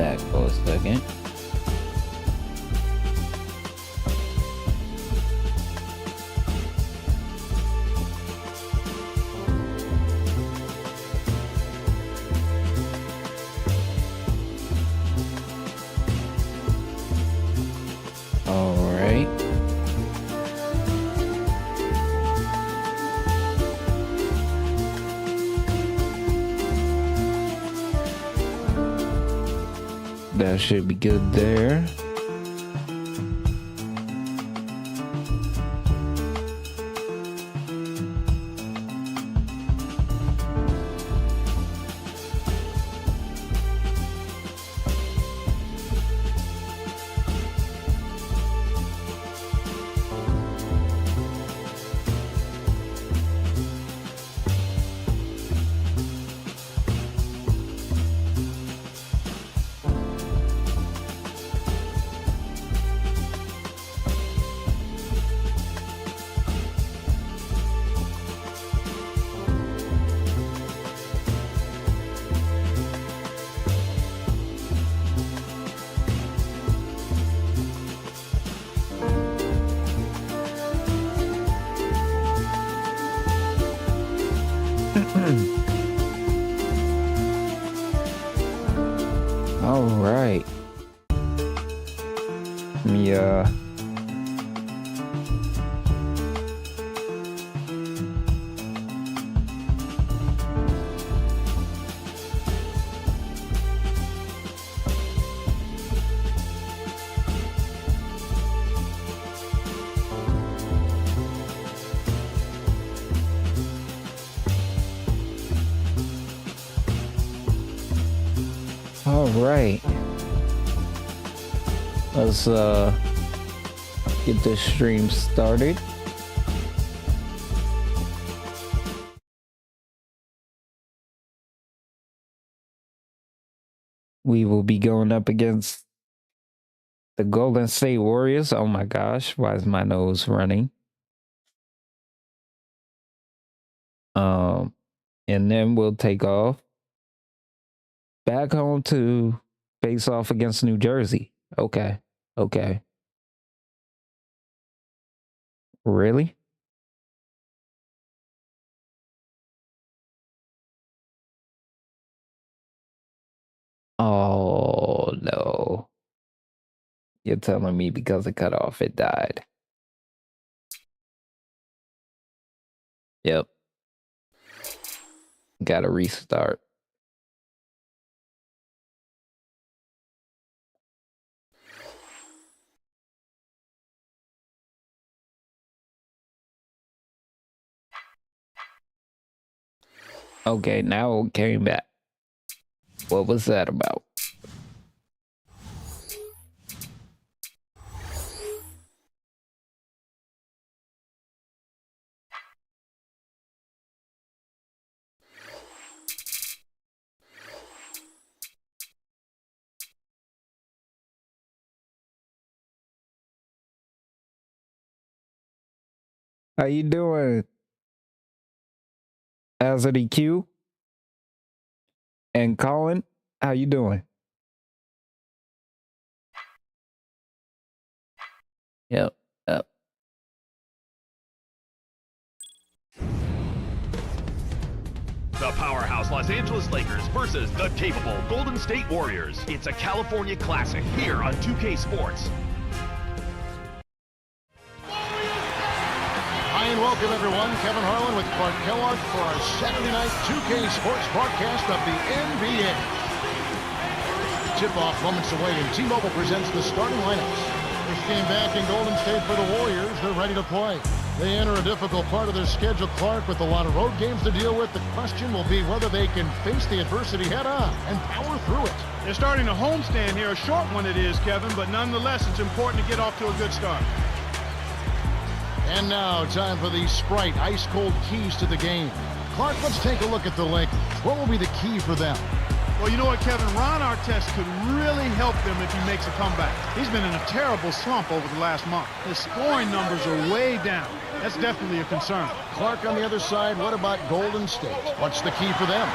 back for a second. All right. That should be good there. All right. Yeah. All right. Let's get this stream started. We will be going up against the Golden State Warriors. Oh my gosh, why is my nose running? And then we'll take off back home to face off against New Jersey. Okay. Okay. Really? Oh no. You're telling me because it cut off, it died. Yep. Gotta restart. Okay, now it came back. What was that about? How you doing? Azity Q and Colin, how you doing? Yep. Yep. The powerhouse Los Angeles Lakers versus the capable Golden State Warriors. It's a California classic here on 2K Sports. Hi and welcome everyone. Kevin Harlan with Clark Kellogg for our Saturday night 2K Sports broadcast of the NBA. Tip-off moments away and T-Mobile presents the starting lineups. First game back in Golden State for the Warriors. They're ready to play. They enter a difficult part of their schedule, Clark, with a lot of road games to deal with. The question will be whether they can face the adversity head-on and power through it. They're starting a homestand here, a short one it is, Kevin, but nonetheless, it's important to get off to a good start. And now, time for the Sprite ice-cold keys to the game. Clark, let's take a look at the Lakers. What will be the key for them? Well, you know what, Kevin? Ron Artest could really help them if he makes a comeback. He's been in a terrible slump over the last month. His scoring numbers are way down. That's definitely a concern. Clark, on the other side, what about Golden State? What's the key for them?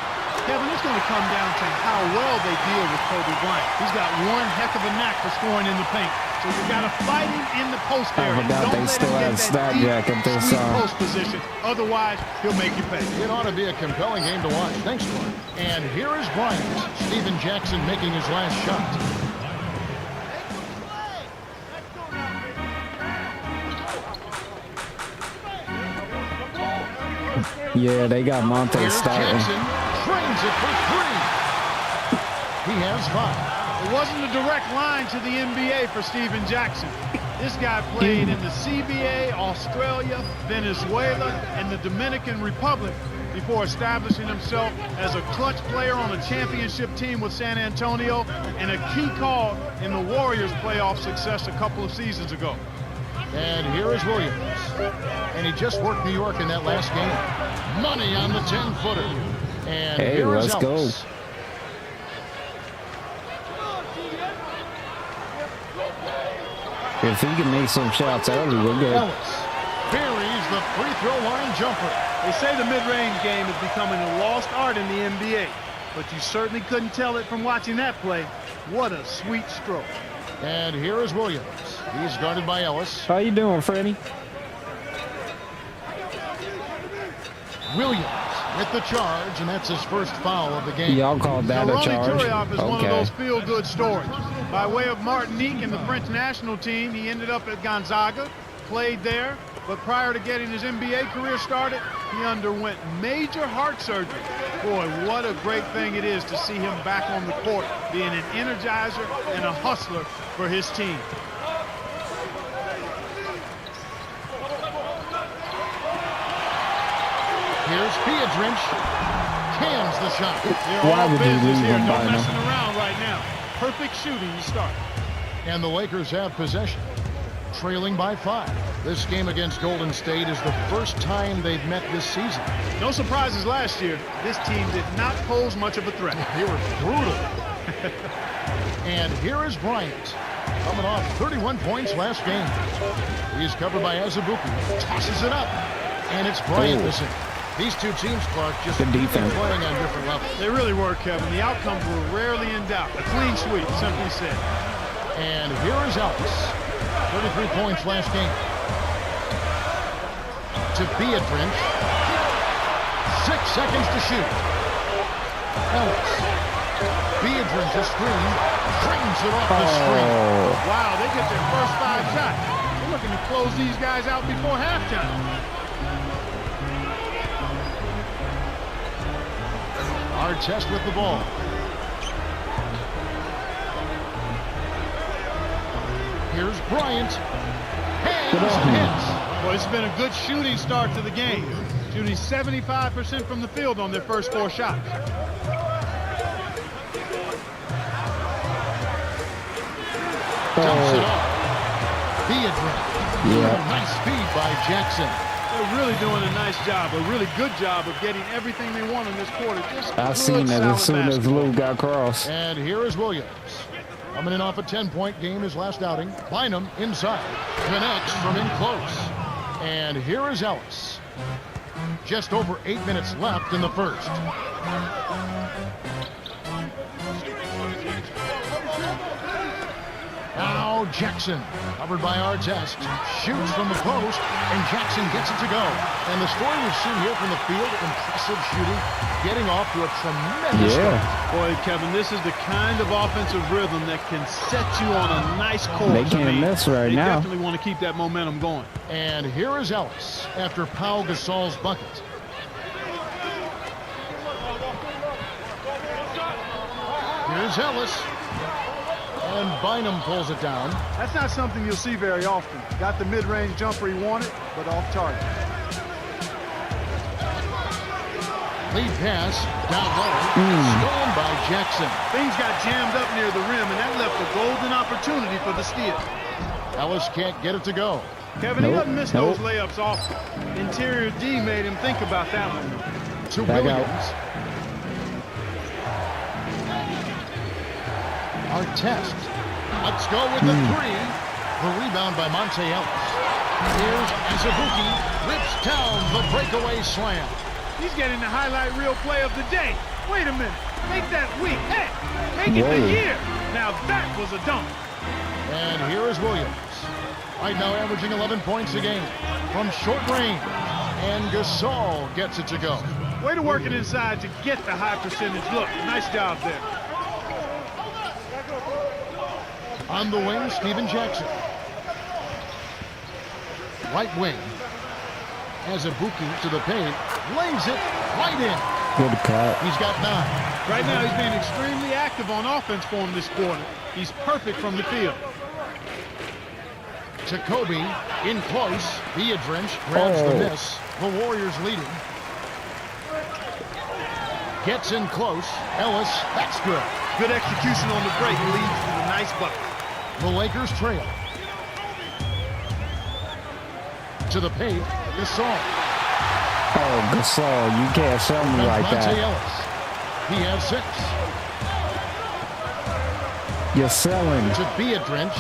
Kevin, it's going to come down to how well they deal with Kobe Bryant. He's got one heck of a knack for scoring in the paint. So you got to fight him in the post area. I forgot they still have Snapjack at this post position. Otherwise, he'll make you pay. It ought to be a compelling game to watch. Thanks, Clark. And here is Bryant. Steven Jackson making his last shot. Yeah, they got Monte Here's starting. Jackson. Trains it for three. He has 5. It wasn't a direct line to the NBA for Steven Jackson. This guy played in the CBA, Australia, Venezuela, and the Dominican Republic before establishing himself as a clutch player on a championship team with San Antonio and a key call in the Warriors' playoff success a couple of seasons ago. And here is Williams. And he just worked New York in that last game. Money on the 10-footer. And Hey, here is let's go. Ellis. If he can make some shots early, we're good. Ellis buries the free throw line jumper. They say the mid-range game is becoming a lost art in the NBA, but you certainly couldn't tell it from watching that play. What a sweet stroke. And here is Williams. He's guarded by Ellis. How you doing, Freddie? Williams with the charge, and that's his first foul of the game. Y'all called that a Ronnie charge? Turiaf is one of Okay. those feel-good stories. By way of Martinique and the French national team, he ended up at Gonzaga, played there, but prior to getting his NBA career started, he underwent major heart surgery. Boy, what a great thing it is to see him back on the court, being an energizer and a hustler for his team. Here's Piedrinch. Cans the shot. They're Why all would you business leave here, him no by now? messing around right now. Perfect shooting to start. And the Lakers have possession, trailing by 5. This game against Golden State is the first time they've met this season. No surprises last year. This team did not pose much of a threat. They were brutal. And here is Bryant, coming off 31 points last game. He's covered by Azubuike. Tosses it up. And it's Bryant missing. These two teams, Clark, just Good defense. playing on different levels. They really were, Kevin. The outcomes were rarely in doubt. A clean sweep, simply said. And here is Ellis. 33 points last game. To Piedrinch. 6 seconds to shoot. Ellis. Piedrinch, a screen. Frames it off the screen. Oh, Wow, they get their first 5 shots. They're looking to close these guys out before halftime. Artest with the ball. Here's Bryant. Hands and hits. Well, it's been a good shooting start to the game. Shooting 75% from the field on their first 4 shots. Dumps it off. Piedrinch. Yeah. Nice feed by Jackson. They're really doing a nice job, a really good job of getting everything they want in this quarter. Just I good, seen it solid as soon as basketball. Lou got crossed. And here is Williams. Coming in off a 10-point game his last outing. Bynum inside. Connects from in close. And here is Ellis. Just over 8 minutes left in the first. Now Jackson, covered by Artest, shoots from the post, and Jackson gets it to go. And the story we've seen here from the field, impressive shooting, getting off to a tremendous start. Yeah. Boy, Kevin, this is the kind of offensive rhythm that can set you on a nice course. They can't miss right they now. definitely want to keep that momentum going. And here is Ellis after Pau Gasol's bucket. Here's Ellis. And Bynum pulls it down. That's not something you'll see very often. Got the mid-range jumper he wanted, but off target. Lead pass down low. Stolen by Jackson. Things got jammed up near the rim, and that left a golden opportunity for the steal. Ellis can't get it to go. Kevin, he Nope, doesn't miss nope. those layups often. Interior D made him think about that one. To Back out. Williams. Artest. Let's go with the three. The rebound by Monte Ellis. Here's Azubuike. Rips down the breakaway slam. He's getting the highlight reel play of the day. Wait a minute. Make that week. Hey, make it the year. Now that was a dunk. And here is Williams. Right now averaging 11 points a game from short range. And Gasol gets it to go. Way to work it inside to get the high percentage look. Nice job there. On the wing, Steven Jackson. Right wing. Has a Ibuki to the paint. Lays it right in. Good cut. He's got 9. Right now he's being extremely active on offense for him this quarter. He's perfect from the field. To Kobe, in close. Biedrins grabs the miss. The Warriors leading. Gets in close. Ellis, that's good. Good execution on the break leads to the nice bucket. The Lakers trail. To the paint, Gasol. Oh, Gasol, you can't show me like Monte that. Ellis. He has 6. You're selling. To Biedrins.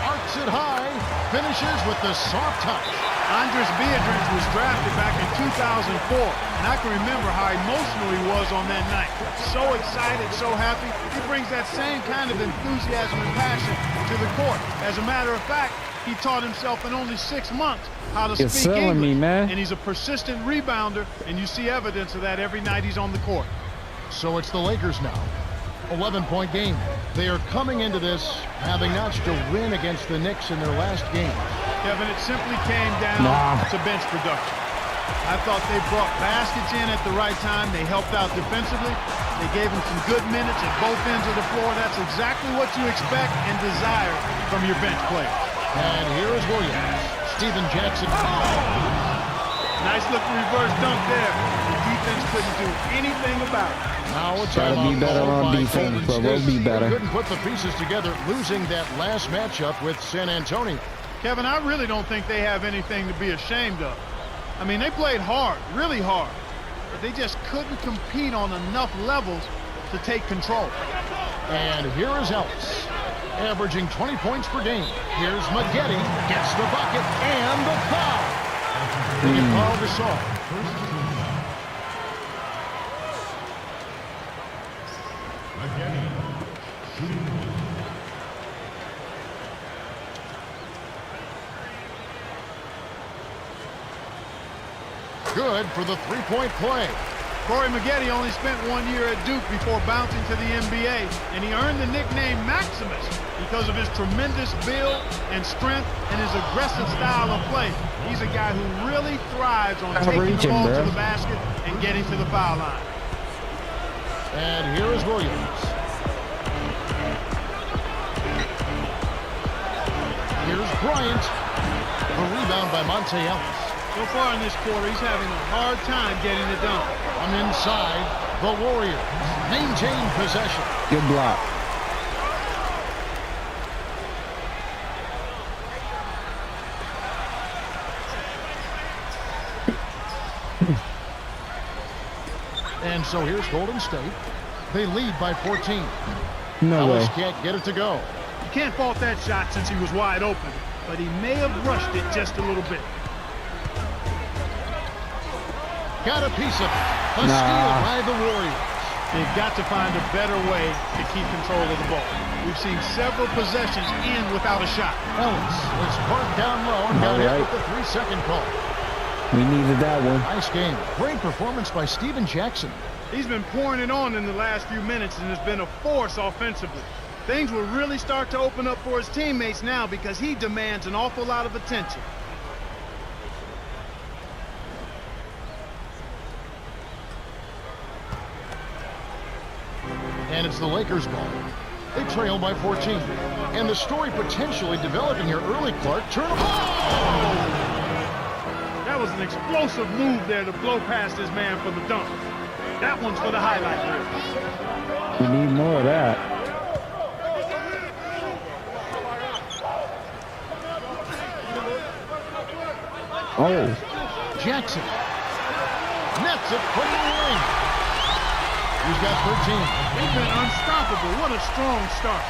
Arcs it high. Finishes with the soft touch. Andres Biedrins was drafted back in 2004, and I can remember how emotional he was on that night. So excited, so happy. He brings that same kind of enthusiasm and passion to the court. As a matter of fact, he taught himself in only 6 months how to You're speak selling English. me, man. And he's a persistent rebounder, and you see evidence of that every night he's on the court. So it's the Lakers now. 11-point game. They are coming into this having notched a win against the Knicks in their last game. Kevin, it simply came down to bench production. I thought they brought baskets in at the right time. They helped out defensively. They gave him some good minutes at both ends of the floor. That's exactly what you expect and desire from your bench players. And here is Williams. Steven Jackson. Nice looking reverse dunk there. The defense couldn't do anything about it. Now it's Gotta be better on defense, but we'll be better. Couldn't put the pieces together, losing that last matchup with San Antonio. Kevin, I really don't think they have anything to be ashamed of. I mean, they played hard, really hard, but they just couldn't compete on enough levels to take control. And here is Ellis, averaging 20 points per game. Here's Maggette, gets the bucket and the foul. They get Paul Gasol. Good for the three-point play. Corey Maggette only spent 1 year at Duke before bouncing to the NBA, and he earned the nickname Maximus because of his tremendous build and strength and his aggressive style of play. He's a guy who really thrives on taking the ball to the basket and getting to the foul line. And here is Williams. Here's Bryant. The rebound by Monte Ellis. So far in this quarter, he's having a hard time getting it done. And inside, the Warriors maintain possession. Good block. And so here's Golden State. They lead by 14. No way. Ellis can't get it to go. You can't fault that shot since he was wide open, but he may have rushed it just a little bit. Got a piece of it. A steal by the Warriors. They've got to find a better way to keep control of the ball. We've seen several possessions end without a shot. Ellis was parked down low and got hit with the 3-second call. We needed that one. Nice game. Great performance by Steven Jackson. He's been pouring it on in the last few minutes and has been a force offensively. Things will really start to open up for his teammates now because he demands an awful lot of attention. And it's the Lakers' ball. They trail by 14. And the story potentially developing here early, Clark. Turn. Oh! That was an explosive move there to blow past his man for the dunk. That one's for the highlight reel. We need more of that. Oh. Jackson. Nets it from the wing. He's got 13. They've been unstoppable. What a strong start.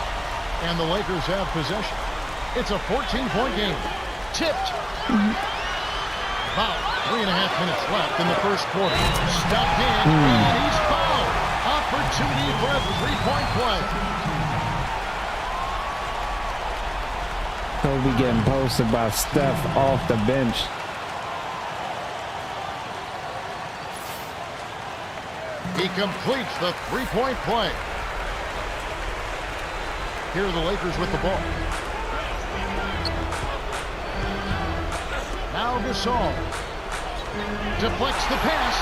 And the Lakers have possession. It's a 14-point game. Tipped. About 3.5 minutes left in the first quarter. Stepped in, and he's fouled. Opportunity for a three-point play. Kobe getting posted by Steph off the bench. He completes the three-point play. Here are the Lakers with the ball. Now Gasol deflects the pass.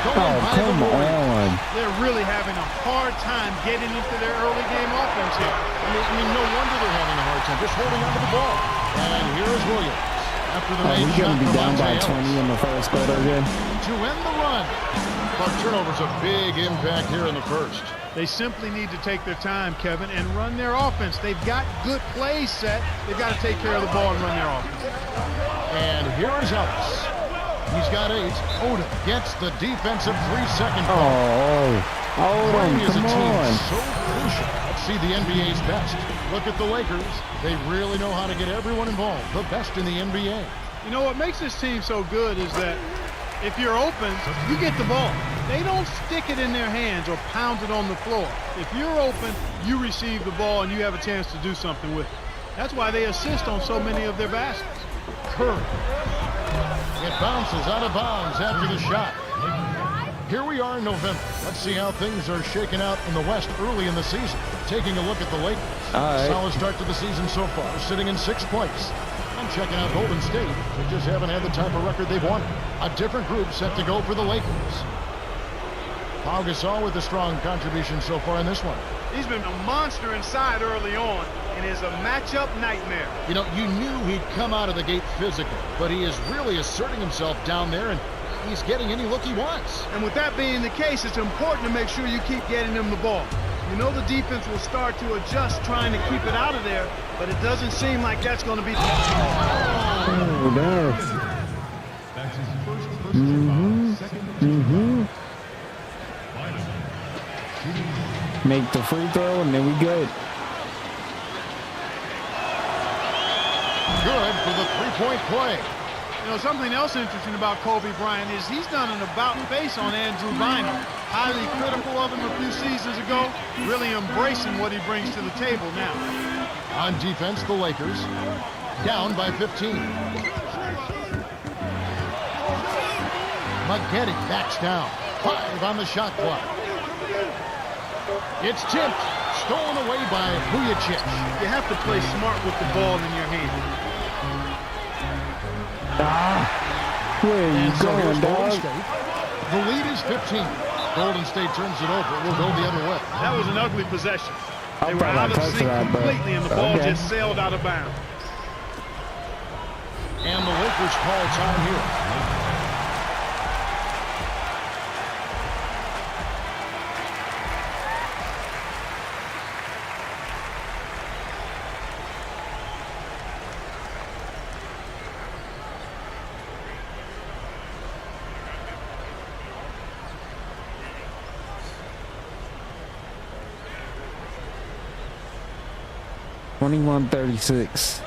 Stolen by the Warriors. They're really having a hard time getting into their early game offense here. I mean, no wonder they're having a hard time just holding onto the ball. And here is Williams. After the We're going to be down by 20 in the first quarter again. To end the run. But turnover's a big impact here in the first. They simply need to take their time, Kevin, and run their offense. They've got good plays set. They've got to take care of the ball and run their offense. And here is Ellis. He's got 8. Odom gets the defensive 3-second call. Odom, Is a come team on. so crucial. Let's see the NBA's best. Look at the Lakers. They really know how to get everyone involved. The best in the NBA. You know what makes this team so good is that if you're open, you get the ball. They don't stick it in their hands or pound it on the floor. If you're open, you receive the ball and you have a chance to do something with it. That's why they assist on so many of their baskets. Curry. It bounces out of bounds after the shot. Here we are in November. Let's see how things are shaking out in the West early in the season. Taking a look at the Lakers. Solid start to the season so far, sitting in 6th place. I'm checking out Golden State. They just haven't had the type of record they've wanted. A different group set to go for the Lakers. Pau Gasol with a strong contribution so far in this one. He's been a monster inside early on and is a matchup nightmare. You know, you knew he'd come out of the gate physical, but he is really asserting himself down there, and he's getting any look he wants. And with that being the case, it's important to make sure you keep getting him the ball. You know the defense will start to adjust trying to keep it out of there, but it doesn't seem like that's going to be... Oh, no. Make the free throw, and then we good. Good for the three-point play. You know, something else interesting about Kobe Bryant is he's done an about-face on Andrew Bynum. Highly critical of him a few seasons ago, really embracing what he brings to the table now. On defense, the Lakers down by 15. Maggette backs down. 5 on the shot clock. It's tipped. Stolen away by Vujacic. You have to play smart with the ball in your hand. Where are you going, dog? The lead is 15. Golden State turns it over. It will go the other way. That was an ugly possession. They were out of sync completely, and the ball just sailed out of bounds. And the Lakers call time here. $21-36.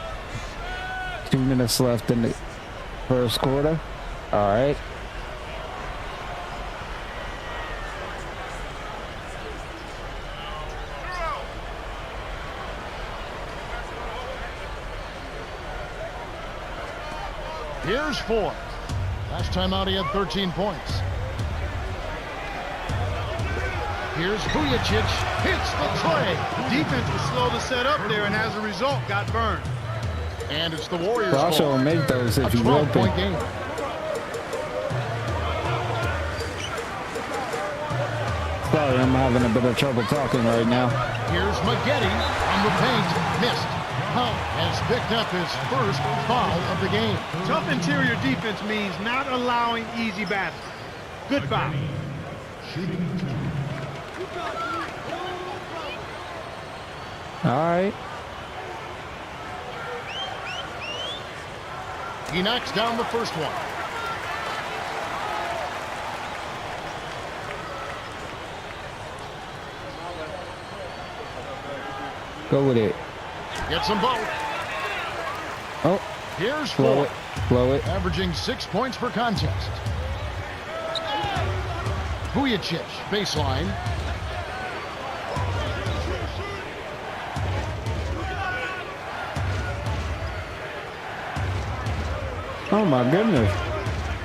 2 minutes left in the first quarter. All right. Here's 4. Last time out he had 13 points. Here's Vujacic, hits the tray. The defense was slow to set up there, and as a result, got burned. And it's the Warriors' Well, I'll show him make those if you will. 12-point game. Sorry, I'm having a bit of trouble talking right now. Here's Maggette on the paint, missed. Hunt has picked up his first foul of the game. Tough interior defense means not allowing easy baskets. Good foul. All right. He knocks down the first one. Go with it. Gets them both. Oh. Here's Blow four. it. Blow it. Averaging 6 points per contest. Vujicic, baseline. Oh my goodness.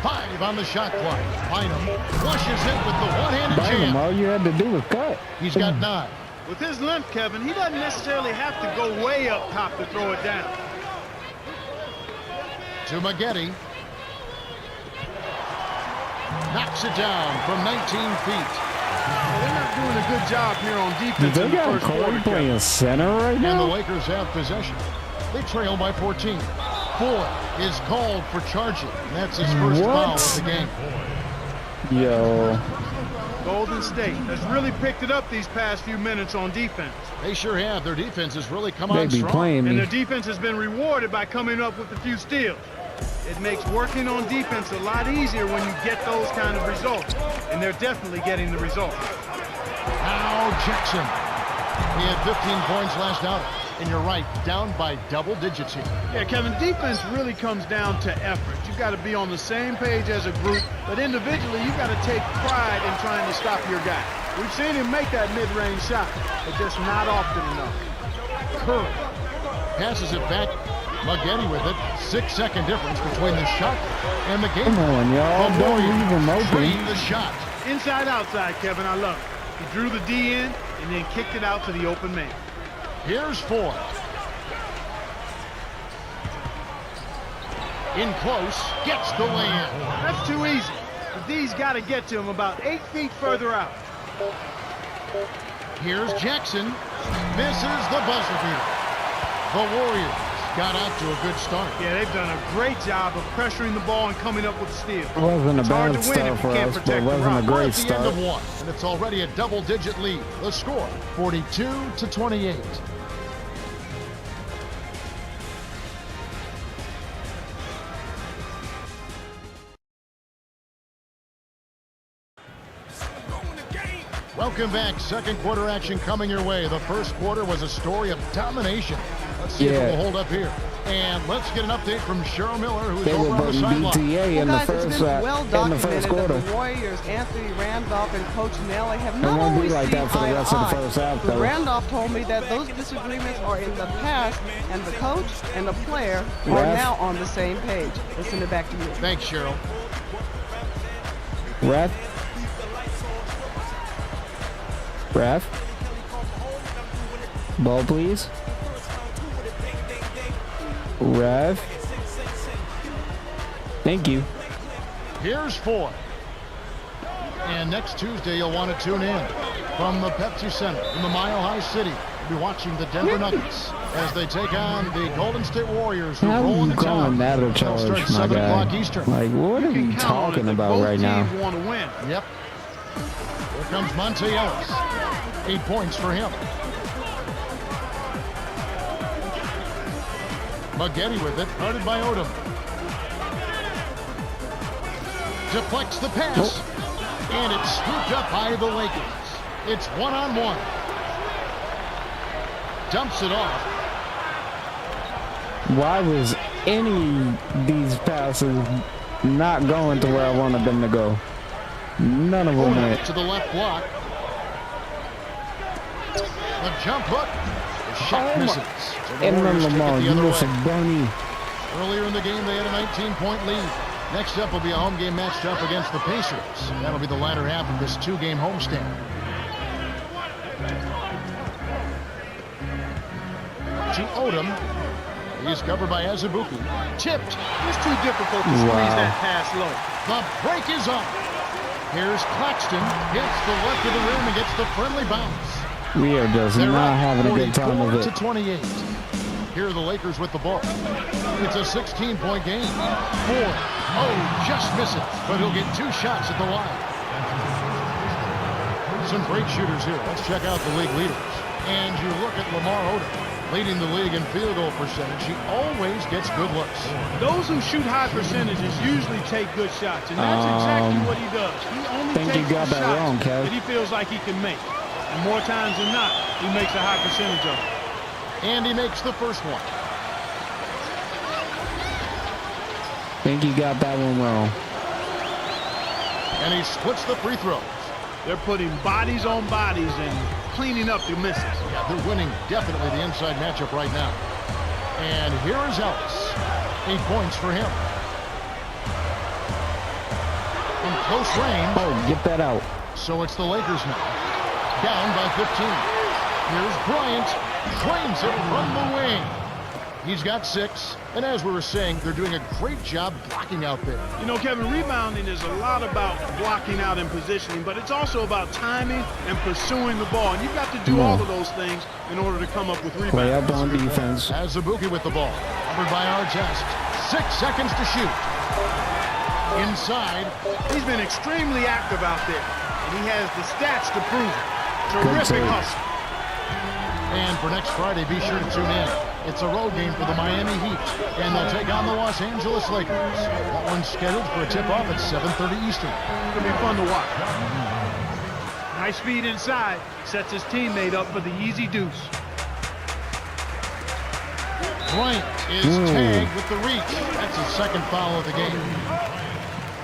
5 on the shot clock. Bynum flushes it with the one-handed Bynum, jam. all you had to do was cut. He's got 9. With his length, Kevin, he doesn't necessarily have to go way up top to throw it down. To Maggette. Knocks it down from 19 feet. Well, they're not doing a good job here on Did defense they in the got first Corey quarter, playing Kevin. center right And the now? Lakers have possession. They trail by 14. Ford is called for charging. That's his first foul of the game. Yo. Golden State has really picked it up these past few minutes on defense. They sure have. Their defense has really come They on be strong. playing And me. their defense has been rewarded by coming up with a few steals. It makes working on defense a lot easier when you get those kind of results. And they're definitely getting the results. Now Jackson. He had 15 points last outing. And you're right, down by double digits here. Yeah, Kevin, defense really comes down to effort. You've got to be on the same page as a group, but individually, you've got to take pride in trying to stop your guy. We've seen him make that mid-range shot, but just not often enough. Curry passes it back. Maggette with it. 6-second difference between the shot and the game. Come on, y'all. The Don't Warriors leave him train open. the shot. Inside, outside, Kevin, I love it. He drew the D in and then kicked it out to the open man. Here's Ford. In close, gets the lay-in. That's too easy. The D's got to get to him about 8 feet further out. Here's Jackson. Misses the buzzer beater. The Warriors got out to a good start. Yeah, they've done a great job of pressuring the ball and coming up with steals. It wasn't a It's hard bad to win start if for you can't us, but protect it the wasn't a rock. We're great at the end of start. one, and it's already a double-digit lead. The score, 42-28. Welcome back. Second quarter action coming your way. The first quarter was a story of domination. Let's see if it will hold up here. And let's get an update from Cheryl Miller, who's They over were on the putting sideline. BTA in the Guys, first it's been well in the documented first that quarter. the Warriors, Anthony Randolph and Coach Nelly have It not won't be always like seen that for the eye to rest of the eye. first half, But though. Randolph told me that those disagreements are in the past, and the coach and the player are Ref. now on the same page. Let's send it back to you. Thanks, Cheryl. Ref. Ref. Ball, please. Ref. Thank you. Here's Ford. And next Tuesday, you'll want to tune in from the Pepsi Center in the Mile High City. You'll be watching the Denver Nuggets as they take on the Golden State Warriors, who How roll are you into town. calling that a They'll charge, start my 7 o'clock guy? Eastern. Like, what are you Count on it talking that about both right now? teams want to win. Yep. Here comes Monte Ellis. 8 points for him. Maggette with it, guarded by Odom. Deflects the pass. And it's scooped up by the Lakers. It's one-on-one. Dumps it off. Why was any of these passes not going to where I wanted them to go? None of them Odom went. to the left block. The jump hook. The shot Oh my- misses. So the And then Warriors take it Lamar, the you other way. listen, Bernie. Earlier in the game, they had a 19-point lead. Next up will be a home game matched up against the Pacers. That'll be the latter half of this 2-game homestand. To Odom. He's covered by Azubuike. Tipped. It's too difficult to squeeze Wow. that pass low. The break is on. Here's Claxton. Hits the left of the rim and gets the friendly bounce. We are just They're not up having a good time of 44 it. to 28. Here are the Lakers with the ball. It's a 16-point game. Ford. Oh, just misses, but he'll get 2 shots at the line. Some great shooters here. Let's check out the league leaders. And you look at Lamar Odom, leading the league in field goal percentage. He always gets good looks. Those who shoot high percentages usually take good shots, and that's exactly what he does. He only think takes you got the that shots wrong, Kev. that he feels like he can make. And more times than not, he makes a high percentage of it. And he makes the first one. Think you got that one wrong. And he splits the free throws. They're putting bodies on bodies and cleaning up the misses. Yeah, they're winning definitely the inside matchup right now. And here is Ellis. 8 points for him. In close range. Oh, get that out. So it's the Lakers now. Down by 15. Here's Bryant. Drains it from the wing. He's got 6. And as we were saying, they're doing a great job blocking out there. You know, Kevin, rebounding is a lot about blocking out and positioning, but it's also about timing and pursuing the ball. And you've got to do all of those things in order to come up with rebounds. Play up on defense. Has Zabuki with the ball. Covered by Artest. 6 seconds to shoot. Inside. He's been extremely active out there, and he has the stats to prove it. Terrific hustle. And for next Friday, be sure to tune in. It's a road game for the Miami Heat, and they'll take on the Los Angeles Lakers. That one's scheduled for a tip-off at 7:30 Eastern. It's going to be fun to watch. Nice speed inside. Sets his teammate up for the easy deuce. Bryant is tagged with the reach. That's his second foul of the game.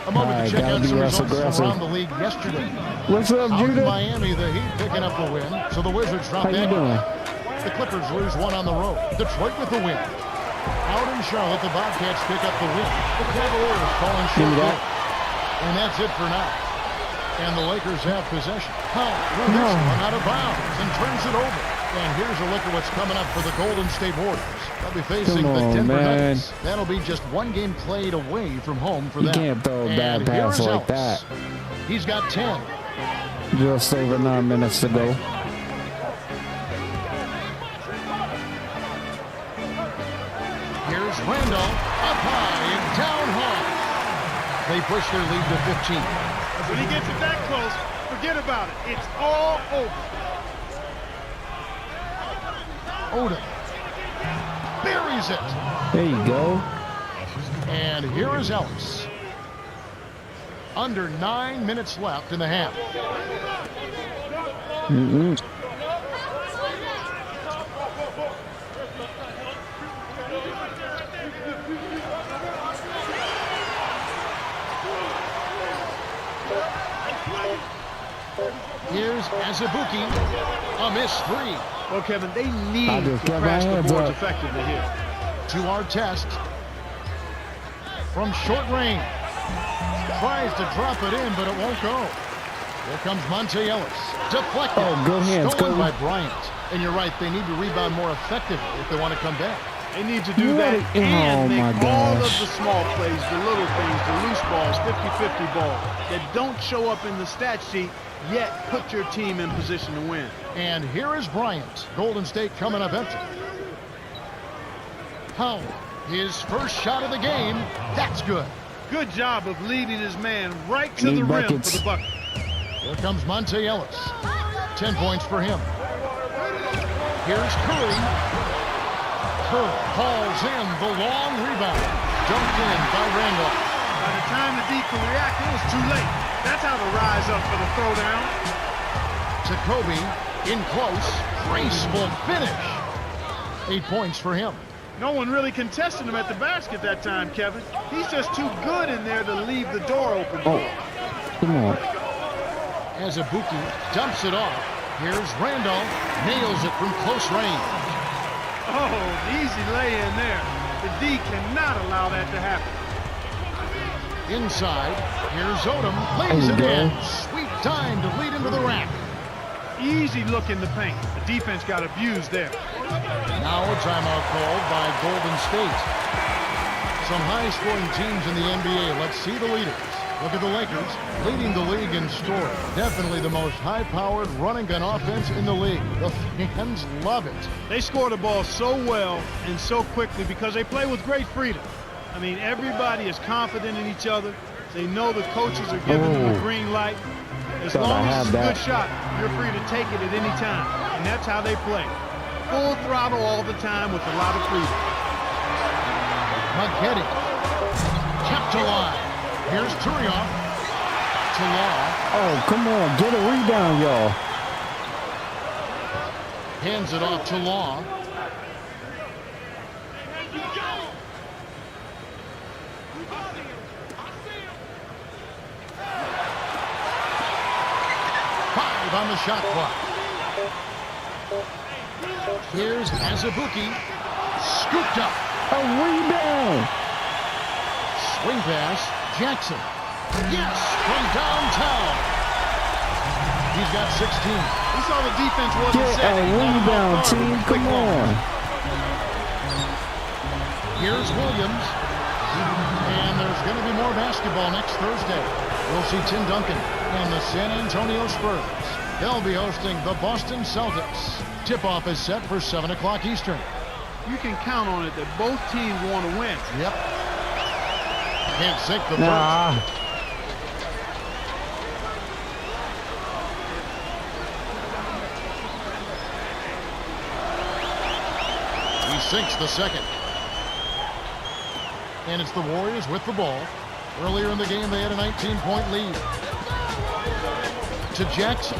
A moment to check out some results from around the league yesterday. What's up, Out in Judah? Miami, the Heat picking up the win, so the Wizards drop How you that doing? game. The Clippers lose 1 on the road. Detroit with the win. Out in Charlotte, the Bobcats pick up the win. The Cavaliers falling short there. And that's it for now. And the Lakers have possession. Powell threw this one out of bounds and turns it over. And here's a look at what's coming up for the Golden State Warriors. They'll be facing the Denver Nuggets. That'll be just one game played away from home for them. You can't throw a bad And pass here's like Ellis. that. He's got 10. Just over 9 minutes to go. Here's Randall, up high and down hard. They push their lead to 15. When he gets it that close, forget about it. It's all over. Odom buries it. There you go. And here is Ellis. Under 9 minutes left in the half. Here's Azubuike, a missed 3. Well, Kevin, they need to crash the boards effectively here. To Artest. From short range. Tries to drop it in, but it won't go. Here comes Monte Ellis. Deflected. Oh, good hands, Stolen Kobe. by Bryant. And you're right, they need to rebound more effectively if they want to come back. They need to do that Oh, and my make all of gosh. the small plays, the little things, the loose balls, 50-50 balls that don't show up in the stat sheet, yet put your team in position to win. And here is Bryant. Golden State coming up empty. Powell, his first shot of the game. That's good. Good job of leading his man right to Need the rim buckets. for the bucket. Here comes Monte Ellis. 10 points for him. Here's Curry. Curry hauls in the long rebound. Dumped in by Randall. By the time the D could react, it was too late. That's how to rise up for the throwdown. To Kobe. In close. Graceful finish. 8 points for him. No one really contested him at the basket that time, Kevin. He's just too good in there to leave the door open. Oh, come on. Azubuike dumps it off. Here's Randall. Nails it from close range. Oh, easy lay in there. The D cannot allow that to happen. Inside. Here's Odom. Lays it in. Sweet time to lead into the rack. Easy look in the paint. The defense got abused there. Now a timeout called by Golden State. Some high-scoring teams in the NBA. Let's see the leaders. Look at the Lakers, leading the league in scoring. Definitely the most high-powered running gun offense in the league. The fans love it. They score the ball so well and so quickly because they play with great freedom. I mean, everybody is confident in each other. They know the coaches are giving them a green light. As long as it's a good shot, you're free to take it at any time. And that's how they play. Full throttle all the time with a lot of freedom. Magnetti. Kept alive. Here's Turioff. To Law. Oh, come on. Get a rebound, y'all. Hands it off to Law. Five on the shot clock. Here's Azubuike. Scooped up. A rebound. Swing pass. Jackson. Yes, from downtown. He's got 16. We saw the defense wasn't Get setting. a rebound, team. Come on. Here's Williams. And there's going to be more basketball next Thursday. We'll see Tim Duncan and the San Antonio Spurs. They'll be hosting the Boston Celtics. Tip-off is set for 7 o'clock Eastern. You can count on it that both teams want to win. Yep. Can't sink the Nah. first. He sinks the second. And it's the Warriors with the ball. Earlier in the game, they had a 19-point lead. To Jackson.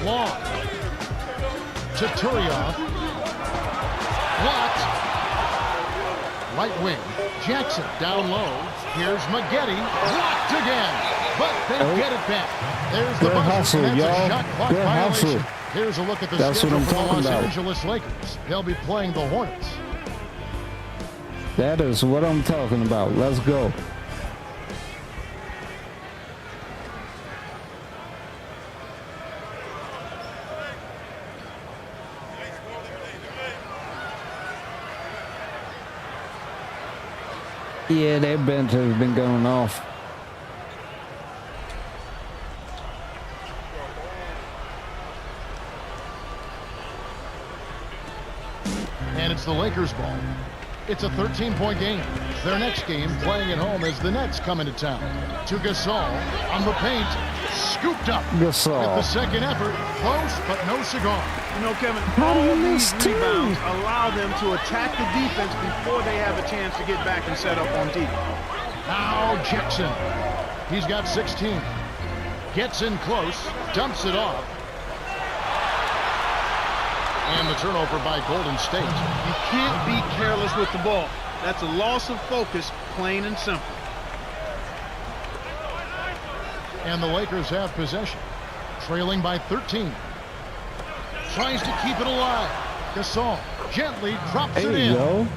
Long. To Turioff. Blocked. Right wing. Jackson down low. Here's Maggette. Blocked again. But they get it back. There's the Good buzzer. hustle, And that's a y'all. shot clock Good violation. hustle. Here's a look at the That's schedule what I'm for the talking Los about. Angeles Lakers. They'll be playing the Hornets. That is what I'm talking about. Let's go. Yeah, that bench has been going off. And it's the Lakers' ball. It's a 13-point game. Their next game, playing at home, as the Nets come into town. To Gasol on the paint, scooped up. Gasol. With the second effort, close but no cigar. You know, Kevin, How do you all miss these two? rebounds allow them to attack the defense before they have a chance to get back and set up on deep. Now Jackson. He's got 16. Gets in close, dumps it off. And the turnover by Golden State. You can't be careless with the ball. That's a loss of focus, plain and simple. And the Lakers have possession, trailing by 13. Tries to keep it alive. Gasol gently drops There it you in. go.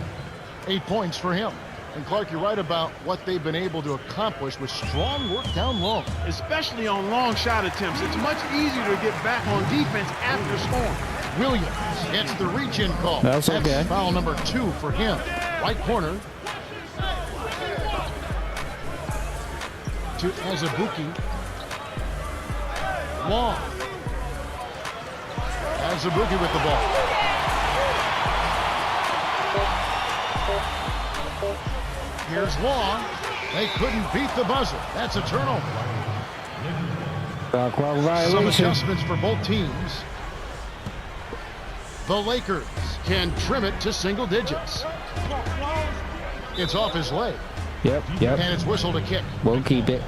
8 points for him. And Clark, you're right about what they've been able to accomplish with strong work down low. Especially on long shot attempts. It's much easier to get back on defense after scoring. Williams gets the reach-in call. That's okay. Foul number 2 for him. Right corner. To Azubuike. Long. Azubuike with the ball. Here's Long. They couldn't beat the buzzer. That's a turnover. Clock Some violation. adjustments for both teams. The Lakers can trim it to single digits. It's off his leg, Yep, yep. and it's whistled a kick. We'll keep it.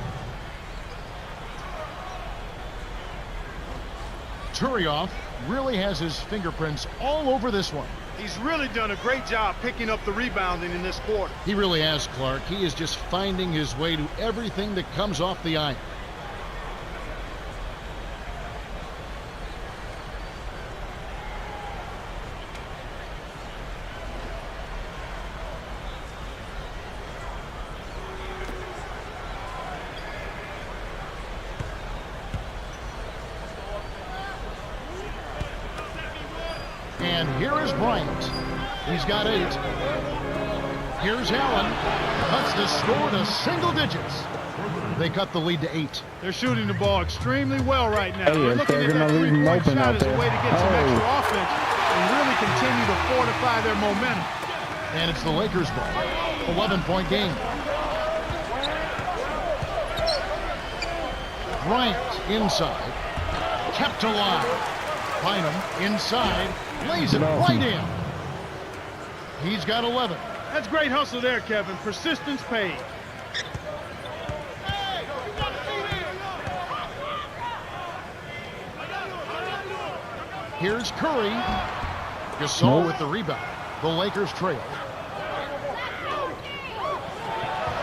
Turioff really has his fingerprints all over this one. He's really done a great job picking up the rebounding in this quarter. He really has, Clark. He is just finding his way to everything that comes off the iron. And here is Bryant. He's got 8. Here's Allen. Cuts the score to single digits. They cut the lead to 8. They're shooting the ball extremely well right now. Hey, They're if looking they're at that gonna leave them three-point open shot out as a there. way to get some extra offense and really continue to fortify their momentum. And it's the Lakers' ball. 11-point game. Bryant inside. Kept alive. Bynum inside. Lays it right in. He's got 11. That's great hustle there, Kevin. Persistence paid. Here's Curry. Gasol with the rebound. The Lakers trail.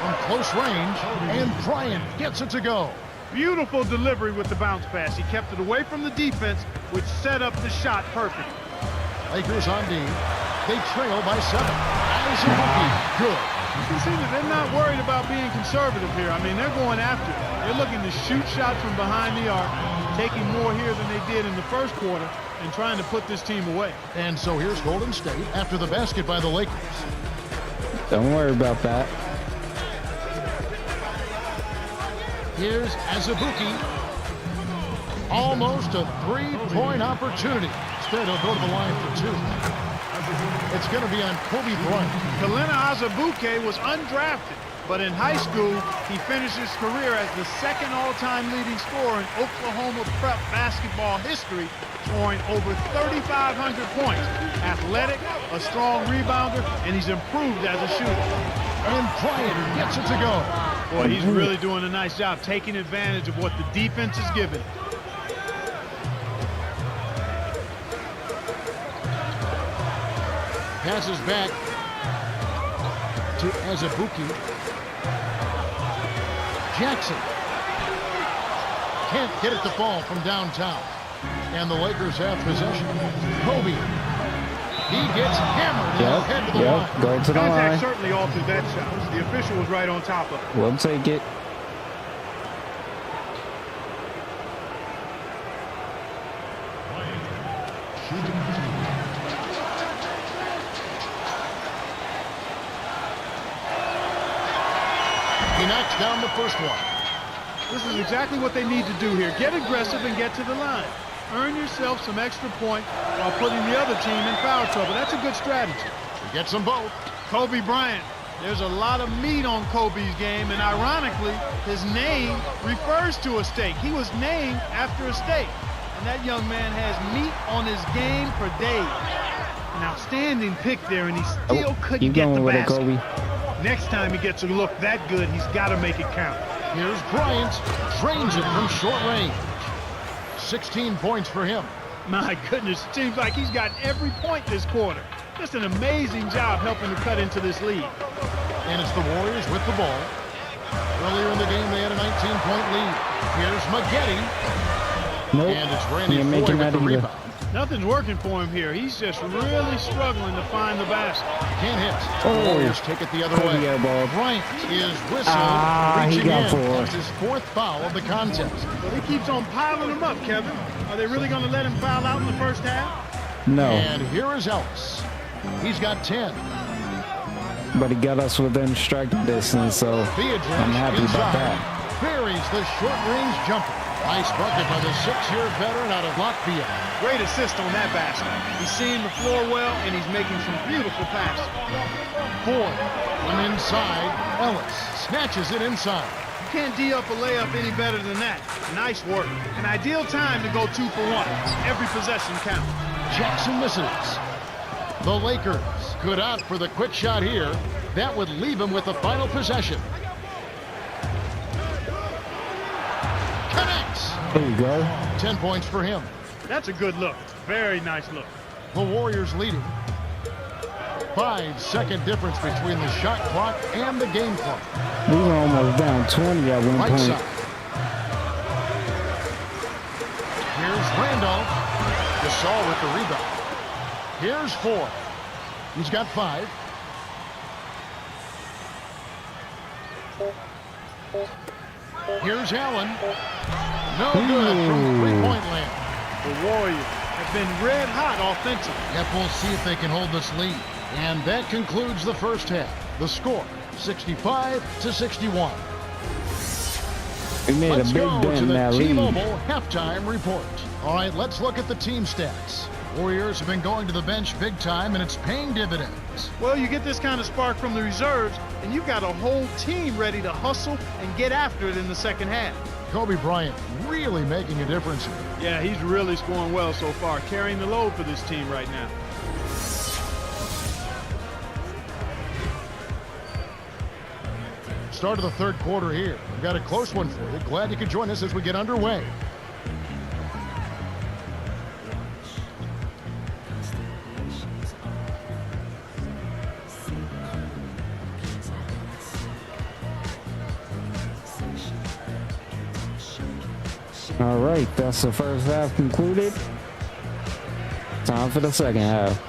From close range, and Bryant gets it to go. Beautiful delivery with the bounce pass. He kept it away from the defense, which set up the shot perfect. Lakers on D. They trail by 7. Good. You can see that they're not worried about being conservative here. I mean, they're going after it. They're looking to shoot shots from behind the arc, taking more here than they did in the first quarter, and trying to put this team away. And so here's Golden State after the basket by the Lakers. Don't worry about that. Here's Azubuike. Almost a three-point opportunity. Instead, he'll go to the line for 2. It's going to be on Kobe Bryant. Kalena Azubuike was undrafted, but in high school, he finished his career as the second all-time leading scorer in Oklahoma prep basketball history, scoring over 3,500 points. Athletic, a strong rebounder, and he's improved as a shooter. And Bryant gets it to go. Boy, he's really doing a nice job taking advantage of what the defense is giving. Passes back to Azubuike. Jackson can't get it to fall from downtown. And the Lakers have possession. Kobe. He gets hammered. Head to the line. Go to the Contact line. certainly altered that shot. The official was right on top of it. We'll take it. He knocks down the first one. This is exactly what they need to do here. Get aggressive and get to the line. Earn yourself some extra points while putting the other team in foul trouble. That's a good strategy. He gets them both. Kobe Bryant. There's a lot of meat on Kobe's game, and ironically, his name refers to a steak. He was named after a steak. And that young man has meat on his game for days. An outstanding pick there, and he still couldn't get the with it, basket. Kobe. Next time he gets a look that good, he's got to make it count. Here's Bryant. Drains it from short range. 16 points for him. My goodness, it seems like he's got every point this quarter. Just an amazing job helping to cut into this lead. And it's the Warriors with the ball. Earlier in the game, they had a 19-point lead. Here's Maggette. Nope. And it's Randy You're Foy making with that the either. rebound. Nothing's working for him here. He's just really struggling to find the basket. Can't hit. Oh. The Warriors take it the other Kobe way. airball. Bryant is whistled. He Reaching got in. 4. That's his 4th foul of the contest. But he keeps on piling them up, Kevin. Are they really going to let him foul out in the first half? No, And here is Ellis. He's got 10. but he got us within striking distance, so Beatrice I'm happy inside. about that. Buries the short-range jumper. Nice bucket by the 6-year veteran out of Latvia. Great assist on that basket. He's seeing the floor well, and he's making some beautiful passes. Ford from inside. Ellis snatches it inside. You can't D up a layup any better than that. Nice work. An ideal time to go 2 for 1. Every possession counts. Jackson misses. The Lakers could opt for the quick shot here. That would leave him with the final possession. Connects. There you go. 10 points for him. That's a good look. Very nice look. The Warriors leading. 5-second difference between the shot clock and the game clock. We were almost down 20 at one Right point. side. Here's Randolph. Gasol with the rebound. Here's Ford. He's got 5. Here's Allen. No good from three-point land. The Warriors have been red hot offensively. Yep, we'll see if they can hold this lead. And that concludes the first half. The score, 65-61. We made Let's a big go dent to in the that lead. T-Mobile halftime report. All right, let's look at the team stats. Warriors have been going to the bench big time, and it's paying dividends. Well, you get this kind of spark from the reserves, and you've got a whole team ready to hustle and get after it in the second half. Kobe Bryant really making a difference here. Yeah, he's really scoring well so far, carrying the load for this team right now. Start of the third quarter here. We've got a close one for you. Glad you could join us as we get underway. All right, that's the first half concluded. Time for the second half.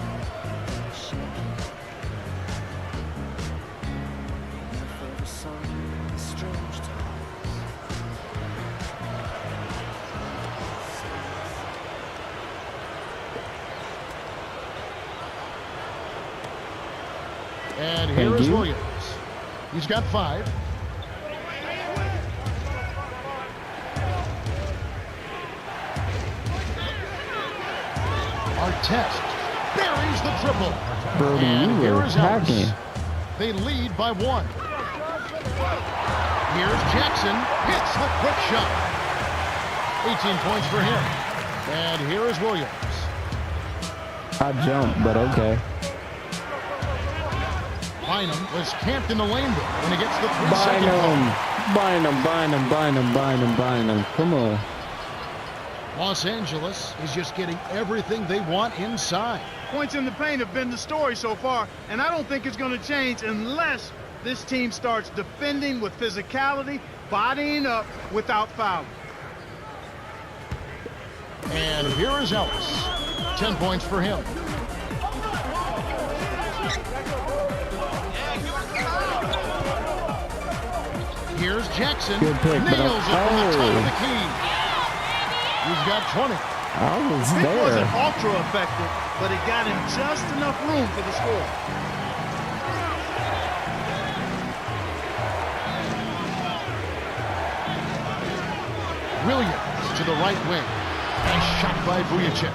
And here is Williams. He's got 5. Artest buries the triple. Brody, And you here were is hacking. Ellis. They lead by 1. Here's Jackson. Hits the quick shot. 18 points for him. And here is Williams. I jumped, but okay. Bynum was camped in the lane there, and he gets the 3-second Bynum. Come on. Los Angeles is just getting everything they want inside. Points in the paint have been the story so far, and I don't think it's going to change unless this team starts defending with physicality, bodying up without fouling. And here is Ellis. 10 points for him. Here's Jackson. Good pick, but nails it from the top of the key. He's got 20. I was It wasn't there. ultra effective, but it got him just enough room for the score. Williams to the right wing. And shot by Vujacic.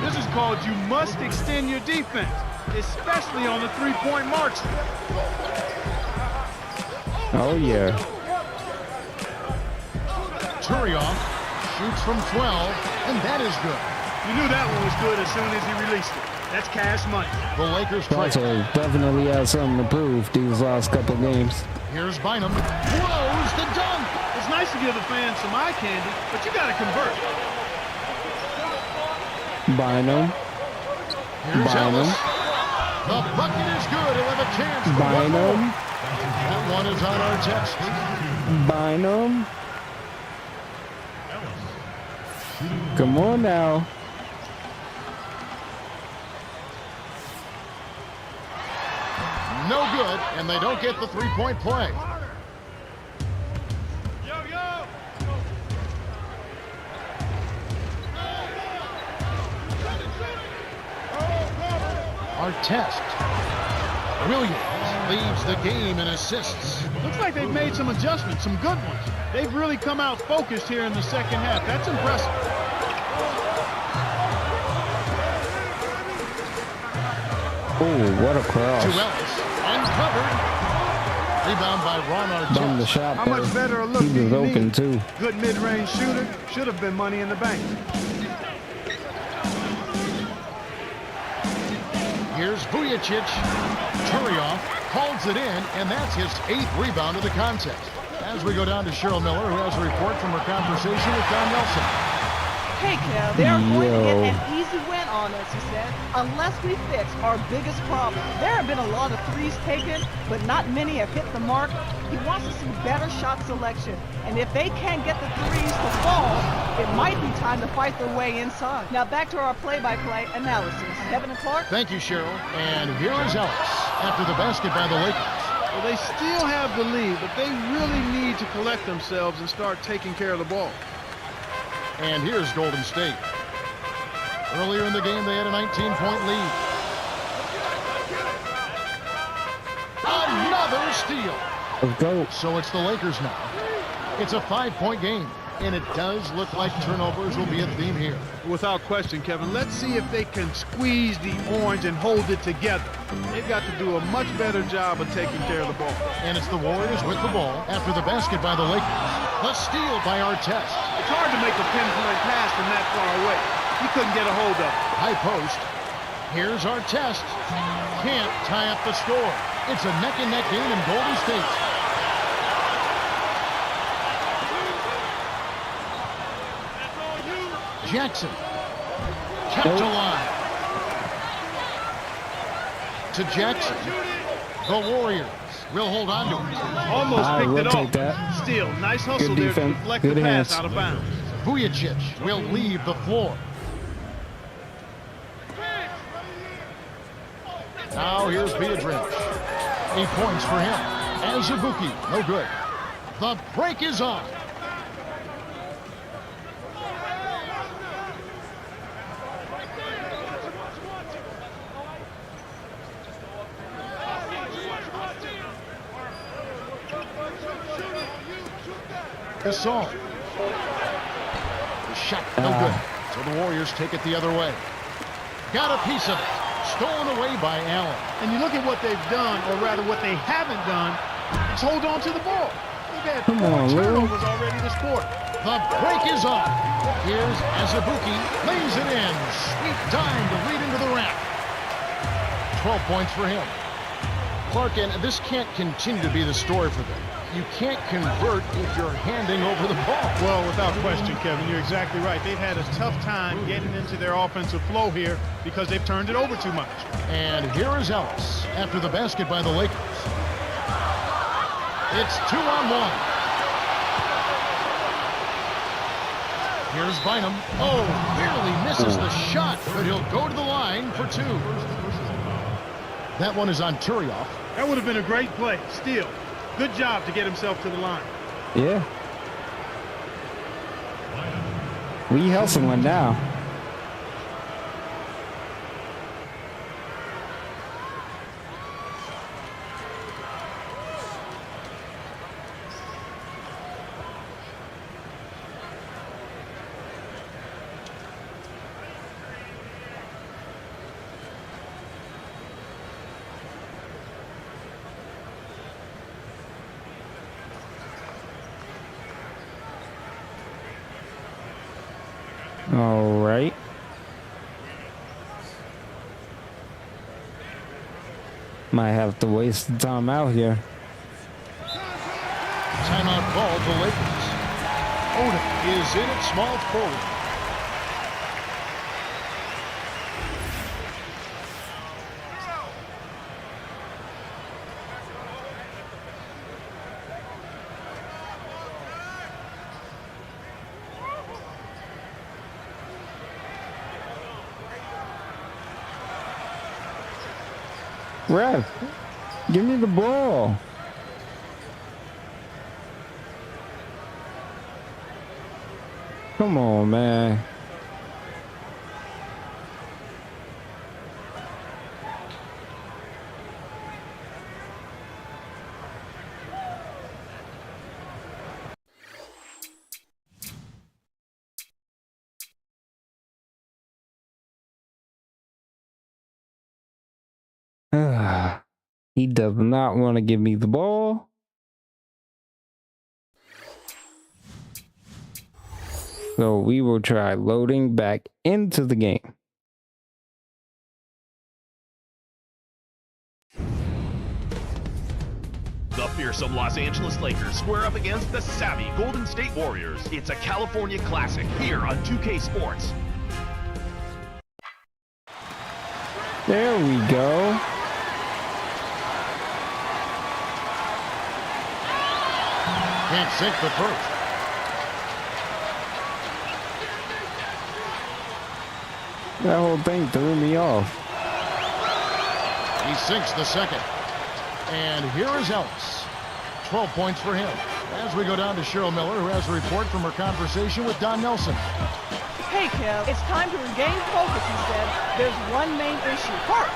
This is called you must extend your defense, especially on the three-point marks. Oh, yeah. Turioff shoots from 12, and that is good. You knew that one was good as soon as he released it. That's cash money. The Lakers play. Toronto definitely has something to prove these last couple games. Here's Bynum. Throws the dunk. It's nice to give the fans some eye candy, but you got to convert. Bynum. Here's Bynum. Ellis. The bucket is good. He'll have a chance for one more. Bynum. That one is on our test. Bynum. Come on now. No good, and they don't get the three-point play. Artest. Williams leads the game in assists. Looks like they've made some adjustments, some good ones. They've really come out focused here in the second half. That's impressive. Oh, what a To cross. Ellis. Uncovered. Rebound by Ron Done the Artest. shot How there. much better a look He do you was open need? too. Good mid-range shooter. Should have been money in the bank. Here's Vujacic. Turioff holds it in, and that's his 8th rebound of the contest. As we go down to Cheryl Miller, who has a report from her conversation with Don Nelson. Hey, Kev, they're going to Yo. get an easy win on us, he said, unless we fix our biggest problem. There have been a lot of threes taken, but not many have hit the mark. He wants to see better shot selection. And if they can't get the threes to fall, it might be time to fight their way inside. Now back to our play-by-play analysis. Kevin and Clark? Thank you, Cheryl. And here is Ellis after the basket by the Lakers. Well, they still have the lead, but they really need to collect themselves and start taking care of the ball. And here's Golden State. Earlier in the game, they had a 19-point lead. Another steal. Let's go. So it's the Lakers now. It's a 5-point game, and it does look like turnovers will be a theme here. Without question, Kevin. Let's see if they can squeeze the orange and hold it together. They've got to do a much better job of taking care of the ball. And it's the Warriors with the ball after the basket by the Lakers. The steal by Artest. It's hard to make a pinpoint pass from that far away. He couldn't get a hold of it. High post. Here's Artest. Can't tie up the score. It's a neck-and-neck game in Golden State. Jackson. Kept alive. To Jackson. The Warriors will hold on to it. Almost I picked will it take off. that. Still, nice hustle Good there to defense. deflect Good the pass hands. out of bounds. Vujacic will leave the floor. Now here's Vujacic. 8 points for him. Azubuike, no good. The break is on. Gasol. The shot, no good. So the Warriors take it the other way. Got a piece of it. Stolen away by Allen. And you look at what they've done, or rather what they haven't done, is hold on to the ball. They've had 4 turnovers already this quarter. The break is on. Here's Azubuike. Lays it in. Sweet time to lead into the rack. 12 points for him. Clark, and this can't continue to be the story for them. You can't convert if you're handing over the ball. Well, without question, Kevin, you're exactly right. They've had a tough time getting into their offensive flow here because they've turned it over too much. And here is Ellis after the basket by the Lakers. It's 2-on-1. Here's Bynum. Oh, barely misses the shot, but he'll go to the line for 2. That one is on Turioff. That would have been a great play. Steal. Good job to get himself to the line. Yeah. We hustling now. All right. Might have to waste the time out here. Timeout call to Lakers. Odom is in at small forward. Ref, give me the ball. Come on, man. He does not want to give me the ball. So we will try loading back into the game. The fearsome Los Angeles Lakers square up against the savvy Golden State Warriors. It's a California classic here on 2K Sports. There we go. Can't sink the first. That whole thing threw me off. He sinks the second. And here is Ellis. 12 points for him. As we go down to Cheryl Miller, who has a report from her conversation with Don Nelson. Hey, Kev, it's time to regain focus, he said. There's one main issue. Park.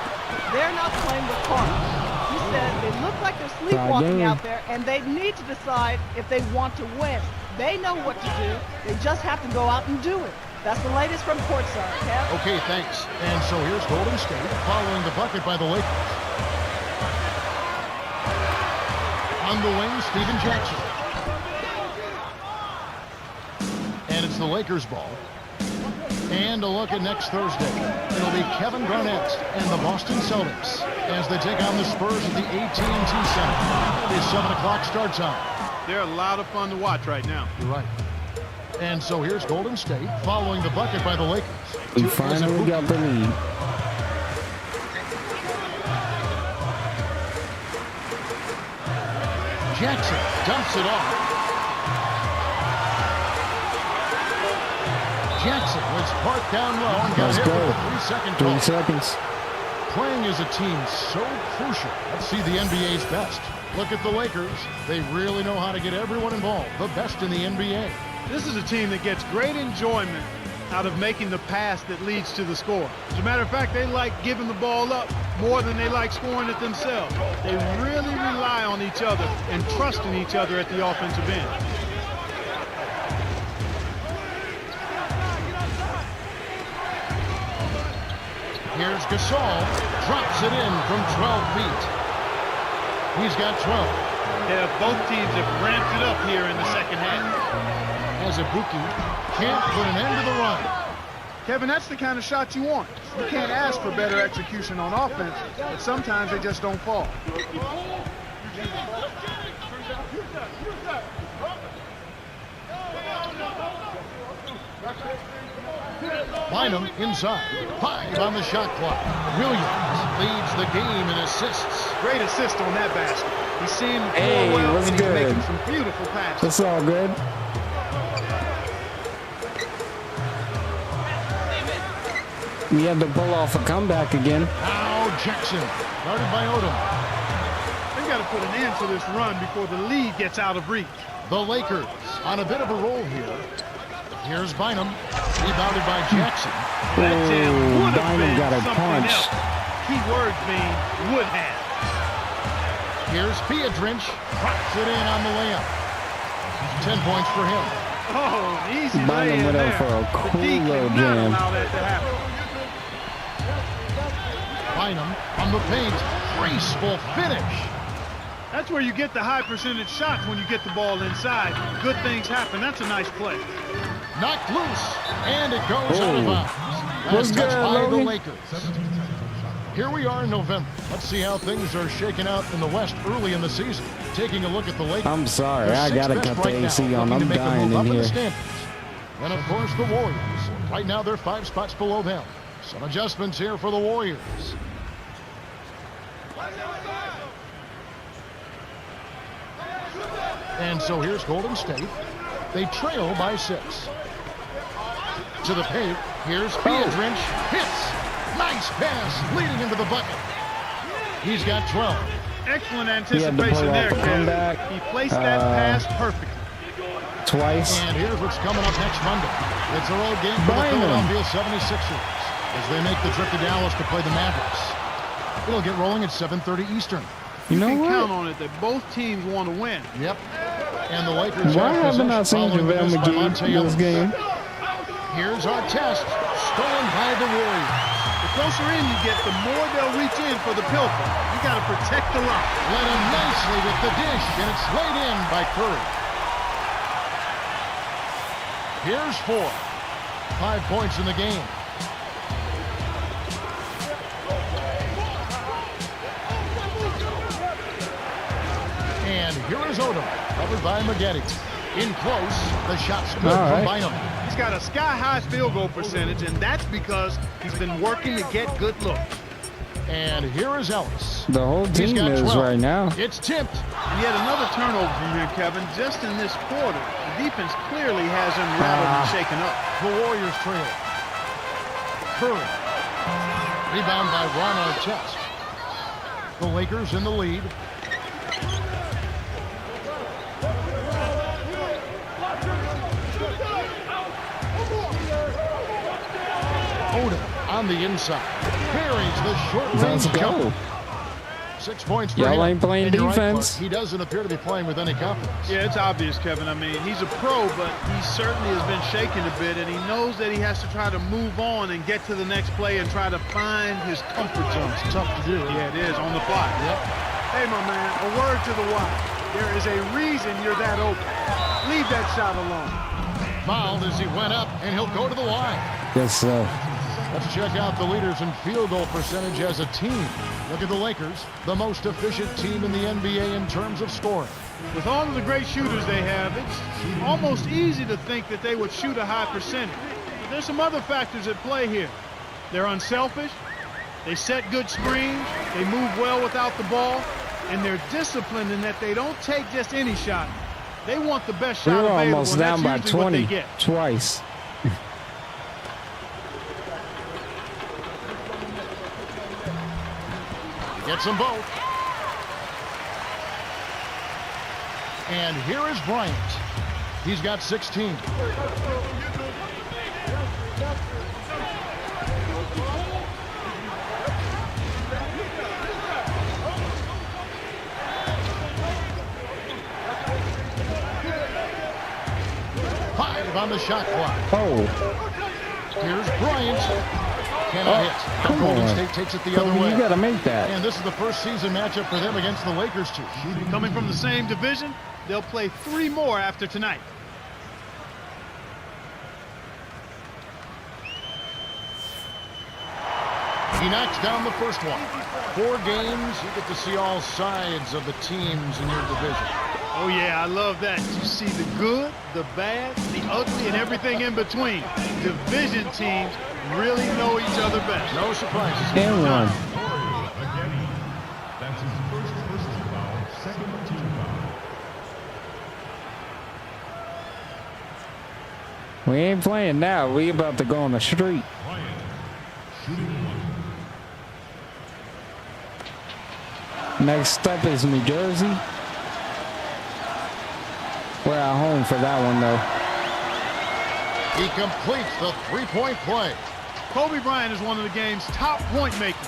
They're not playing with Park. He said they look like they're sleepwalking out there, and they need to decide if they want to win. They know what to do. They just have to go out and do it. That's the latest from courtside, Kev. Okay, thanks. And so here's Golden State following the bucket by the Lakers. On the wing, Steven Jackson. And it's the Lakers ball. And a look at next Thursday. It'll be Kevin Garnett and the Boston Celtics as they take on the Spurs at the AT&T Center. It's 7 o'clock start time. They're a lot of fun to watch right now. You're right. And so here's Golden State following the bucket by the Lakers. We finally got the lead. Jackson dumps it off. Jackson was parked down low and got Let's hit go. with the 3-second 3 call. seconds. Playing as a team so crucial. Let's see the NBA's best. Look at the Lakers. They really know how to get everyone involved. The best in the NBA. This is a team that gets great enjoyment out of making the pass that leads to the score. As a matter of fact, they like giving the ball up more than they like scoring it themselves. They really rely on each other and trust in each other at the offensive end. Here's Gasol. Drops it in from 12 feet. He's got 12. Yeah, both teams have ramped it up here in the second half. As Ibuki can't put an end to the run. Kevin, that's the kind of shot you want. You can't ask for better execution on offense, but sometimes they just don't fall. Bynum inside. 5 on the shot clock. Williams leads the game in assists. Great assist on that basket. He's seeing the Hey, floor well, what's and he's good? making some beautiful passes. It's all good. We had to pull off a comeback again. Now Jackson. Guarded by Odom. They've got to put an end to this run before the lead gets out of reach. The Lakers on a bit of a roll here. Here's Bynum. Rebounded by Jackson. That jam would have Bynum been got a something punch. else. Key word being would have. Here's Piedrinch. Drops it in on the layup. 10 points for him. Oh, easy Bynum lay in went there. up for a The cool D little cannot jam. allow that to happen. Bynum on the paint. Graceful finish. That's where you get the high percentage shots when you get the ball inside. Good things happen. That's a nice play. Knocked loose. And it goes out of bounds. What's That's touched good, by the Logan? Lakers. Here we are in November. Let's see how things are shaking out in the West early in the season. Taking a look at the Lakers. I'm sorry, They're I sixth gotta best cut the right now, AC on. looking I'm to make a dying move up in the here. standings. And of course the Warriors. Right now they're 5 spots below them. Some adjustments here for the Warriors. And so here's Golden State. They trail by 6. To the paint. Here's Piedrinch. Hits. Nice pass leading into the bucket. He's got 12. Excellent He had to anticipation pull there, off a Kev. comeback. He placed that pass perfectly. Twice. And here's what's coming up next Monday. It's a road game for the Bynum. Philadelphia 76ers as they make the trip to Dallas to play the Mavericks. It'll get rolling at 7:30 Eastern. You know You can count what? on it that both teams want to win. Yep. And the Lakers Why have haven't I possession seen following the JaVale miss by McGee Monte this Ellis. game? Here's our test. Stolen by the Warriors. The closer in you get, the more they'll reach in for the pilfer. You got to protect the rock. Led him nicely with the dish, and it's laid in by Curry. Here's 4. 5 points in the game. And here is Odom, covered by Maggette. In close, the shot's good All from right. Bynum. He's got a sky-high field goal percentage, and that's because he's been working to get good looks. And here is Ellis. The whole He's team got is 12. right now. It's tipped. And yet another turnover from here, Kevin, just in this quarter. The defense clearly has him rattled and shaken up. The Warriors trail. Curry. Rebound by Ron Artest. The Lakers in the lead. Odom on the inside. Buries the Let's short-range go. jumper. 6 points for Y'all him. ain't playing And you're right, defense. Clark, he doesn't appear to be playing with any confidence. Yeah, it's obvious, Kevin. I mean, he's a pro, but he certainly has been shaken a bit, and he knows that he has to try to move on and get to the next play and try to find his comfort zone. It's tough to do. Yeah, it is, on the fly. Yep. Hey, my man, a word to the wise. There is a reason you're that open. Leave that shot alone. Fouled as he went up, and he'll go to the line. Yes, sir. Let's check out the leaders in field goal percentage as a team. Look at the Lakers, the most efficient team in the NBA in terms of scoring. With all of the great shooters they have, it's almost easy to think that they would shoot a high percentage. But there's some other factors at play here. They're unselfish, they set good screens, they move well without the ball, and they're disciplined in that they don't take just any shot. They want the best We shot were available, almost and that's down by usually what they 20 get. twice. Gets them both. And here is Bryant. He's got 16. On the shot clock. Oh. Here's Bryant. Cannot hit. Come Golden on. State takes it the other way. You got to make that. And this is the first season matchup for them against the Lakers too. Coming from the same division, they'll play 3 more after tonight. He knocks down the first one. 4 games, you get to see all sides of the teams in your division. Oh, yeah, I love that. You see the good, the bad, the ugly, and everything in between. Division teams really know each other best. No surprises. And one. Again, that's his first personal foul, second team foul. We ain't playing now. We about to go on the street. Bryant, shooting 1. Next up is New Jersey. We're at home for that one, though. He completes the 3-point play. Kobe Bryant is one of the game's top point makers.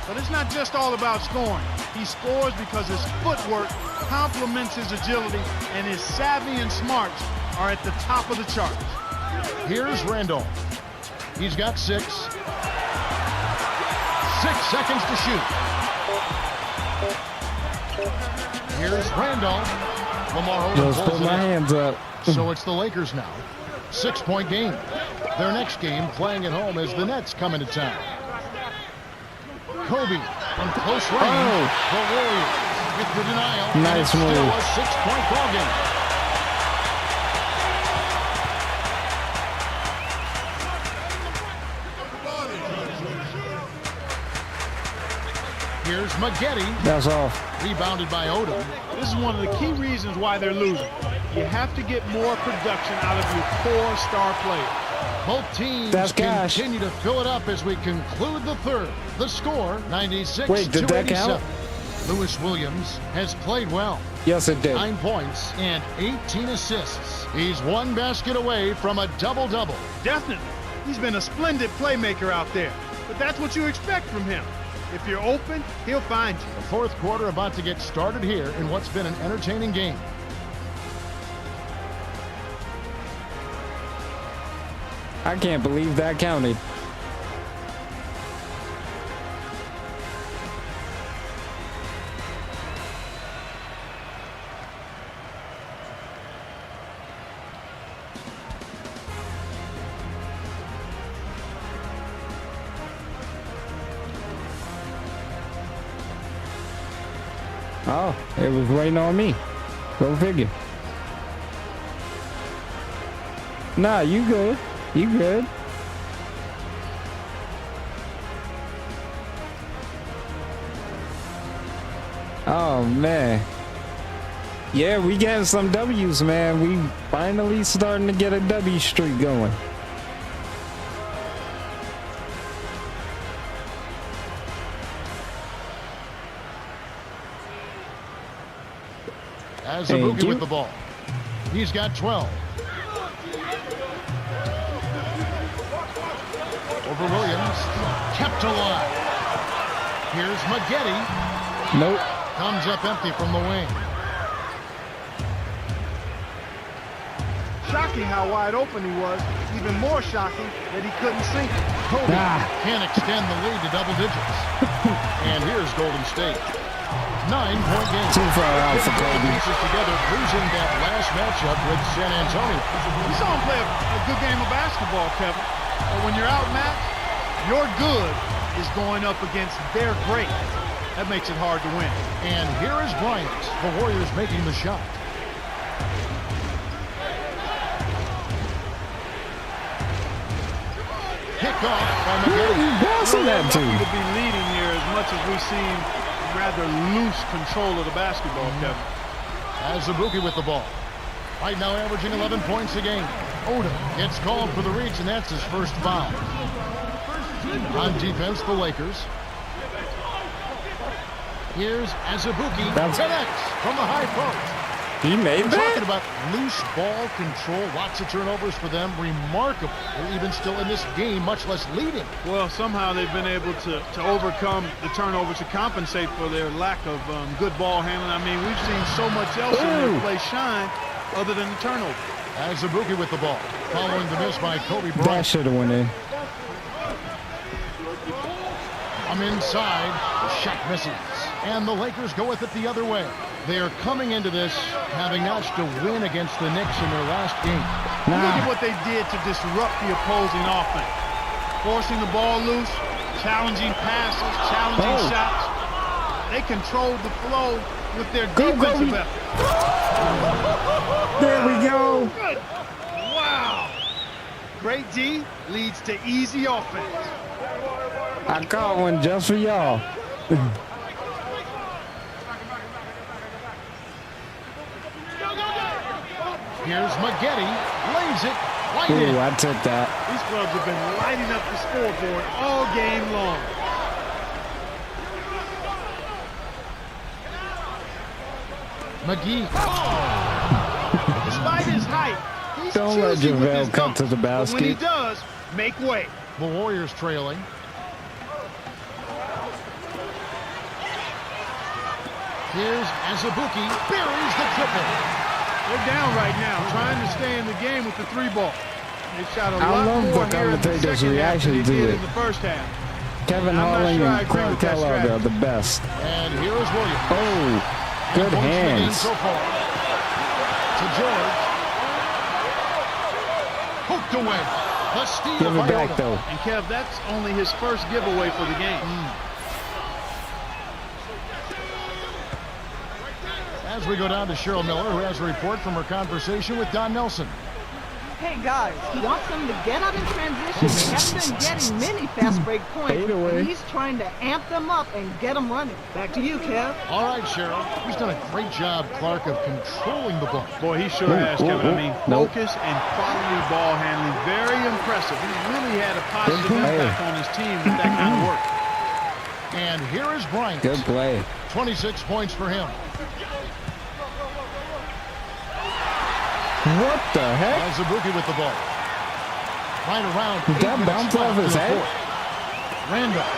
But it's not just all about scoring. He scores because his footwork complements his agility, and his savvy and smarts are at the top of the charts. Here's Randall. He's got 6. 6 seconds to shoot. Here's Randall. Lamar Odom Just put pulls it my in. hands up. So it's the Lakers now. 6-point game. Their next game playing at home as the Nets come into town. Kobe from close range. The Warriors with the denial. And Nice it's still move. a 6-point ball game. Here's Maggette. That's off. Rebounded by Odom. This is one of the key reasons why they're losing. You have to get more production out of your core star players. Both teams That's cash. continue to fill it up as we conclude the third. The score, 96 Wait, did to that 87. count? Lewis Williams has played well. Yes, it did. 9 points and 18 assists. He's 1 basket away from a double-double. Definitely. He's been a splendid playmaker out there. But that's what you expect from him. If you're open, he'll find you. The fourth quarter about to get started here in what's been an entertaining game. I can't believe that counted. Oh, it was waiting on me. Go figure. Nah, you good. You good. Oh, man. Yeah, we getting some W's, man. We finally starting to get a W streak going. As a Thank rookie you. with the ball. He's got 12. Over Williams. Kept alive. Here's Maggette. Nope. Comes up empty from the wing. Shocking how wide open he was. Even more shocking that he couldn't sink it. Kobe can't extend the lead to double digits. And here's Golden State. 9-point game. Too far out for Getting Kobe. pieces together, losing that last matchup with San Antonio. You saw him play a good game of basketball, Kevin. But when you're outmatched, your good is going up against their great. That makes it hard to win. And here is Bryant. The Warriors making the shot. Pick off by Who are Maggette. you passing that Lucky to? to be leading here as much as we've seen rather loose control of the basketball, Kevin. As a rookie with the ball. Right now averaging 11 points a game. Odom gets called for the reach, and that's his first foul. On defense, the Lakers. Here's Azubuike. That's- Connects from the high post. He made We're that? talking about loose ball control. Lots of turnovers for them. Remarkable. They're even still in this game, much less leading. Well, somehow they've been able to overcome the turnovers to compensate for their lack of good ball handling. I mean, we've seen so much else in their play shine other than the turnover. Azubuike with the ball. Following the miss by Kobe That Bryant. should have went in. I'm inside. The shot misses. And the Lakers go with it the other way. They are coming into this having notched a win against the Knicks in their last game. Look at what they did to disrupt the opposing offense. Forcing the ball loose, challenging passes, challenging shots. They controlled the flow with their defensive effort. There we go. Good. Wow. Great D leads to easy offense. I caught one just for y'all. Here's Maggette. Lays it right in. Ooh, I took that. These clubs have been lighting up the scoreboard all game long. McGee. Despite his height, he's Don't let choosy with his JaVale come dunks. to the But when he basket. does, make way. The Warriors trailing. Here's Azubuike. Buries the triple. They're down right now, trying to stay in the game with the three ball. They shot a I lot love more the here in the commentator's second half than reaction they to did it. in the first half. Kevin I'm not Harlan sure I and agree Clark with that Kellogg are strategy. the best. And here is Williams. Oh, good Points in the game hands. so far. To George. Hooked away. The steal Give it by back, Odom. though. And Kev, that's only his first giveaway for the game. As we go down to Cheryl Miller, who has a report from her conversation with Don Nelson. Hey guys, he wants them to get out in transition. They haven't been getting many fast break points. Fade away. And he's trying to amp them up and get them running. Back to you, Kev. All right, Cheryl. He's done a great job, Clark, of controlling the ball. Boy, he sure has, Kevin. I mean, Nope. focus and quality ball handling, very impressive. He's really had a positive Good play. impact on his team with that kind of work. And here is Bryant. Good play. 26 points for him. What the heck? Azubuike with the ball. Right around. Did that 8 minutes bounce off left in his the head? fourth. Randall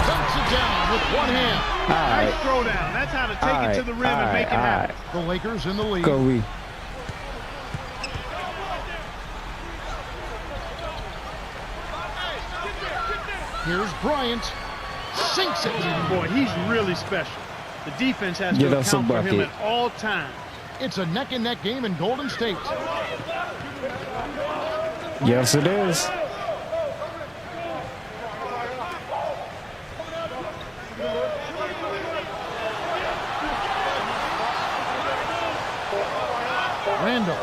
dunks it down with one hand. All right. Nice throwdown. That's how to take it to the rim and make it happen. The Lakers in the lead. Kobe. Here's Bryant. Sinks it. Boy, he's really special. The defense has Get to us a account for him bucket. at all times. It's a neck-and-neck game in Golden State. Yes, it is. Randall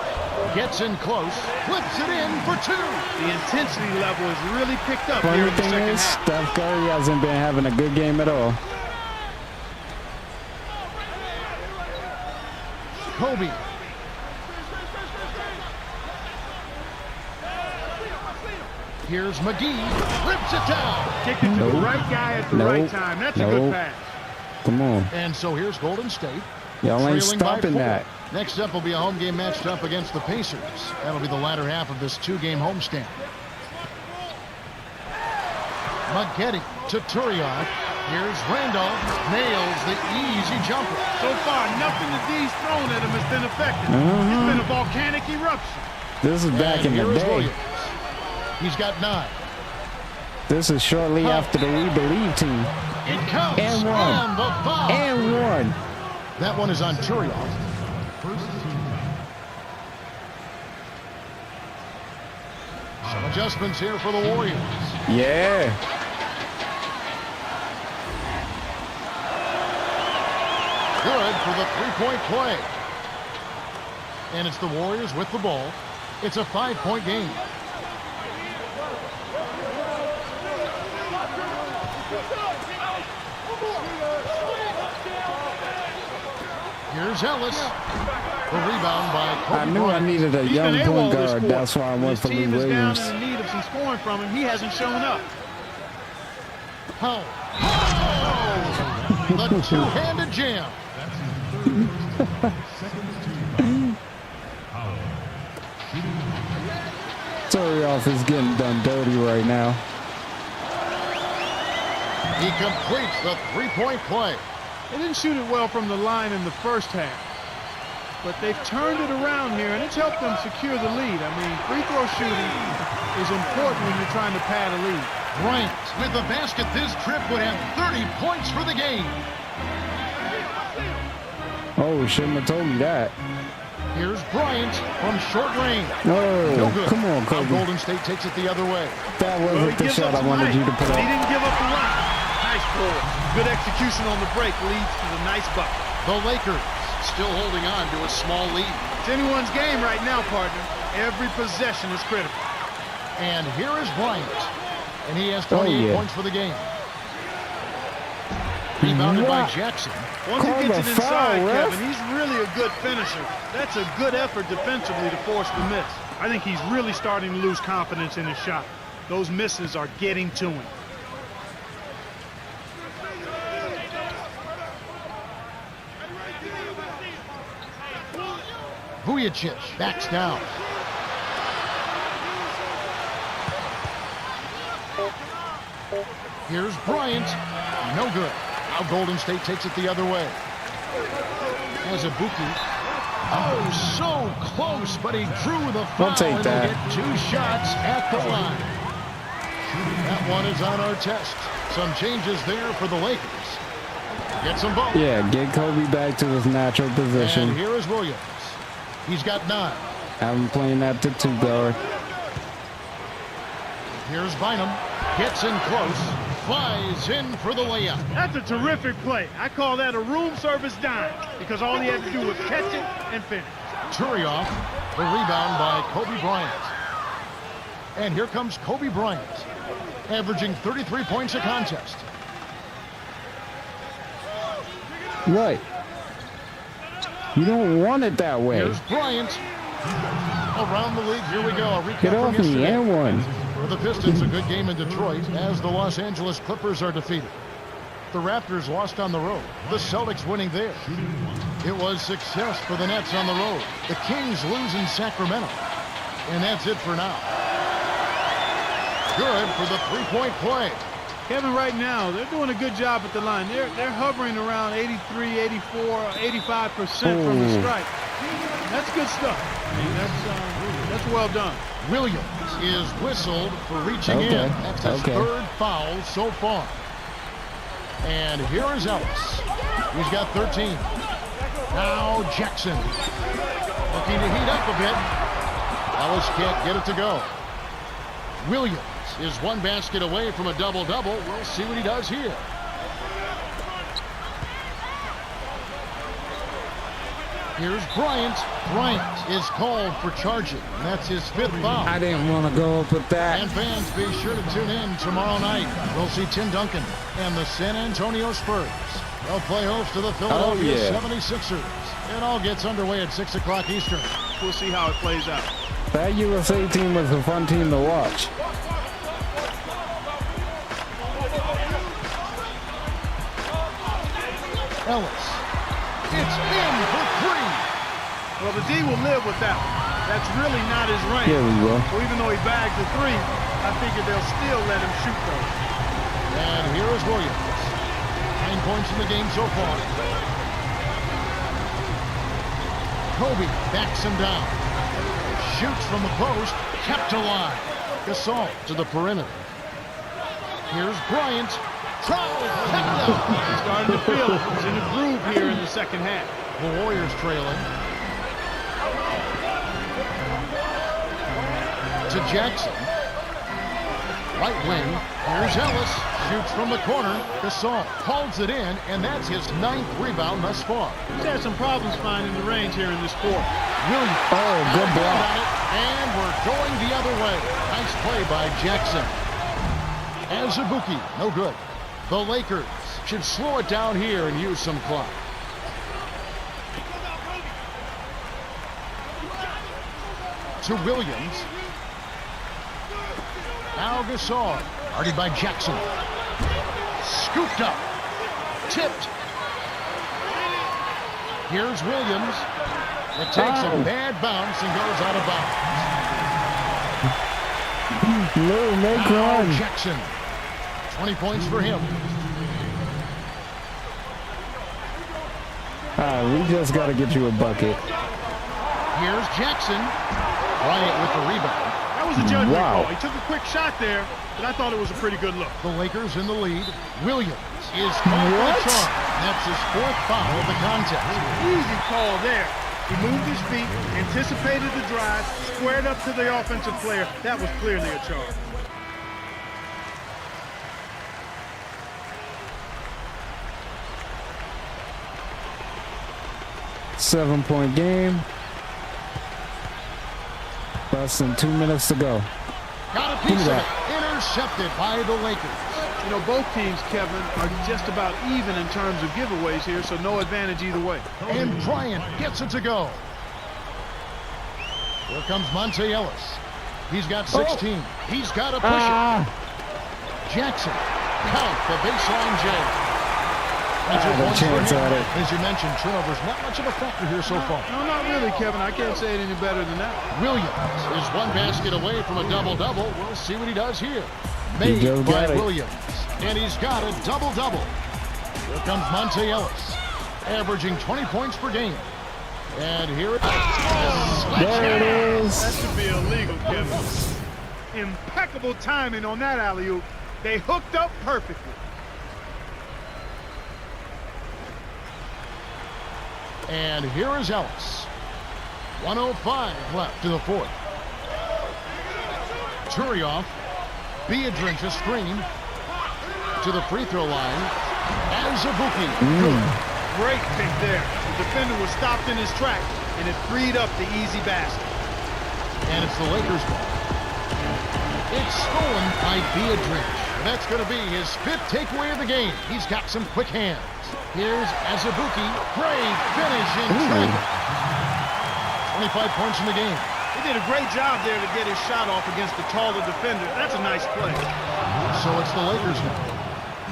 gets in close. Flips it in for two. The intensity level has really picked up here Funny in the thing second is, half. Steph Curry hasn't been having a good game at all. Kobe. Here's McGee. Rips it down. Kicked it to the Nope. right guy at the Nope. right time. That's a good Nope. pass. Come on. And so here's Golden State. Y'all ain't trailing by stopping 4. that. Next up will be a home game matched up against the Pacers. That'll be the latter half of this 2-game homestand. Maggette to Turiaf. Here's Randolph. Nails the easy jumper. So far, nothing the D's thrown at him has been effective. It's been a volcanic eruption. This is back And in here the is day. Williams. He's got 9. This is shortly after the We Believe team. It counts. And one. And the foul. And one. That one is on Turiaf. Some adjustments here for the Warriors. Yeah. Good for the three-point play. And it's the Warriors with the ball. It's a 5-point game. Here's Ellis. The rebound by Kobe I knew I Bryant. need a He's young been AWOL point this guard. quarter. That's why I When went his for Lou team is down Williams. and in need of some scoring from him. He hasn't shown up. Powell. The two-handed jam. Torioff is getting done dirty right now. He completes the three-point play. They didn't shoot it well from the line in the first half, but they've turned it around here, and it's helped them secure the lead. I mean, free throw shooting is important when you're trying to pad a lead. Bryant with the basket this trip would have 30 points for the game. Oh, shouldn't have told me that. Here's Bryant from short range. Oh, No good. come on, Now Kobe. Golden State takes it the other way. That Well, wasn't he the gives shot up I wanted tonight, you to put but he up. didn't give up the run. Nice forward. Good execution on the break leads to the nice bucket. The Lakers still holding on to a small lead. It's anyone's game right now, partner. Every possession is critical. And here is Bryant. And he has 28 yeah. points for the game. Rebounded by Jackson. Once he Call gets the it foul, inside, ref. Kevin, he's really a good finisher. That's a good effort defensively to force the miss. I think he's really starting to lose confidence in his shot. Those misses are getting to him. Vujacic backs down. Here's Bryant. No good. Now Golden State takes it the other way. As a Buki. Oh, so close, but he drew the foul. I'll take and that. he'll get 2 shots at the line. That one is on our test. Some changes there for the Lakers. Gets them both. Yeah, get Kobe back to his natural position. And here is Williams. He's got 9. Have him playing at the 2 guard. Here's Bynum. Gets in close. Flies in for the layup. That's a terrific play. I call that a room service dime because all he had to do was catch it and finish. Turioff, the rebound by Kobe Bryant. And here comes Kobe Bryant, averaging 33 points a contest. What? You don't want it that way. Here's Bryant. Around the league, here we go. A recap Get from off me, yesterday. and one. For the Pistons, a good game in Detroit as the Los Angeles Clippers are defeated. The Raptors lost on the road. The Celtics winning there. It was success for the Nets on the road. The Kings lose in Sacramento. And that's it for now. Good for the three-point play. Kevin, right now, they're doing a good job at the line. They're hovering around 83, 84, 85% from the strike. That's good stuff. I mean, that's well done. Williams is whistled for reaching in. That's his third foul so far. And here is Ellis. He's got 13. Now Jackson. Looking to heat up a bit. Ellis can't get it to go. Williams is one basket away from a double-double. We'll see what he does here. Here's Bryant. Bryant is called for charging. And that's his 5th foul. I didn't want to go up with that. And fans, be sure to tune in tomorrow night. We'll see Tim Duncan and the San Antonio Spurs. They'll play host to the Philadelphia 76ers. It all gets underway at 6 o'clock Eastern. We'll see how it plays out. That USA team was a fun team to watch. Ellis. It's in for 3. Well, the D will live with that one. That's really not his range. Here we go. So even though he bagged the 3, I figure they'll still let him shoot those. And here is Williams. 9 points in the game so far. Kobe backs him down. Shoots from the post. Kept alive. Gasol to the perimeter. Here's Bryant. He's starting to feel it. He's in a groove here in the second half. The Warriors trailing. To Jackson. Right wing. Here's Ellis. Shoots from the corner. Gasol holds it in, and that's his 9th rebound thus far. He's had some problems finding the range here in this quarter. Williams. Oh, good block. And we're going the other way. Nice play by Jackson. Azubuike, no good. The Lakers should slow it down here and use some clock. To Williams. Now Gasol, guarded by Jackson. Scooped up. Tipped Here's Williams. It takes a bad bounce and goes out of bounds. No, make run. Jackson. 20 points for him. We just got to get you a bucket. Here's Jackson. Bryant with the rebound. That was a judgment call. He took a quick shot there, but I thought it was a pretty good look. The Lakers in the lead. Williams is called for a charge. That's his 4th foul of the contest. Easy call there. He moved his feet, anticipated the drive, squared up to the offensive player. That was clearly a charge. Seven-point game. Less than 2 minutes to go. Got a piece of it. Intercepted by the Lakers. You know, both teams, Kevin, are just about even in terms of giveaways here, so no advantage either way. And Bryant gets it to go. Here comes Monte Ellis. He's got 16. He's got to push it. Jackson. Count the baseline J. Chance at it. As you mentioned, turnovers not much of a factor here so far. No, not really, Kevin. I can't say it any better than that. Williams is one basket away from a double-double. We'll see what he does here. Made by Williams. And he's got a double-double. Here comes Monte Ellis, averaging 20 points per game. And here it is. There it is. That should be illegal, Kevin. Impeccable timing on that alley-oop. They hooked up perfectly. And here is Ellis. 1:05 left to the 4th. Turioff. Biedrins a screen to the free throw line. Azubuike. Great pick there. The defender was stopped in his track, and it freed up the easy basket. And it's the Lakers' ball. It's stolen by Biedrins. That's going to be his 5th takeaway of the game. He's got some quick hands. Here's Azubuike. Great finish in traffic. 25 points in the game. He did a great job there to get his shot off against the taller defender. That's a nice play. So it's the Lakers now.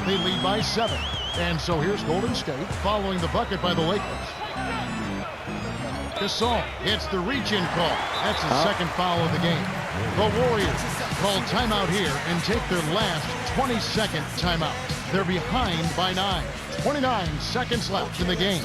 They lead by 7. And so here's Golden State following the bucket by the Lakers. Gasol hits the reach-in call. That's his 2nd foul of the game. The Warriors call timeout here and take their last 22nd timeout. They're behind by 9. 29 seconds left in the game.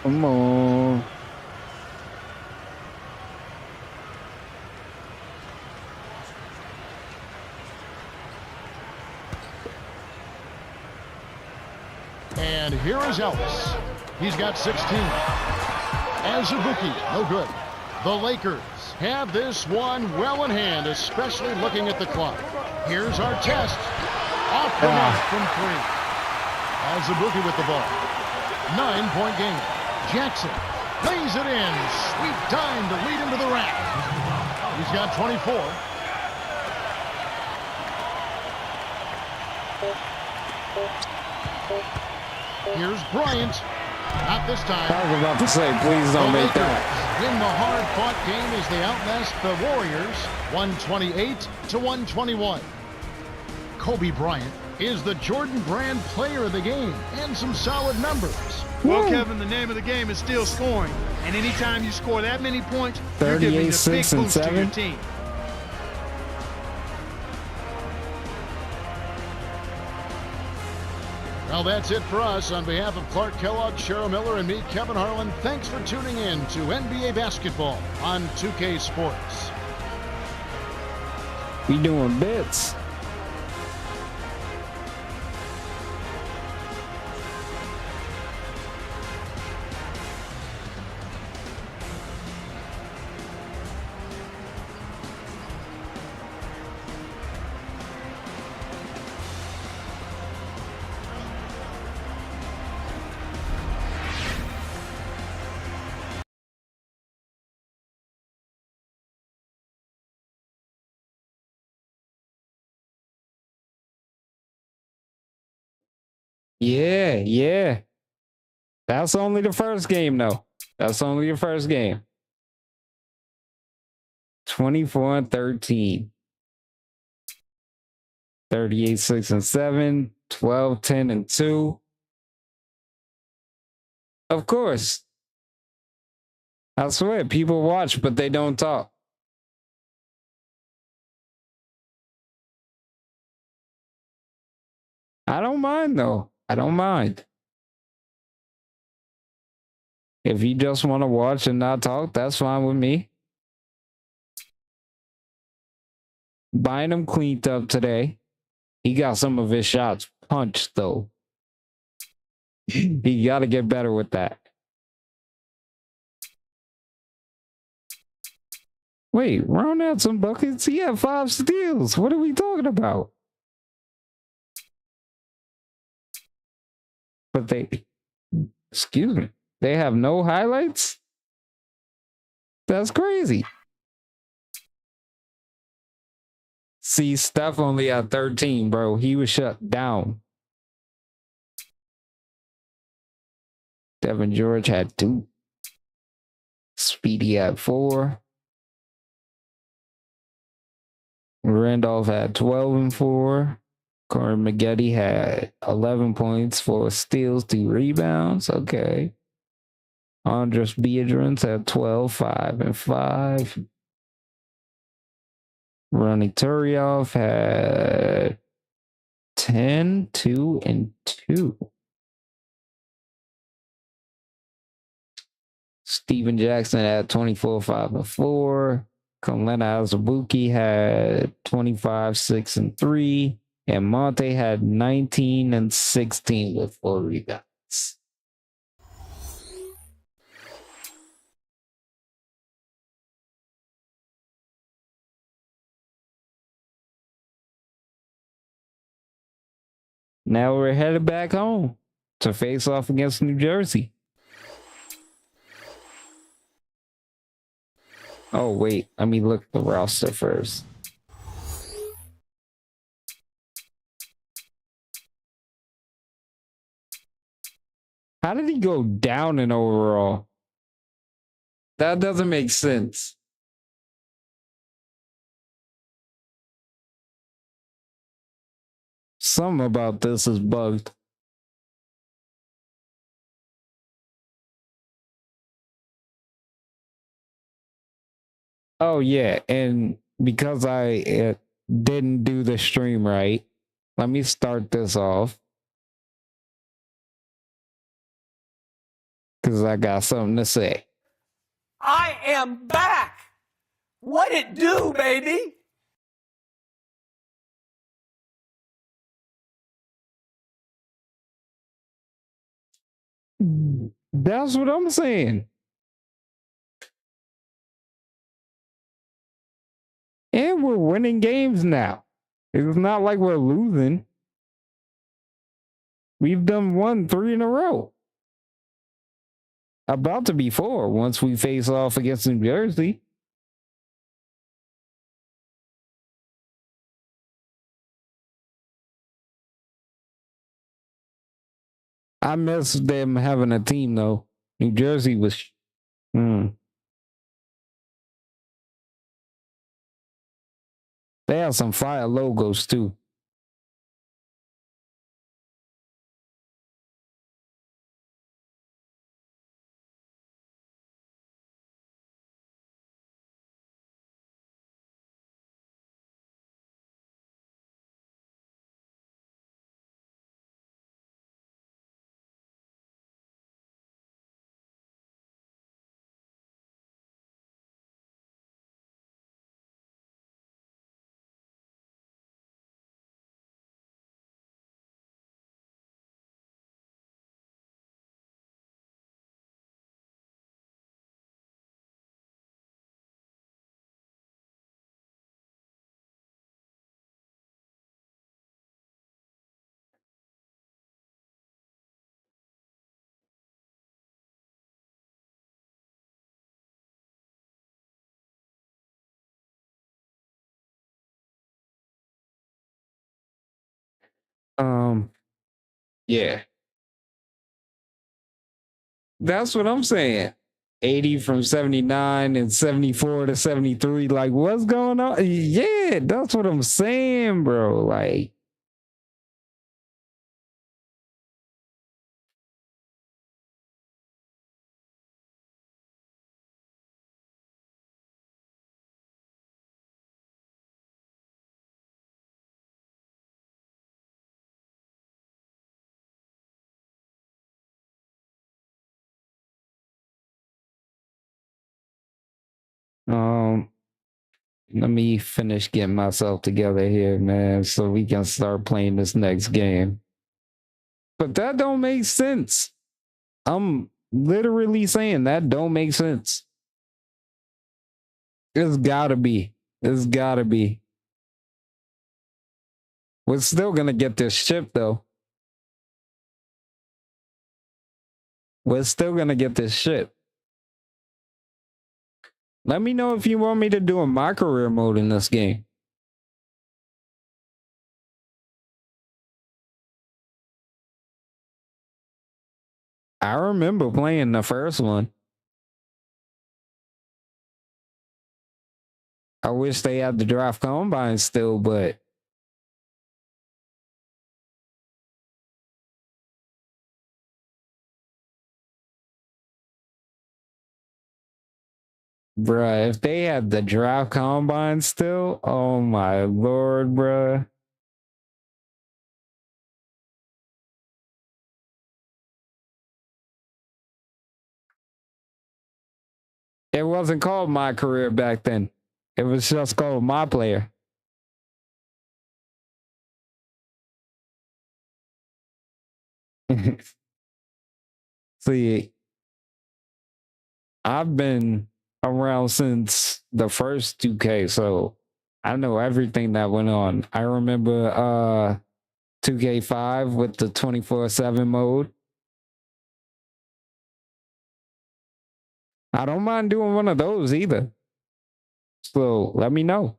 Come on. And here is Ellis. He's got 16. Azubuike, no good. The Lakers have this one well in hand, especially looking at the clock. Here's our test. Off the mark from 3. Azubuike with the ball. 9-point game. Jackson lays it in. Sweet time to lead him to the rack. He's got 24. Here's Bryant. Not this time. I was about to say, please don't make that. In the hard-fought game as they outlast the Warriors, 128-121. Kobe Bryant is the Jordan Brand player of the game, and some solid numbers. Well, Kevin, the name of the game is still scoring, and anytime you score that many points, you're giving a big 6 and boost to 7. your team. Well, that's it for us. On behalf of Clark Kellogg, Cheryl Miller, and me, Kevin Harlan, thanks for tuning in to NBA Basketball on 2K Sports. We doing bits. Yeah, yeah. That's only the first game, though. That's only the first game. 24-13. 38-6-7. 12-10-2. Of course. I swear, people watch, but they don't talk. I don't mind, though. I don't mind. If you just want to watch and not talk, that's fine with me. Bynum cleaned up today. He got some of his shots punched, though. He got to get better with that. Wait, round out some buckets. He had 5 steals. What are we talking about? But excuse me, they have no highlights? That's crazy. See, Steph only had 13, bro. He was shut down. Devin George had 2. Speedy had 4. Randolph had 12 and 4. Corey Maggette had 11 points, 4 steals, 2 rebounds. Okay. Andres Biedrins had 12, 5 and 5. Ronnie Turioff had 10, 2 and 2. Steven Jackson had 24, 5 and 4. Kalena Azubuike had 25, 6 and 3. And Monte had 19 and 16 with 4 rebounds. Now we're headed back home to face off against New Jersey. Oh, wait. Let me look at the roster first. How did he go down in overall? That doesn't make sense. Something about this is bugged. Oh, yeah. And because I didn't do the stream right, let me start this off. Because I got something to say. I am back. What it do, baby? That's what I'm saying. And we're winning games now. It's not like we're losing. We've won 3 in a row. About to be 4 once we face off against New Jersey. I miss them having a team, though. New Jersey was... They have some fire logos, too. Yeah. That's what I'm saying. 80 from 79 and 74 to 73. Like, what's going on? Yeah, that's what I'm saying, bro. Like, um, let me finish getting myself together here, man, so we can start playing this next game. But that don't make sense. I'm literally saying that don't make sense. It's gotta be. It's gotta be. We're still gonna get this ship though. We're still gonna get this ship. Let me know if you want me to do a my career mode in this game. I remember playing the first one. I wish they had the draft combine still, but bruh, if they had the draft combine still, oh my lord, bruh. It wasn't called my career back then. It was just called my player. See, I've been around since the first 2K, so I know everything that went on. I remember 2K5 with the 24/7 mode. I don't mind doing one of those either. So let me know.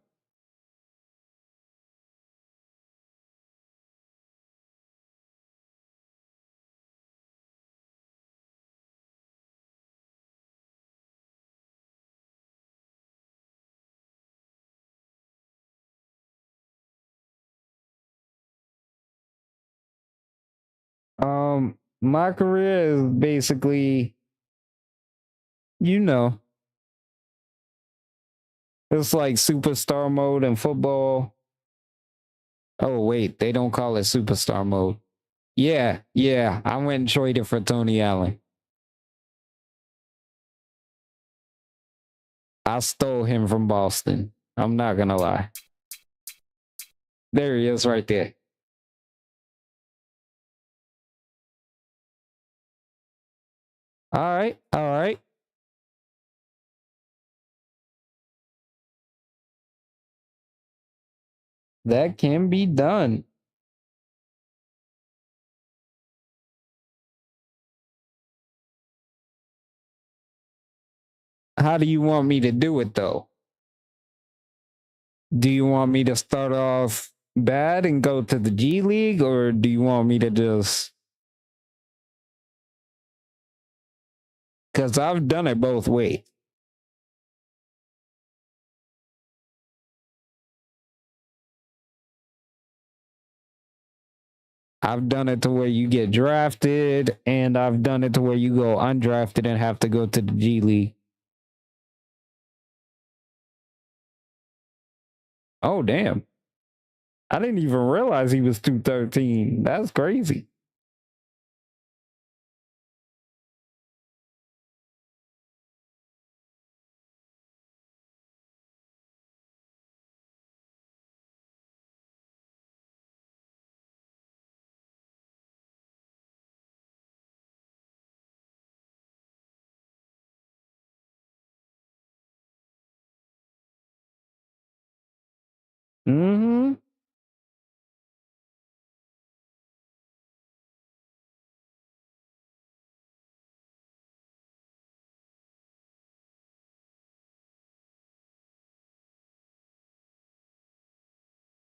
My career is basically, you know, it's like superstar mode in football. Oh wait, they don't call it superstar mode. Yeah, I went and traded for Tony Allen. I stole him from Boston. I'm not gonna lie. There he is right there. All right, all right. That can be done. How do you want me to do it though? Do you want me to start off bad and go to the G League, or do you want me to just? Because I've done it both ways. I've done it to where you get drafted, and I've done it to where you go undrafted and have to go to the G League. Oh, damn. I didn't even realize he was 213. That's crazy. Mm-hmm.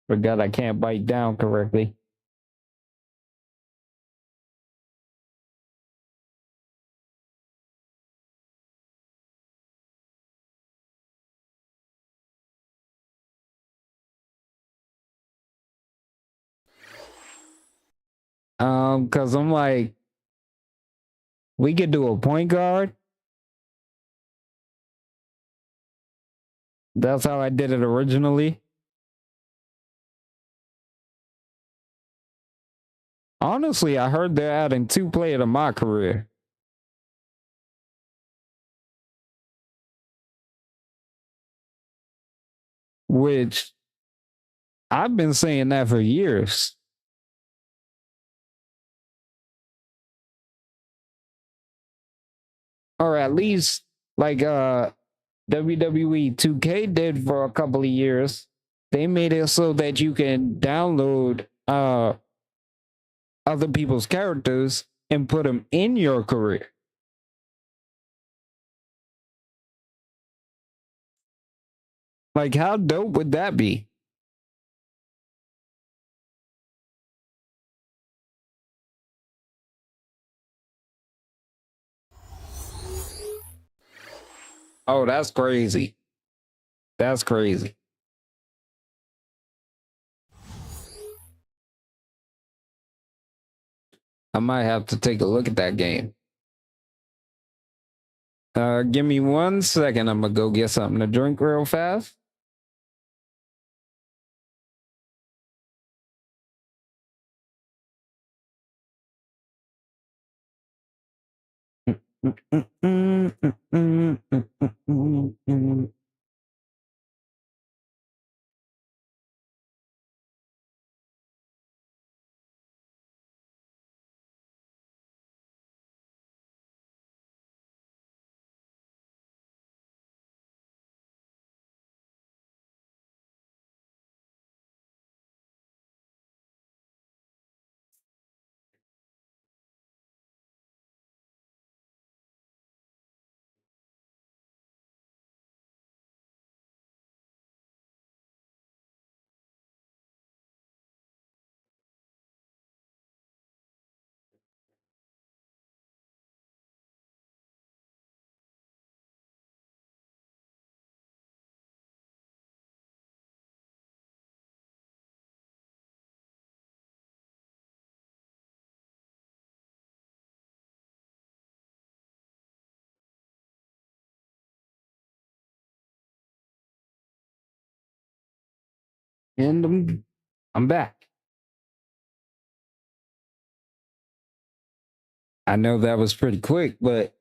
Forgot I can't bite down correctly. Because I'm like, we could do a point guard. That's how I did it originally. Honestly, I heard they're adding 2 player to my career. Which I've been saying that for years. Or at least like WWE 2K did for a couple of years. They made it so that you can download other people's characters and put them in your career. Like, how dope would that be? Oh, that's crazy. That's crazy. I might have to take a look at that game. Give me 1 second. I'm gonna go get something to drink real fast. And I'm back. I know that was pretty quick, but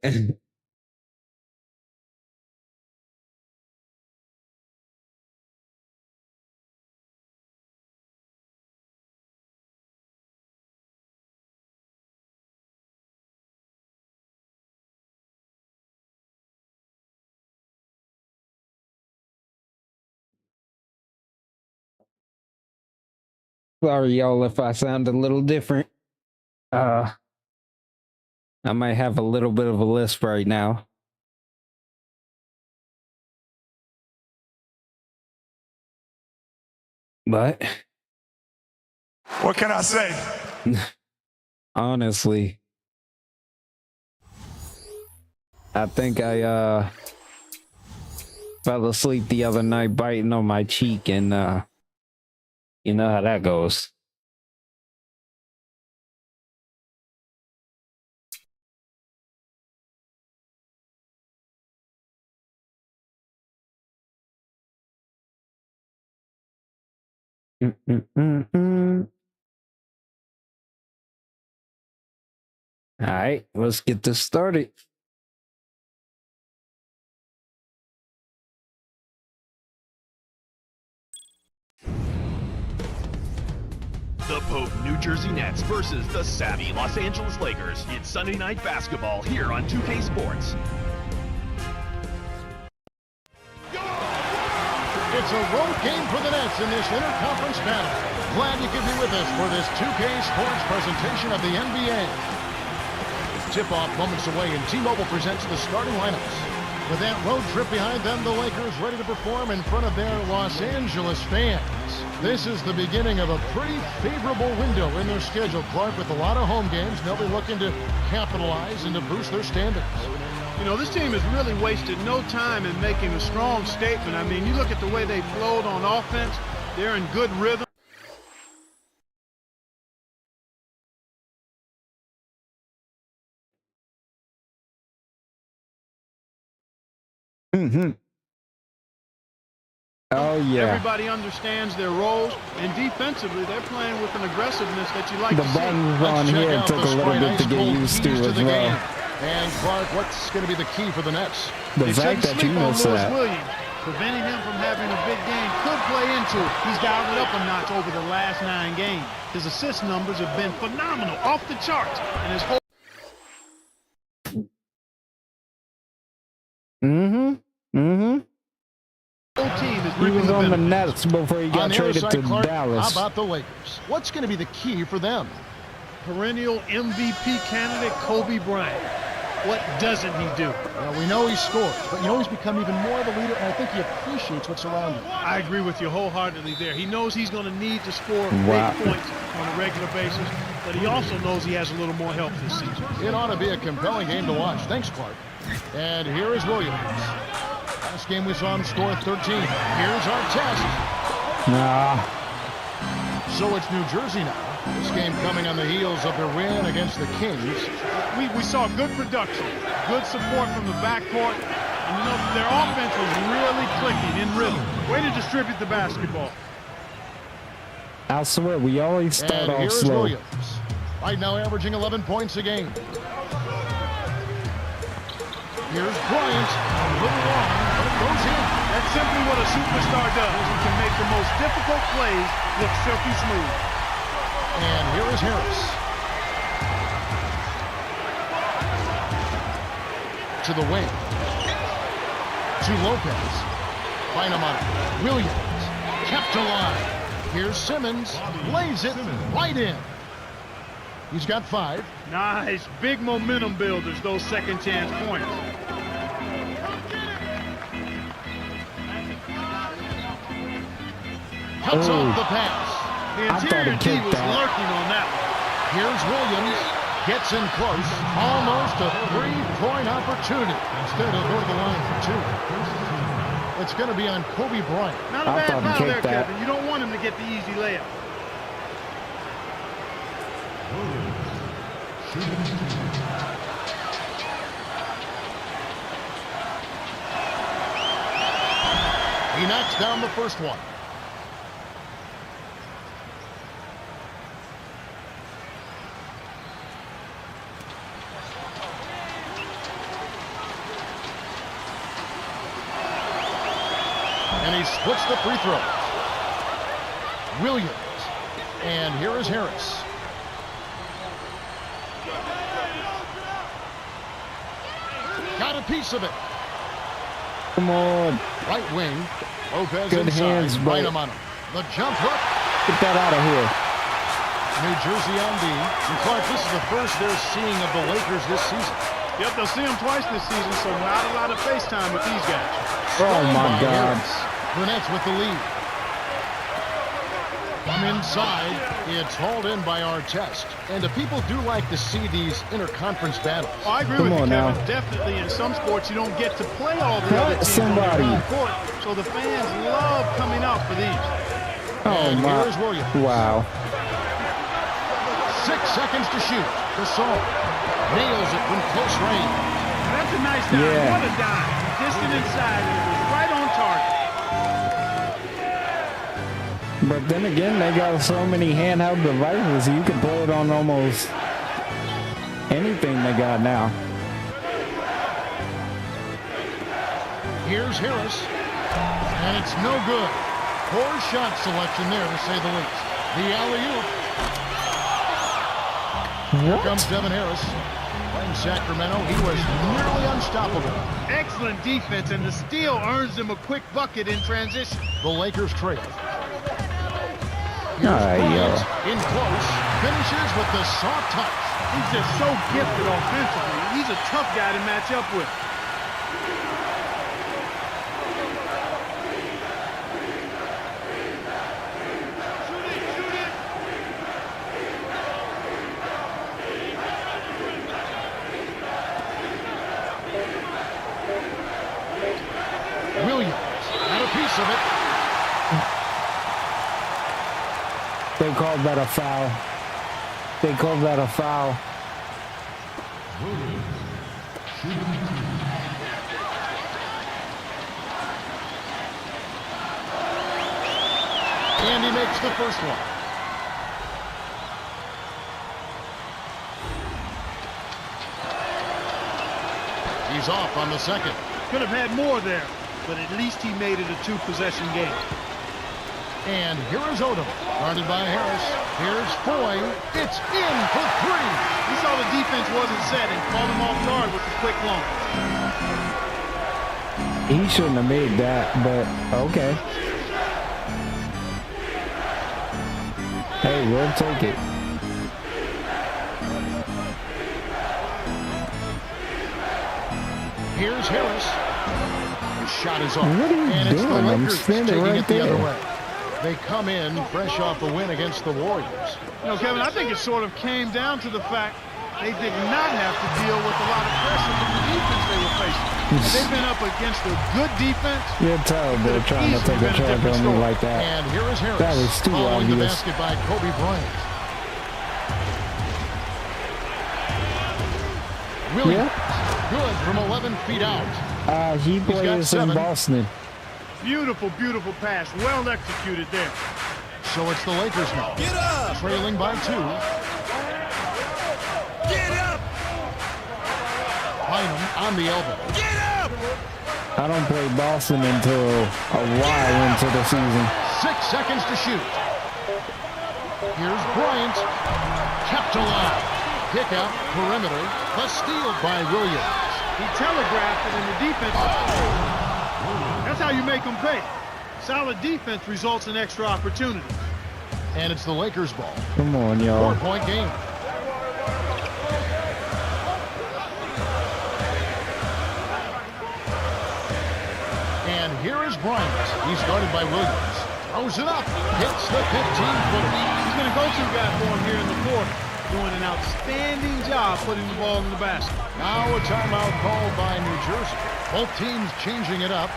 sorry, y'all, if I sound a little different. I might have a little bit of a lisp right now. But what can I say? Honestly, I think I fell asleep the other night biting on my cheek, and you know how that goes. All right, let's get this started. The potent New Jersey Nets versus the savvy Los Angeles Lakers. It's Sunday Night Basketball here on 2K Sports. It's a road game for the Nets in this interconference battle. Glad you could be with us for this 2K Sports presentation of the NBA. Tip-off moments away, and T-Mobile presents the starting lineups. With that road trip behind them, the Lakers ready to perform in front of their Los Angeles fans. This is the beginning of a pretty favorable window in their schedule, Clark, with a lot of home games. They'll be looking to capitalize and to boost their standards. You know, this team has really wasted no time in making a strong statement. I mean, you look at the way they flowed on offense. They're in good rhythm. Oh yeah. Everybody understands their roles, and defensively, they're playing with an aggressiveness that you like The to see. buttons on here took a little bit to get used to as well. And Clark, what's going to be the key for the Nets? The They fact shouldn't that you sleep on missed Lewis that. Williams. Preventing him from having a big game could play into it. He's dialed it up a notch over the last 9 games. His assist numbers have been phenomenal, off the charts, and his whole whole team is He reaping was the on the benefits. Nets before he On got the other traded side, to Clark, Dallas. how about the Lakers? What's going to be the key for them? Perennial MVP candidate Kobe Bryant. What doesn't he do? Well, we know he scores, but you know he's become even more of a leader, and I think he appreciates what's around him. I agree with you wholeheartedly there. He knows he's going to need to score Wow. big points on a regular basis, but he also knows he has a little more help this season. It ought to be a compelling game to watch. Thanks, Clark. And here is Williams. Last game we saw him score 13. Here's our test. Nah. So it's New Jersey now. This game coming on the heels of their win against the Kings. We saw good production, good support from the backcourt, and you know, their offense was really clicking in rhythm. Way to distribute the basketball. I swear, we always start And off here is slow. Williams. Right now averaging 11 points a game. Here's Bryant. A little long, but it goes in. That's simply what a superstar does. He can make the most difficult plays look silky smooth. And here is Harris. To the wing. To Lopez. Dynamite. Williams. Kept alive. Here's Simmons. Lays it right in. He's got 5. Nice. Big momentum builders, those second chance points. Cuts off the pass. The I thought interior he D kicked was that. lurking on that one. Here's Williams. Gets in close. Almost a 3-point opportunity. Instead of go to the line for 2. It's going to be on Kobe Bryant. Not a I bad thought he foul there, kicked that. Kevin. You don't want him to get the easy layup. He knocks down the first one. And he splits the free throws. Williams. And here is Harris. Got a piece of it. Come on. Right wing. Lopez Good inside. hands, bro. Right him on him. The jump hook. Get that out of here. New Jersey on D. And Clark, this is the first they're seeing of the Lakers this season. Yep, they'll see him twice this season, so not a lot of FaceTime with these guys. Oh my By God. Harris. The Nets with the lead. From inside, it's hauled in by Artest. And the people do like to see these interconference battles. Oh, I agree Come with you, on Kevin. now. Definitely, in some sports, you don't get to play all the Cut other teams on somebody. your own court, so the fans love coming out for these. Oh And my. here's Williams. Wow. 6 seconds to shoot. Gasol nails it from close range. That's a nice dime. Yeah. What a dime. Distant inside, and it was right on target. But then again, they got so many handheld devices, you can play it on almost anything they got now. Here's Harris. And it's no good. Poor shot selection there, to say the least. The alley-oop. Here comes Devin Harris. In Sacramento, he was nearly unstoppable. Excellent defense, and the steal earns them a quick bucket in transition. The Lakers trail. Here's Aye, Bryant in close. Finishes with the soft touch. He's just so gifted offensively. He's a tough guy to match up with. Williams had a piece of it. They called that a foul. They called that a foul. And he makes the first one. He's off on the second. Could have had more there, but at least he made it a 2-possession game. And here is Odom, guarded by Harris. Here's Foy. It's in for 3. He saw the defense wasn't set and caught him off guard with the quick launch. He shouldn't have made that, but okay. Hey, we'll take it. Here's Harris. The shot is off. What are you and it's the doing? I'm Lakers standing taking right it the other there. way. They come in fresh off the win against the Warriors. You know, Kevin, I think it sort of came down to the fact they did not have to deal with a lot of pressure from the defense they were facing. They've been up against a good defense. You're terrible trying to take a charge on me like that. And here is Harris. That was too following the obvious. basket by Kobe Bryant. Williams. Good from 11 feet out. He plays in 7. Boston. Beautiful, beautiful pass. Well executed there. So it's the Lakers now. Get up! Trailing by 2. Get up! Bynum on the elbow. Get up! I don't play Boston until a while into the season. 6 seconds to shoot. Here's Bryant. Kept alive. Pick out perimeter. The steal by Williams. He telegraphed it in the defense. That's how you make them pay. Solid defense results in extra opportunity. And it's the Lakers ball. Come on, y'all. 4-point game. And here is Bryant. He's guarded by Williams. Throws it up. Hits the 15-footer. He's been a go-to guy for him here in the quarter. Doing an outstanding job putting the ball in the basket. Now a timeout called by New Jersey. Both teams changing it up.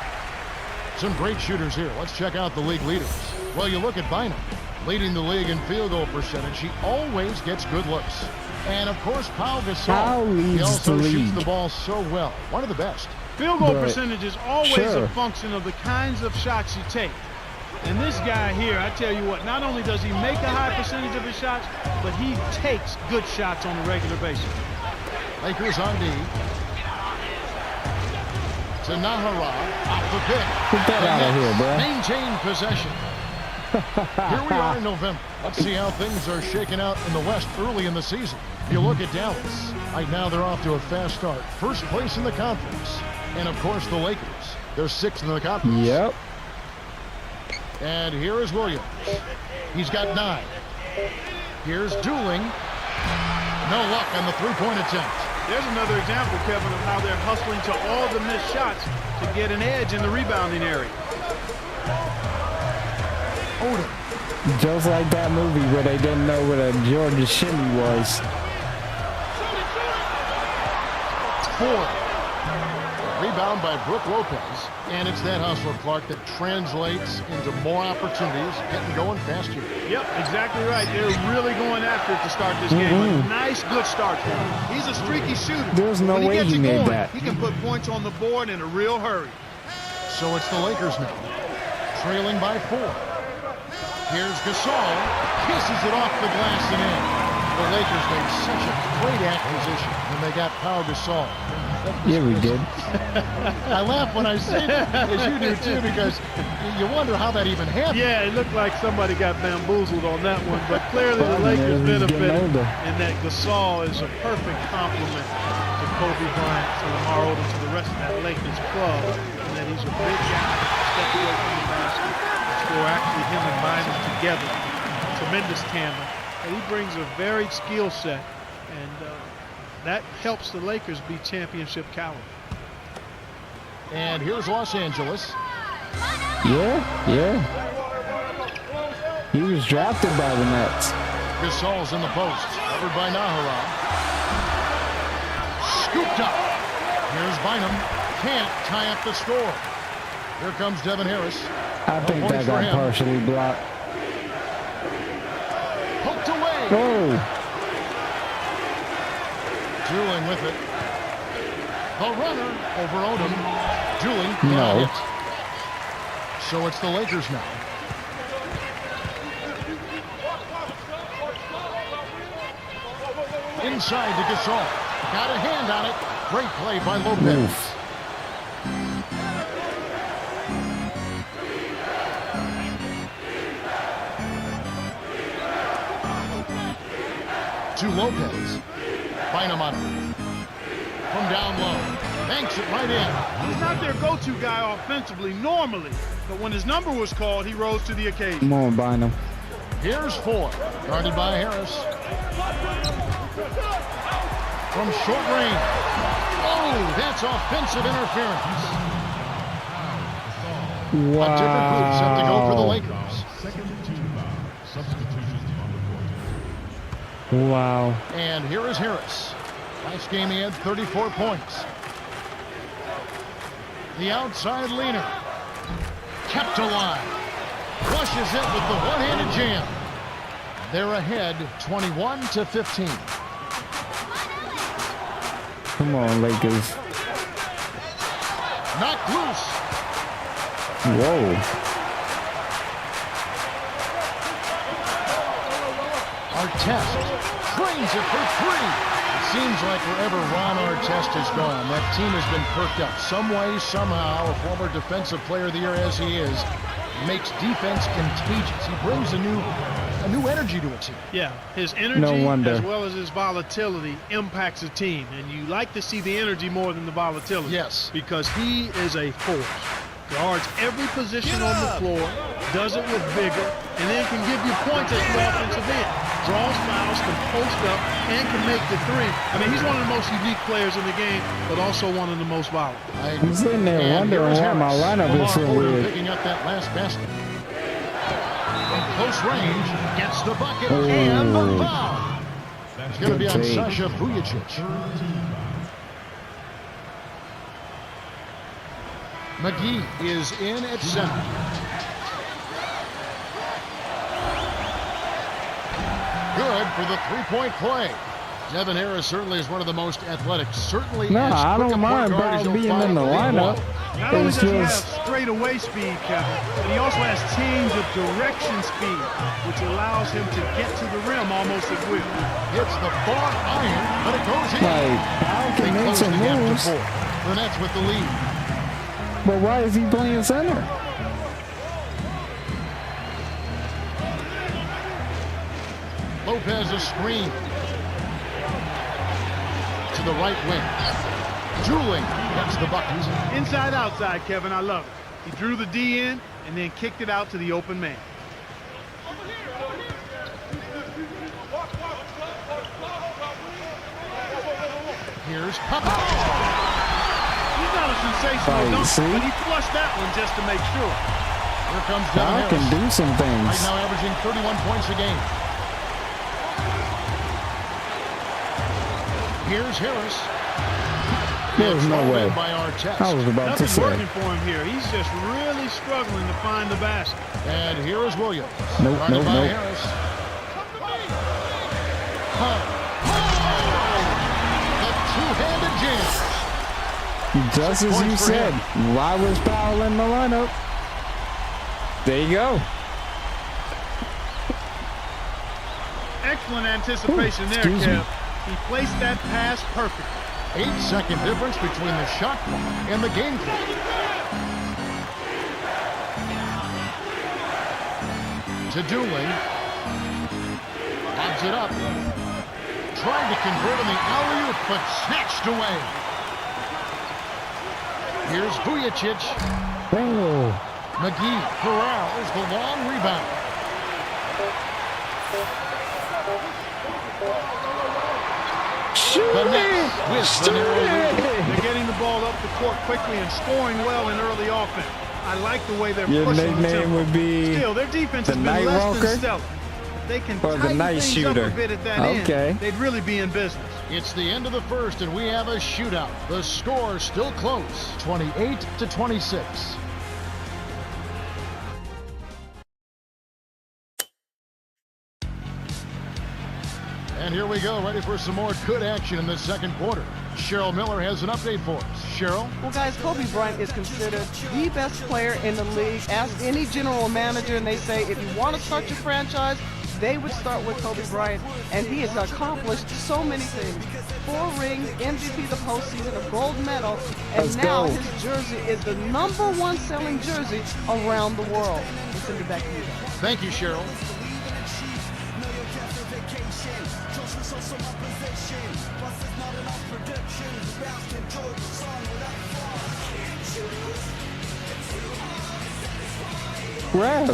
Some great shooters here. Let's check out the league leaders. Well, you look at Bynum, leading the league in field goal percentage. He always gets good looks. And, of course, Pau Gasol. Pau leads He also the shoots league. the ball so well. One of the best. Field goal But, percentage is always sure. a function of the kinds of shots you take. And this guy here, I tell you what, not only does he make a high percentage of his shots, but he takes good shots on a regular basis. Lakers on D. To Nahara. Off the pick. Get that The out of Nets here, bro. maintain possession. Here we are in November. Let's see how things are shaking out in the West early in the season. If you look at Dallas, right now they're off to a fast start. First place in the conference. And, of course, the Lakers. They're 6th in the conference. Yep. And here is Williams. He's got 9. Here's Dooling. No luck on the three-point attempt. There's another example, Kevin, of how they're hustling to all the missed shots to get an edge in the rebounding area. Odom. Just like that movie where they didn't know what a Georgia shimmy was. 4. Rebound by Brook Lopez. And it's that hustle, Clark, that translates into more opportunities. Getting going fast here. Yep, exactly right. They're really going after it to start this game. A nice, good start for him. He's a streaky shooter. There's no when way gets he it made going, that. He can put points on the board in a real hurry. So it's the Lakers now. Trailing by 4. Here's Gasol. Kisses it off the glass and in. The Lakers made such a great acquisition when they got Pau Gasol. Yeah, we did. I laugh when I say that, as you do too, because you wonder how that even happened. Yeah, it looked like somebody got bamboozled on that one, but clearly the Well, Lakers he's getting benefited, older. and that Gasol is a perfect complement to Kobe Bryant, to Lamar Odom, to the rest of that Lakers club, and that he's a big guy that can step away from the basket, score. Actually, him and Bynum together, tremendous tandem, and he brings a varied skill set, and that helps the Lakers be championship caliber. And here's Los Angeles. Yeah. He was drafted by the Nets. Gasol's in the post. Covered by Nahara. Scooped up. Here's Bynum. Can't tie up the score. Here comes Devin Harris. I think points that for got him. partially blocked. Poked away. Oh, Dooling with it. The runner over Odom. Dooling No. got it. So it's the Lakers now. Inside to Gasol. Got a hand on it. Great play by Lopez. To Lopez. Bynum from down low. Banks it right in. He's not their go-to guy offensively normally, but when his number was called, he rose to the occasion. Come on, Bynum. Here's Ford. Guarded by Harris. From short range. Oh, that's offensive interference. Wow. A different group set to go for the Lakers. Wow. And here is Harris. Last game he had 34 points. The outside leaner. Kept alive. Flushes it with the one-handed jam. They're ahead 21-15. Come on, Lakers. Knocked loose. Whoa. Artest trains it for three. It seems like wherever Ron Artest has gone, that team has been perked up. Some way, somehow, a former defensive player of the year as he is, makes defense contagious. He brings a new energy to a team. Yeah, his energy as well as his volatility impacts a team, and you like to see the energy more than the volatility. Yes. Because he is a force. Guards every position on the floor, does it with vigor, and then can give you points at the offensive end. Draws fouls, can post up, and can make the three. I mean, he's one of the most unique players in the game, but also one of the most volatile. I'm sitting there wondering why my lineup is so weird. Picking up that last basket. From close range, gets the bucket and the foul. It's going to be on Sasha Vujacic. McGee is in at center. Good for the three-point play. Devin Harris certainly is one of the most athletic. Certainly, no, I don't mind Ball being in the lineup. Not only does he have straightaway speed, Kevin, but he also has change of direction speed, which allows him to get to the rim almost at will. Hits the far iron, but it goes in. Like, Powell can make some moves. The Nets with the lead. But why is he playing center? Lopez a screen. To the right wing. Juling gets the bucket. Inside, outside, Kevin, I love it. He drew the D in and then kicked it out to the open man. Here's Papa. He's not a sensational dunker, but he flushed that one just to make sure. Here comes Devin Harris. Can do some things. Right now averaging 31 points a game. Here's Harris. There's no way. By Artest. I was about to say. Nothing working for him here. He's just really struggling to find the basket. And here is Williams. Nope. Harris. The two-handed jam. Just as you said, why was Powell in the lineup? There you go. Excellent anticipation there, Kev. He placed that pass perfectly. 8-second difference between the shot clock and the game clock. To Dooley. Adds it up. Trying to convert on the alley-oop, but snatched away. Here's Vujacic. Oh. McGee corrals the long rebound. They're getting the ball up the court quickly and scoring well in early offense. I like the way they're Your pushing nickname the tempo. would be Still, their defense has been less than stellar. If they can or the tighten night things shooter. up a bit at that end, they'd really be in business. It's the end of the first, and we have a shootout. The score still close, 28-26. And here we go, ready for some more good action in the second quarter. Cheryl Miller has an update for us. Cheryl? Well, guys, Kobe Bryant is considered the best player in the league. Ask any general manager, and they say if you want to start your franchise, they would start with Kobe Bryant, and he has accomplished so many things. 4 rings, MVP of the postseason, a gold medal, and Let's now go. his jersey is the #1 selling jersey around the world. We'll send it back to you. Thank you, Cheryl. Ref.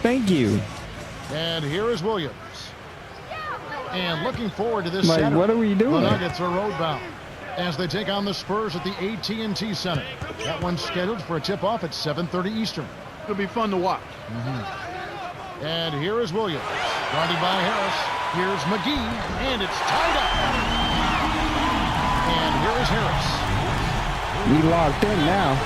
Thank you. And here is Williams. And looking forward to this Like, Saturday. what are we doing? The Nuggets are roadbound as they take on the Spurs at the AT&T Center. That one's scheduled for a tip-off at 7:30 Eastern. It'll be fun to watch. And here is Williams, guarded by Harris. Here's McGee, and it's tied up. And here is Harris. We locked in now.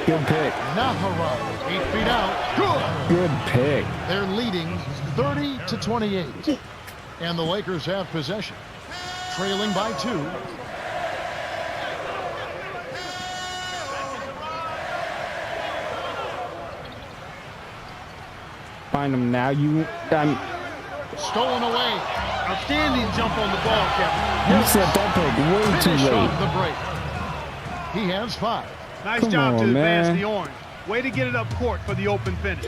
Good pick. Nahara, 8 feet out. Good. Good pick. They're leading 30-28. And the Lakers have possession, trailing by 2. Find him now. Stolen away. Outstanding jump on the ball, Kevin. You set that pick way too Finish late. off the break. He has 5. Nice Come job to on, advance man. the orange. Way to get it up court for the open finish.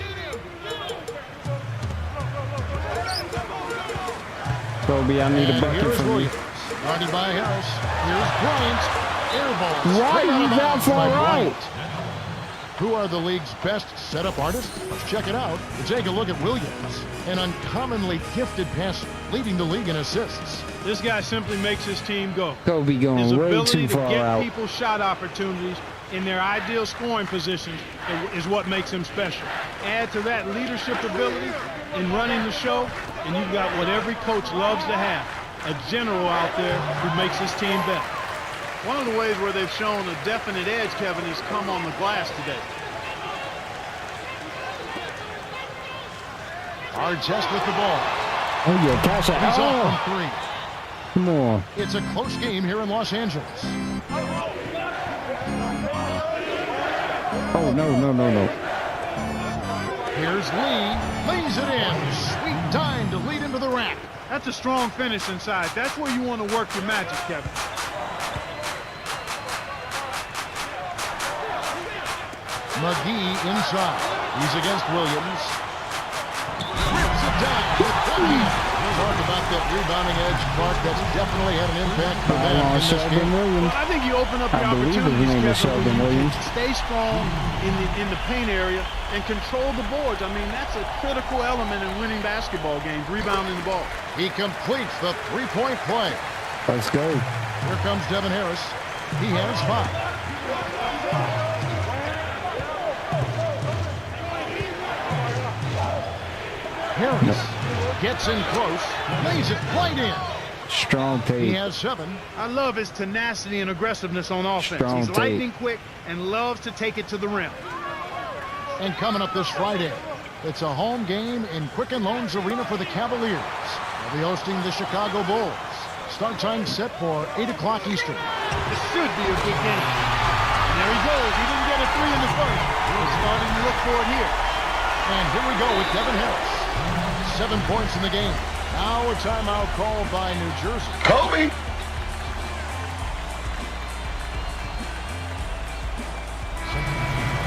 Kobe, I need a And bucket here's from you. Williams, guarded by Harris. Here's Bryant. Air ball. Why straight out you of that bounds far by right? Bryant. Who are the league's best setup artists? Let's check it out. We'll take a look at Williams, an uncommonly gifted passer, leading the league in assists. This guy simply makes his team go. Kobe His going way ability too to far get out. people shot opportunities in their ideal scoring positions is what makes him special. Add to that leadership ability in running the show, and you've got what every coach loves to have, a general out there who makes his team better. One of the ways where they've shown a definite edge, Kevin, has come on the glass today. Artest with the ball. Oh, yeah, cash out. He's Oh, off from 3. come on. It's a close game here in Los Angeles. Oh, no. Here's Lee. Lays it in. Sweet time to lead into the rack. That's a strong finish inside. That's where you want to work your magic, Kevin. McGee inside. He's against Williams. Rips it down with one hand. We'll talk about that rebounding edge, Clark. That's definitely had an impact for them in this Sheldon game. Williams. I think you open up your I believe his opportunities, name is Kevin, Sheldon where you Williams. can stay strong in the paint area and control the boards. I mean, that's a critical element in winning basketball games, rebounding the ball. He completes the three-point play. Let's go. Here comes Devin Harris. He has 5. Harris gets in close, lays it right in. Strong He tape. has 7. I love his tenacity and aggressiveness on offense. Strong He's tape. lightning quick and loves to take it to the rim. And coming up this Friday, it's a home game in Quicken Loans Arena for the Cavaliers. They'll be hosting the Chicago Bulls. Start time set for 8 o'clock Eastern. This should be a good game. And there he goes. He didn't get a 3 in the first. He's starting to look for it here. And here we go with Devin Harris. 7 points in the game. Now a timeout called by New Jersey. Kobe.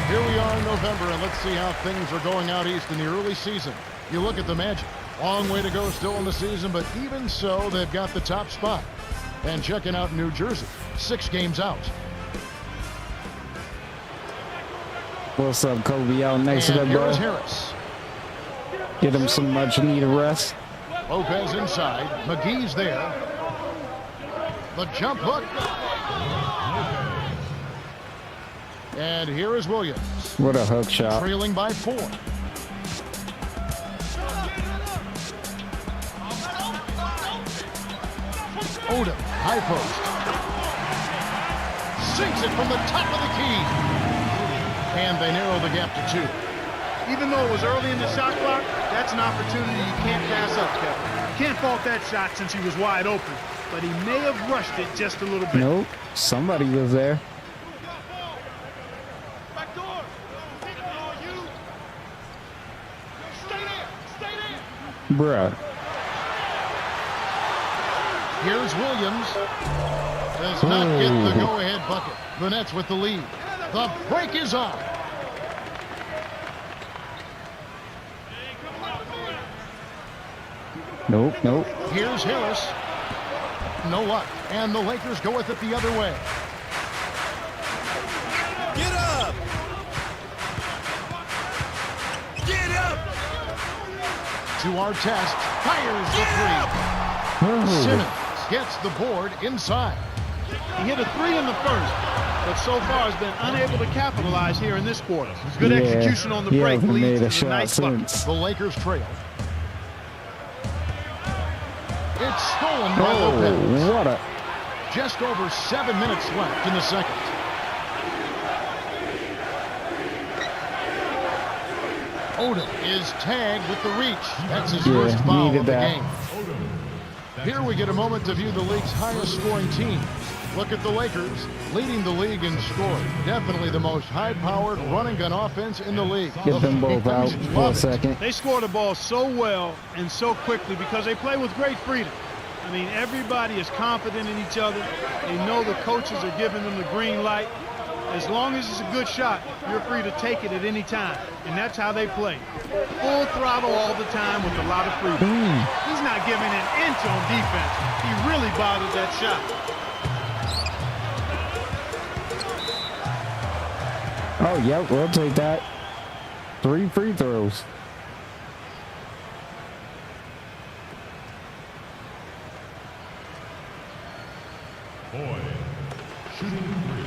Here we are in November, and let's see how things are going out east in the early season. You look at the Magic. Long way to go still in the season, but even so, they've got the top spot. And checking out New Jersey, 6 games out. What's up, Kobe? Out next to And that, here's bro. Harris. Get him some much needed rest. Lopez inside. McGee's there. The jump hook. And here is Williams. What a hook shot. Trailing by 4. Odom, high post. Sinks it from the top of the key. And they narrow the gap to 2. Even though it was early in the shot clock, that's an opportunity you can't pass up, Kevin. You can't fault that shot since he was wide open. but he may have rushed it just a little bit. Nope. Somebody was there. Bruh. Here's Williams. Does not get the go-ahead bucket. The Nets with the lead. The break is on. Nope, nope. Here's Harris. No luck. And the Lakers go with it the other way. Get up! Get up! To our test. Fires the three. Simmons gets the board inside. He hit a three in the first, but so far has been unable to capitalize here in this quarter. Good execution on the break leads to a nice bucket. The Lakers trail. It's stolen by Lopez. What a... Just over 7 minutes left in the second. Odom is tagged with the reach. That's his first foul of the game. Here we get a moment to view the league's highest scoring teams. Look at the Lakers, leading the league in scoring. Definitely the most high-powered run-and-gun offense in the league. Get them both out for a second. They score the ball so well and so quickly because they play with great freedom. I mean, everybody is confident in each other. They know the coaches are giving them the green light. As long as it's a good shot, you're free to take it at any time. And that's how they play. Full throttle all the time with a lot of freedom. He's not giving an inch on defense. He really bothered that shot. Oh, yep, we'll take that. 3 free throws. Boy, shooting three.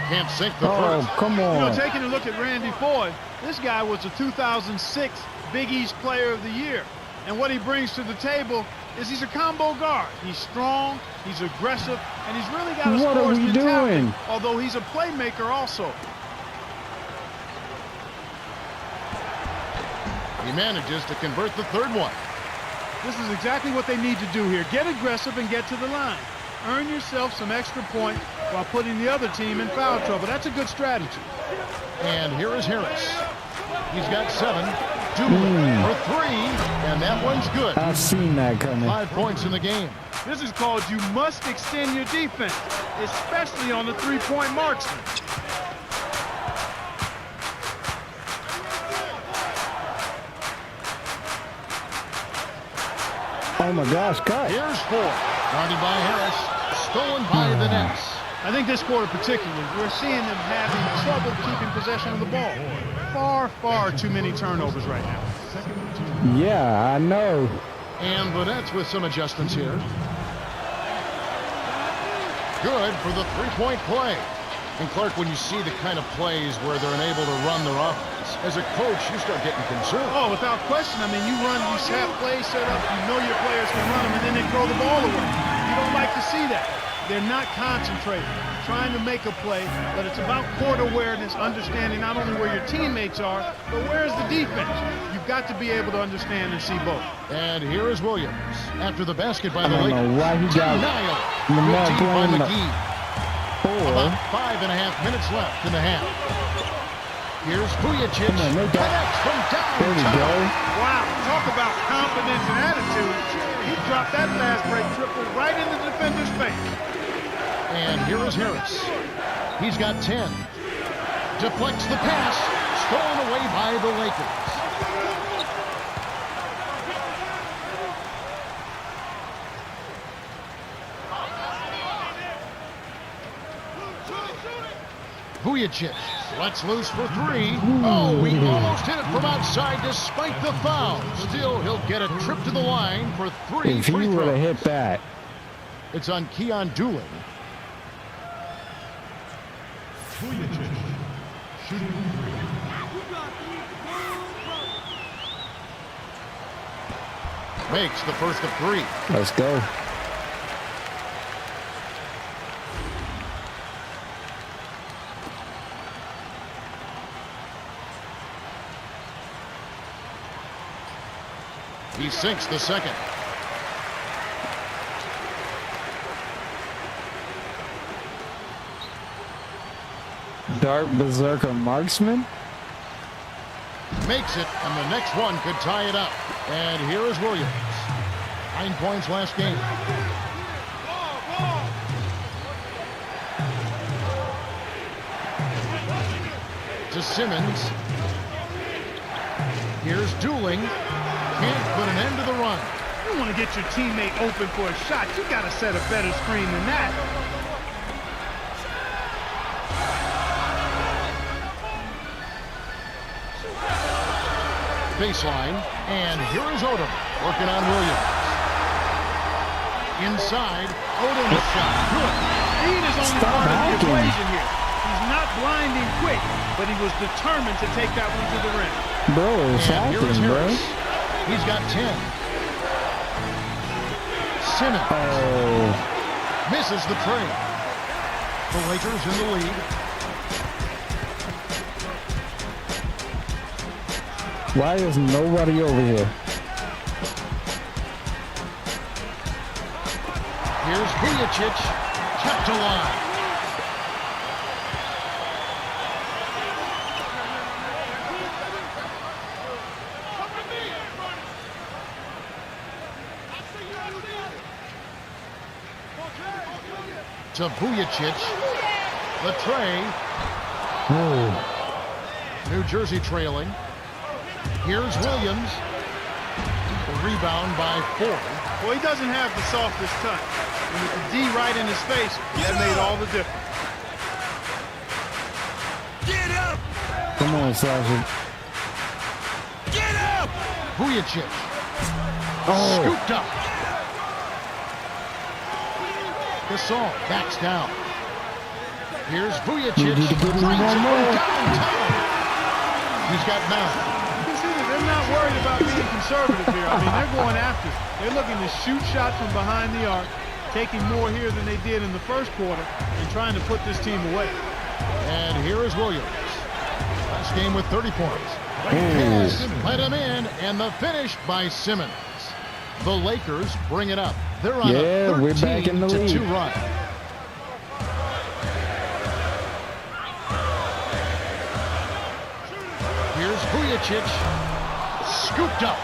Can't sink the first. Come on. You know, taking a look at Randy Foye, this guy was the 2006 Big East Player of the Year. And what he brings to the table is he's a combo guard. He's strong, he's aggressive, and he's really got a scorer's mentality, although he's a playmaker also. He manages to convert the third one. This is exactly what they need to do here. Get aggressive and get to the line. Earn yourself some extra points while putting the other team in foul trouble. That's a good strategy. And here is Harris. He's got 7. Doolin for 3, and that one's good. I've seen that coming. 5 points in the game. This is called you must extend your defense, especially on the three-point marksman. Oh my gosh, cut. Here's 4. Guarded by Harris. Stolen by the Nets. I think this quarter particularly, we're seeing them having trouble keeping possession of the ball. Far too many turnovers right now. Yeah, I know. And the Nets with some adjustments here. Good for the three-point play. And Clark, when you see the kind of plays where they're unable to run their offense, as a coach, you start getting concerned. Oh, without question. I mean, you run these half plays set up, you know your players can run them, and then they throw the ball away. You don't like to see that. They're not concentrated, trying to make a play, but it's about court awareness, understanding not only where your teammates are, but where's the defense. You've got to be able to understand and see both. And here is Williams. After the basket by the Lakers. I don't know why he got Good team by McGee. About 5.5 minutes left in the half. Here's Vujacic. Connects from downtown. There we go. Wow, talk about confidence and attitude. He dropped that fast break triple right in the defender's face. And here is Harris. He's got 10. Deflects the pass. Stolen away by the Lakers. Vujacic lets loose for 3. Oh, he almost hit it from outside despite the foul. Still, he'll get a trip to the line for 3 If he free would have throws. hit that. It's on Keon Doolin. Vujacic, shooting three. Makes the first of 3. Let's go. He sinks the second. Dark Berserker Marksman. Makes it, and the next one could tie it up. And here is Williams. 9 points last game. To Simmons. Here's Dooling. Can't put an end to the run. You want to get your teammate open for a shot, you got to set a better screen than that. Baseline, and here is Odom working on Williams. Inside, Odom's shot. Good. Speed is only Stop part of the hacking. equation here. He's not blinding quick, but he was determined to take that one to the rim. Bro, it's And here's happening, bro. Harris. He's got 10. Simmons Oh, misses the trade. The Lakers in the lead. why is nobody over here? Here's Vujacic, kept alive. To Vujacic, the tray. Oh, New Jersey trailing. Here's Williams. The rebound by 4. Well, he doesn't have the softest touch. And with the D right in his face, that made all the difference. Get up! come on, Sasha. Get up! Vujacic, Oh, scooped up. Gasol backs down. Here's Vujacic. You need to give me Brings one it more. downtown. He's got 9. You can see that they're not worried about being conservative here. I mean, they're going after it. They're looking to shoot shots from behind the arc, taking more here than they did in the first quarter, and trying to put this team away. And here is Williams. Last game with 30 points. Pass, let him in, and the finish by Simmons. The Lakers bring it up. They're on Yeah, a we're back in the 13-2 lead. run. Here's Vujacic, scooped up.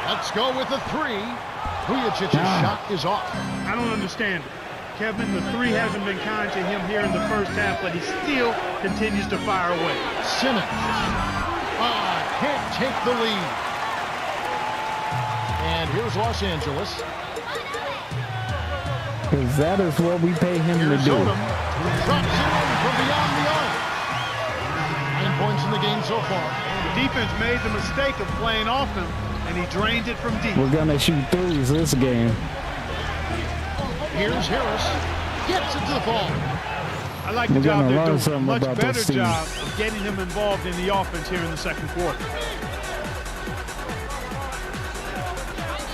Let's go with the 3. Vujacic's shot is off. I don't understand it. Kevin, the 3 hasn't been kind to him here in the first half, but he still continues to fire away. Simmons. Can't take the lead. And here's Los Angeles. because that is what we pay him to Here's do. Odom. Drops it in from beyond the arc. 9 points in the game so far. The defense made the mistake of playing off him, and he drained it from deep. We're gonna shoot threes this game. Here's Harris. Gets it to the ball. I like the We're job gonna they're learn doing. something Much about better those teams. job of getting him involved in the offense here in the second quarter.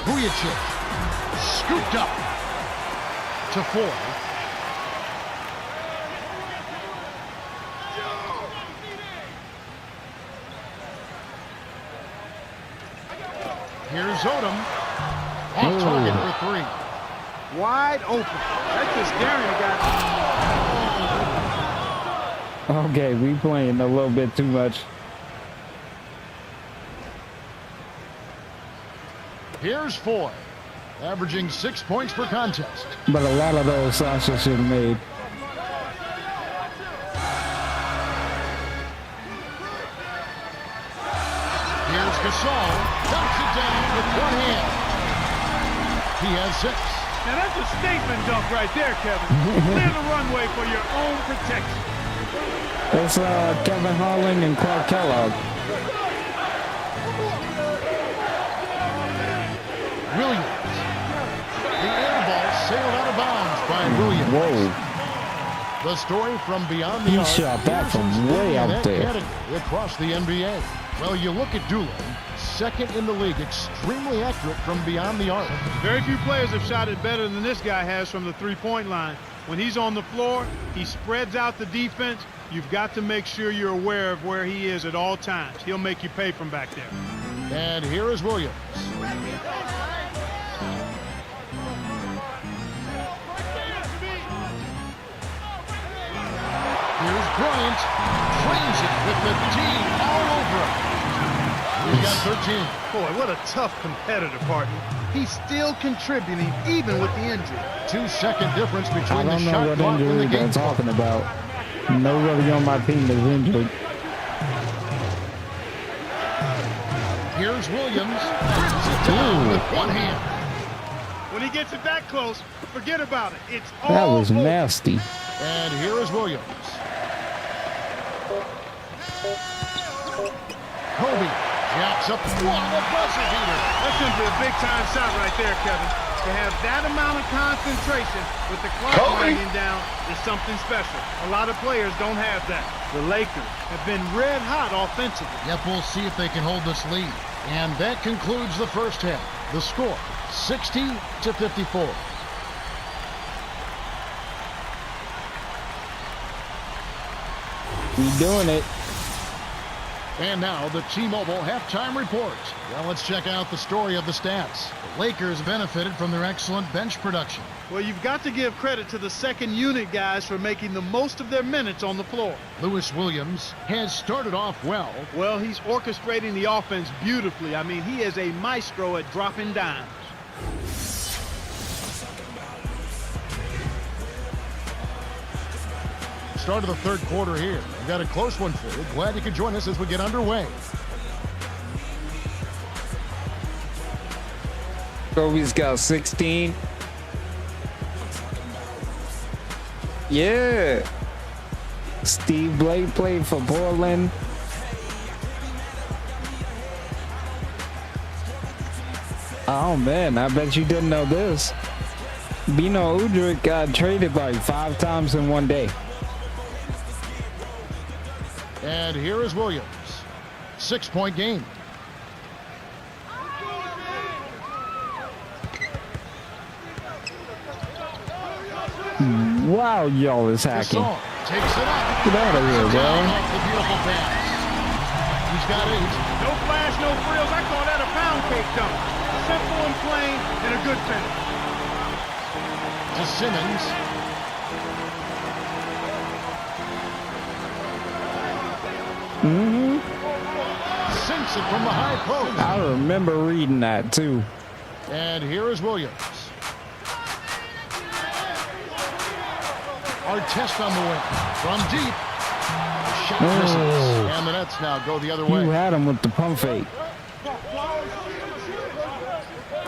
Vujacic. Scooped up to 4. Here's Odom. Off target for 3. Wide open. That's just daring a guy. Okay, we playing a little bit too much. Here's 4. Averaging 6 points per contest. But a lot of those Sasha should have made. Here's Gasol. Dumps it down with one hand. He has 6. Now that's a statement dunk right there, Kevin. Clear the runway for your own protection. It's Kevin Harlan and Clark Kellogg. Williams. The air ball sailed out of bounds by Williams. Whoa. The story from beyond the He arc. shot that from Pearson's way leading out that there. category across the NBA. Well, you look at Doolin, second in the league, extremely accurate from beyond the arc. Very few players have shot it better than this guy has from the three-point line. When he's on the floor, he spreads out the defense. You've got to make sure you're aware of where he is at all times. He'll make you pay from back there. And here is Williams. Here's Bryant. Claims it with the D all over him. He's got 13. Boy, what a tough competitor, partner. He's still contributing even with the injury. 2-second difference I between the don't know shot what clock and the injury game they're clock. talking about. Nobody on my team is injured. Here's Williams. Brings it down with one hand. When he gets it that close, forget about it. It's That all was over. nasty. And here is Williams. Kobe jacks up. What a buzzer beater. That's simply a big-time shot right there, Kevin. To have that amount of concentration with the clock winding down is something special. A lot of players don't have that. The Lakers have been red hot offensively. Yep, we'll see if they can hold this lead. And that concludes the first half. The score, 60-54. We doing it. And now the T-Mobile halftime report. Well, let's check out the story of the stats. The Lakers benefited from their excellent bench production. Well, you've got to give credit to the second unit guys for making the most of their minutes on the floor. Lewis Williams has started off well. Well, he's orchestrating the offense beautifully. I mean, he is a maestro at dropping dimes. Start of the third quarter here. We've got a close one for you. Glad you could join us as we get underway. Kobe's got 16. Yeah. Steve Blake played for Portland. Oh man, I bet you didn't know this. Bino Udrih got traded like 5 times in one day. And here is Williams. 6-point game. Wow, y'all is hacking. Gasol takes it up. Get out of here, Down bro. off the beautiful pass. He's got 8. No flash, no frills. I call that a pound cake dunk. Simple and plain and a good finish. To Simmons. Sinks it from the high post. I remember reading that too. And here is Williams. Artest on the wing. From deep. The shot misses. And the Nets now go the other way. You had him with the pump fake.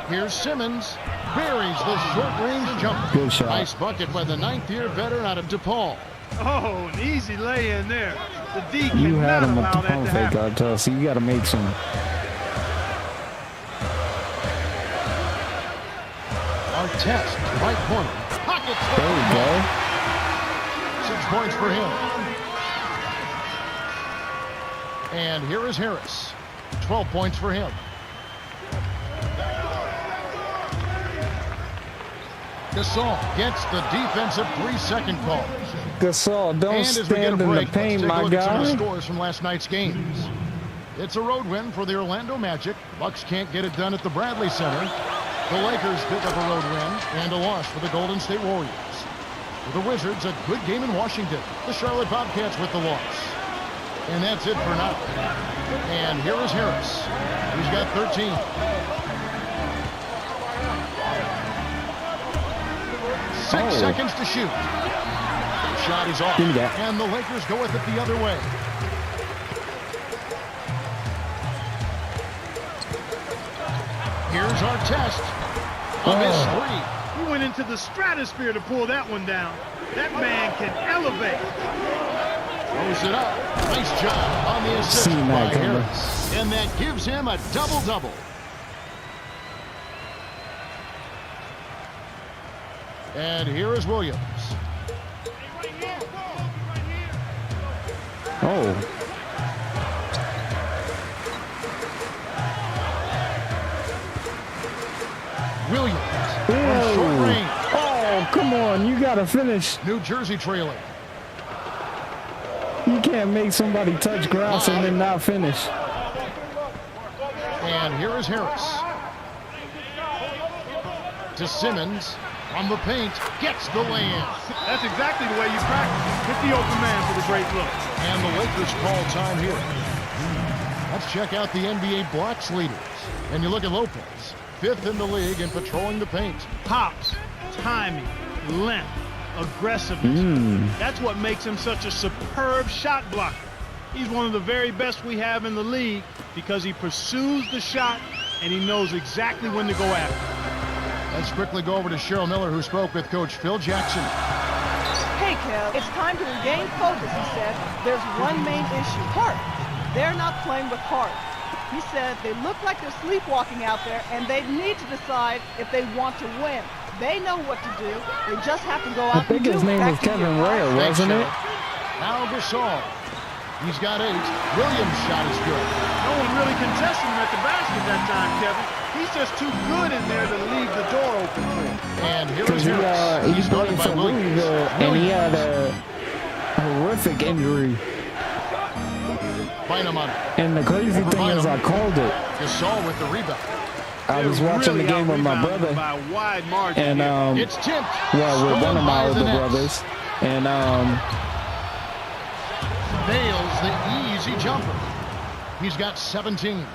Here's Simmons. Buries the short-range jumper. Good shot. Nice bucket by the 9th-year veteran out of DePaul. Oh, an easy lay in there. The D You had cannot him with allow the that pump to fake, happen. Artest. So you got to make some. Artest, right corner. Pocket. There you go. 6 points for him. And here is Harris. 12 points for him. Gasol gets the defensive 3-second call. Gasol, don't And as we get a stand in the break, let's paint, take a my look at some of the guy. scores from last night's games. It's a road win for the Orlando Magic. Bucks can't get it done at the Bradley Center. The Lakers pick up a road win and a loss for the Golden State Warriors. For the Wizards, a good game in Washington. The Charlotte Bobcats with the loss. And that's it for now. And here is Harris. He's got 13. Six seconds to shoot. The shot is off. Give me that. And the Lakers go with it the other way. Here's our test. A missed 3. He went into the stratosphere to pull that one down. That man can elevate. Throws it up. Nice job on the assist Seen by that coming. Harris. And that gives him a double-double. And here is Williams. Oh, Williams from short range. oh, come on. You got to finish. New Jersey trailing. You can't make somebody touch grass and then not finish. And here is Harris. To Simmons. From the paint. Gets the lay-in. That's exactly the way you practice. Hit the open man for the great look. And the Lakers call time here. Let's check out the NBA blocks leaders. And you look at Lopez, 5th in the league in patrolling the paint. Pops, timing, length, aggressiveness. That's what makes him such a superb shot blocker. He's one of the very best we have in the league because he pursues the shot and he knows exactly when to go after it. Let's quickly go over to Cheryl Miller, who spoke with Coach Phil Jackson. Hey, Kev, it's time to regain focus, he said. There's one main issue, heart. They're not playing with heart. He said they look like they're sleepwalking out there, and they need to decide if they want to win. They know what to do. They just have to go out and do it. I think his name was Kevin Ray, wasn't it? Now Gasol. He's got 8. Williams' shot is good. No one really contested him at the basket that time, Kevin. He's just too good in there to leave the door open for him. And here is Because Harris. he's playing for Louisville, and he had a horrific injury. Bynum on it. And the crazy thing is, I called it. Gasol with the rebound. I was watching the game with my brother, by a wide margin and It's tipped. well, with one of my Stolen by the older Nets. brothers, and Nails the easy jumper. He's got 17.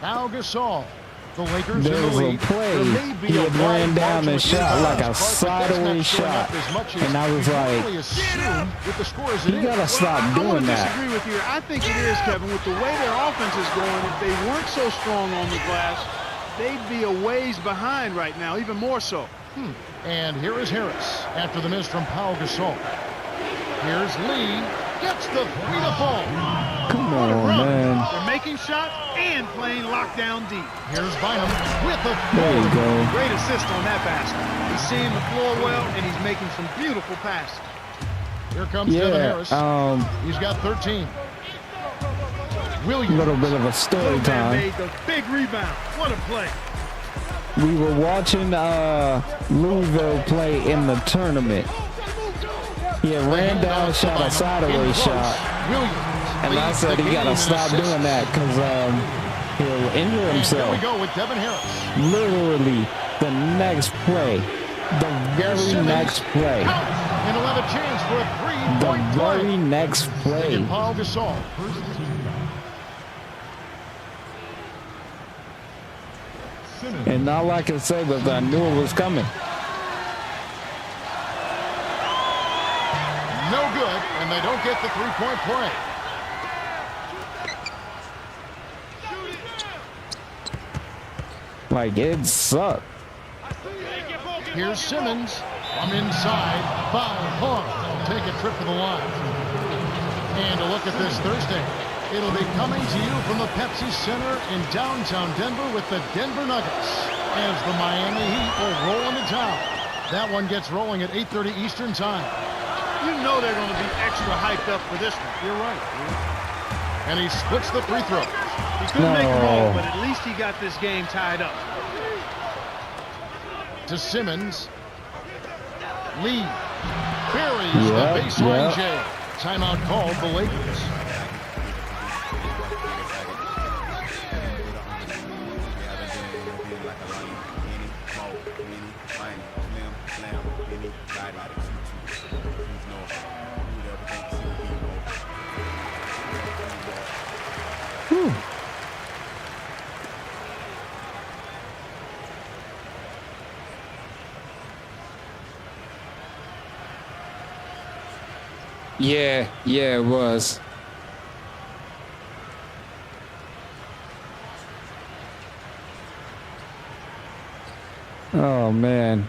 Now Gasol. The Lakers there in was the a lead. play. There may be He a had wide ran down margin and with shot like a inbounds, but that's sideways not showing shot, up as much as and I was we like, normally assume with the score as it you is. gotta stop I want doing to that. disagree with you. I think it is, Kevin. With the way their offense is going, if they weren't so strong on the glass, they'd be a ways behind right now, even more so. And here is Harris after the miss from Pau Gasol. Here's Lee. Gets the 3 to fall. Come on, man. They're making shots and playing lockdown deep. Here's Bynum with the There you go. Great assist on that basket. He's seeing the floor well, and he's making some beautiful passes. Here comes Devin Yeah, Harris. He's got 13. a Williams. little bit of a story Little man time. made the big rebound. What a play. We were watching Louisville play in the tournament. He had ran down, shot a sideways shot, Williams. and I said he gotta stop doing that because he'll injure Here we himself. go with Devin Harris. Literally, the next play, the very next play, And he'll have a chance for a the 3-point play. very next play. And Pau Gasol. And all I can say was I knew it was coming. No good, and they don't get the 3-point play. Like, it sucked. Here's Simmons from inside by Horn. Take a trip to the line. And a look at this Thursday. It'll be coming to you from the Pepsi Center in downtown Denver with the Denver Nuggets as the Miami Heat will roll into town. That one gets rolling at 8:30 Eastern Time. You know they're going to be extra hyped up for this one. You're right. And he splits the free throws. He couldn't make them all, No. but at least he got this game tied up. To Simmons. Lee buries Yep, the baseline yep. J. Timeout called the Lakers. Yeah, it was. Oh, man.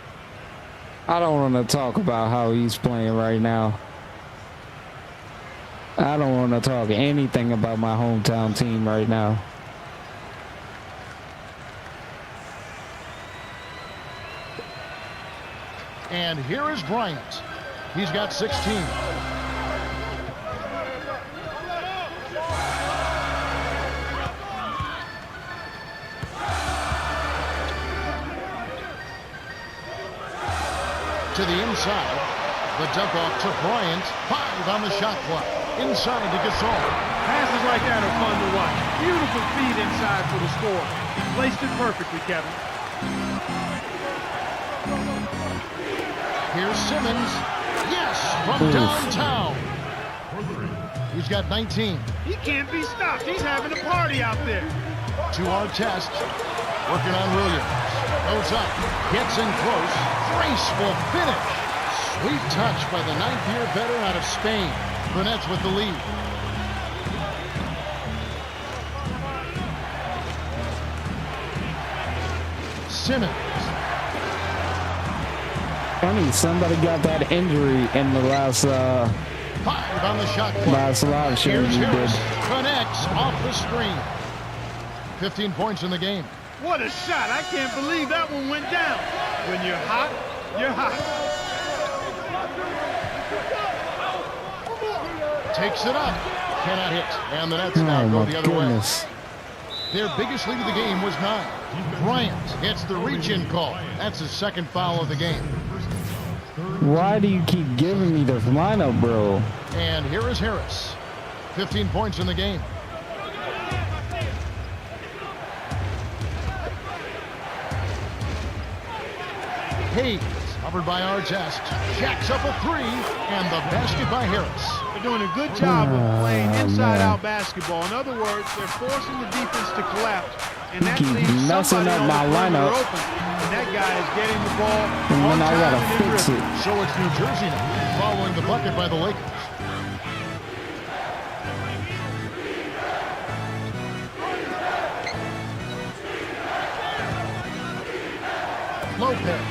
I don't want to talk about how he's playing right now. I don't want to talk anything about my hometown team right now. And here is Bryant. He's got 16. to the inside. The dump off to Bryant. 5 on the shot clock. Inside to Gasol. Passes like that are fun to watch. Beautiful feed inside for the score. Placed it perfectly, Kevin. Here's Simmons. Yes, from downtown. He's got 19. He can't be stopped. He's having a party out there. To our test. Working on Williams. Goes up. Gets in close. Graceful finish. Sweet touch by the 9th-year veteran out of Spain. The Nets with the lead. Simmons. Funny, somebody got that injury in the last 5 on the shot clock. last live show Here's you did. Harris. Connects off the screen. 15 points in the game. What a shot. I can't believe that one went down. When you're hot, you're hot. Takes it up. Cannot hit. And the Nets now Oh go my the other goodness. way. Their biggest lead of the game was 9. Bryant gets the reach-in call. That's his second foul of the game. Why do you keep giving me this lineup, bro? And here is Harris. 15 points in the game. Hayes, covered by Artest, jacks up a 3, and the basket by Harris. They're doing a good job of playing inside-out basketball. In other words, they're forcing the defense to collapse. And that keep leaves messing somebody up on the my perimeter lineup. open. And that guy is getting the ball And on then I time gotta and in fix rhythm. it. So it's New Jersey now, following the bucket by the Lakers. Lopez,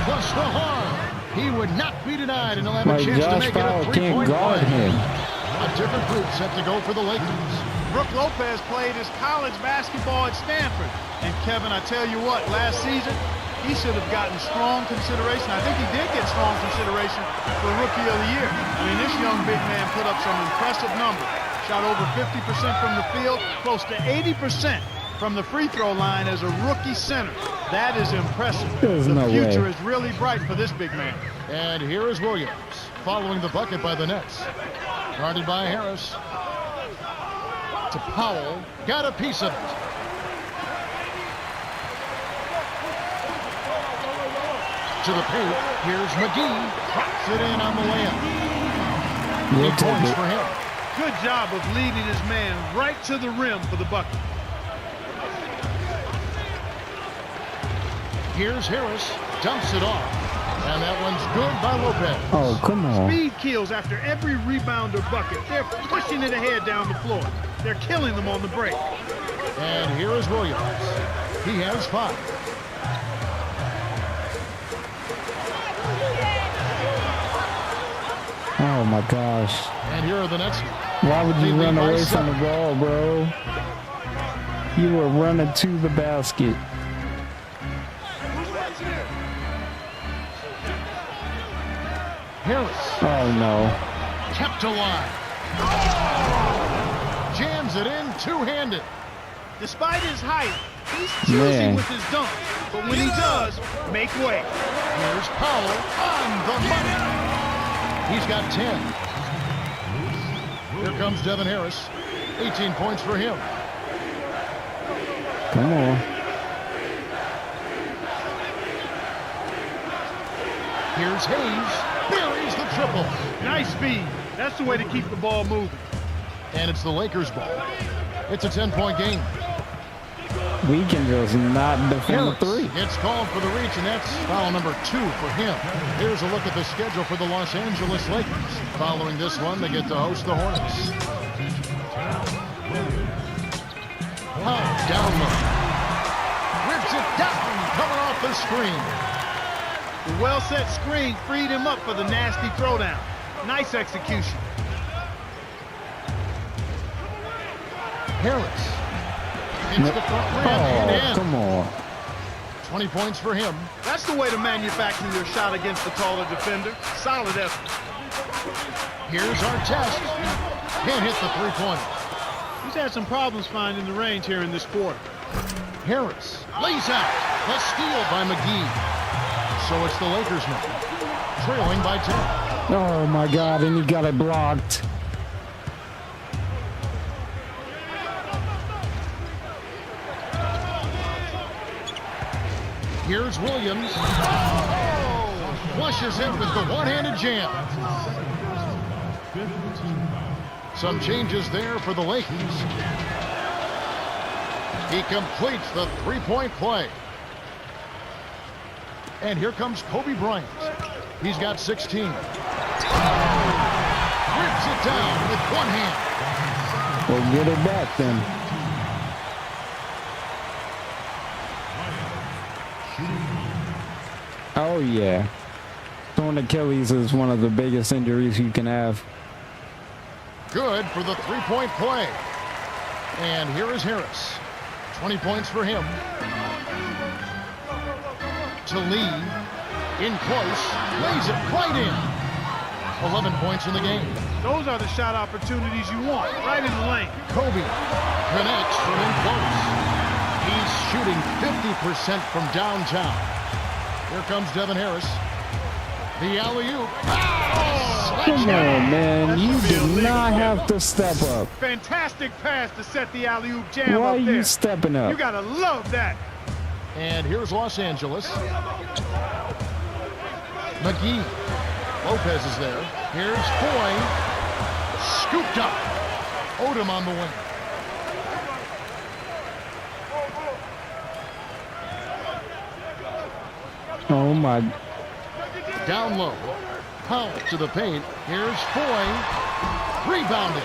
plus the harm. He would not be denied, and he'll have a Like chance to Josh make it a Powell can't three-point guard play. him. A different group set to go for the Lakers. Brooke Lopez played his college basketball at Stanford. And Kevin, I tell you what, last season, he should have gotten strong consideration. I think he did get strong consideration for Rookie of the Year. I mean, this young big man put up some impressive numbers. Shot over 50% from the field, close to 80% from the free throw line as a rookie center. That is impressive. There's The no future way. is really bright for this big man. And here is Williams, following the bucket by the Nets. Guarded by Harris. To Powell. Got a piece of it. To the paint. Here's McGee. Drops it in on the layup. We'll 8 take points it. for him. Good job of leading his man right to the rim for the bucket. Here's Harris. Dumps it off. And that one's good by Lopez. Oh, come on. Speed kills after every rebound or bucket. They're pushing it ahead down the floor. They're killing them on the break. And here is Williams. He has 5. Oh my gosh. And here are the Nets. Why would They you lead run by away from 7. the ball, bro? You were running to the basket. Harris. Oh no. Kept alive. Jams it in two-handed. Despite his height, he's choosy Man. with his dunk. But when he does, make way. Here's Powell on the money. He's got 10. Here comes Devin Harris. 18 points for him. Come on. Here's Hayes. Buries the triple. Nice speed. That's the way to keep the ball moving. And it's the Lakers' ball. It's a 10-point game. We can just not defend the Harris three. gets called for the reach, and that's foul number 2 for him. Here's a look at the schedule for the Los Angeles Lakers. Following this one, they get to host the Hornets. Down low. Rips it down, coming off the screen. The well-set screen freed him up for the nasty throwdown. Nice execution. Harris hits the front rim and Oh, in. come on. 20 points for him. That's the way to manufacture your shot against the taller defender. Solid effort. Here's our test. Can't hit the three-pointer. He's had some problems finding the range here in this quarter. Harris lays out. The steal by McGee. So it's the Lakers now. trailing by 10. Oh my God, and he got it blocked. Here's Williams. Oh! Flushes it with the one-handed jam. Some changes there for the Lakers. He completes the three-point play. And here comes Kobe Bryant. He's got 16. Rips it down with one hand. Well, get it back then. Oh, yeah. Torn Achilles is one of the biggest injuries you can have. Good for the three-point play. And here is Harris. 20 points for him. To Lee. In close. Lays it right in. 11 points in the game. Those are the shot opportunities you want, right in the lane. Kobe connects from in close. He's shooting 50% from downtown. Here comes Devin Harris. The alley-oop. Come on, man. You did not have to step up. Fantastic pass to set the alley-oop jam Why up are there. you stepping up? You gotta love that. And here's Los Angeles. McGee. Lopez is there. Here's Foy. Scooped up. Odom on the wing. Oh, my. Down low. Powell to the paint. Here's Foy. Rebounded.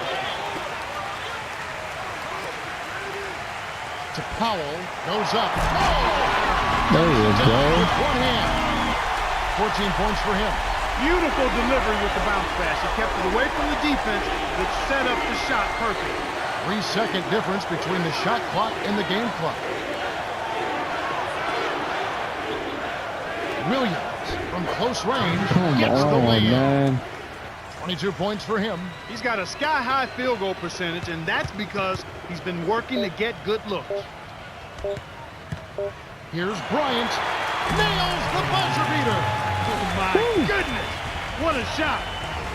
To Powell. Goes up. Oh! There you Down go. with one hand. 14 points for him. Beautiful delivery with the bounce pass. He kept it away from the defense, which set up the shot perfect. 3-second difference between the shot clock and the game clock. Williams from close range gets the lay-in. Man. 22 points for him. He's got a sky-high field goal percentage, and that's because he's been working to get good looks. Here's Bryant. Nails the buzzer beater. Oh, my goodness. What a shot.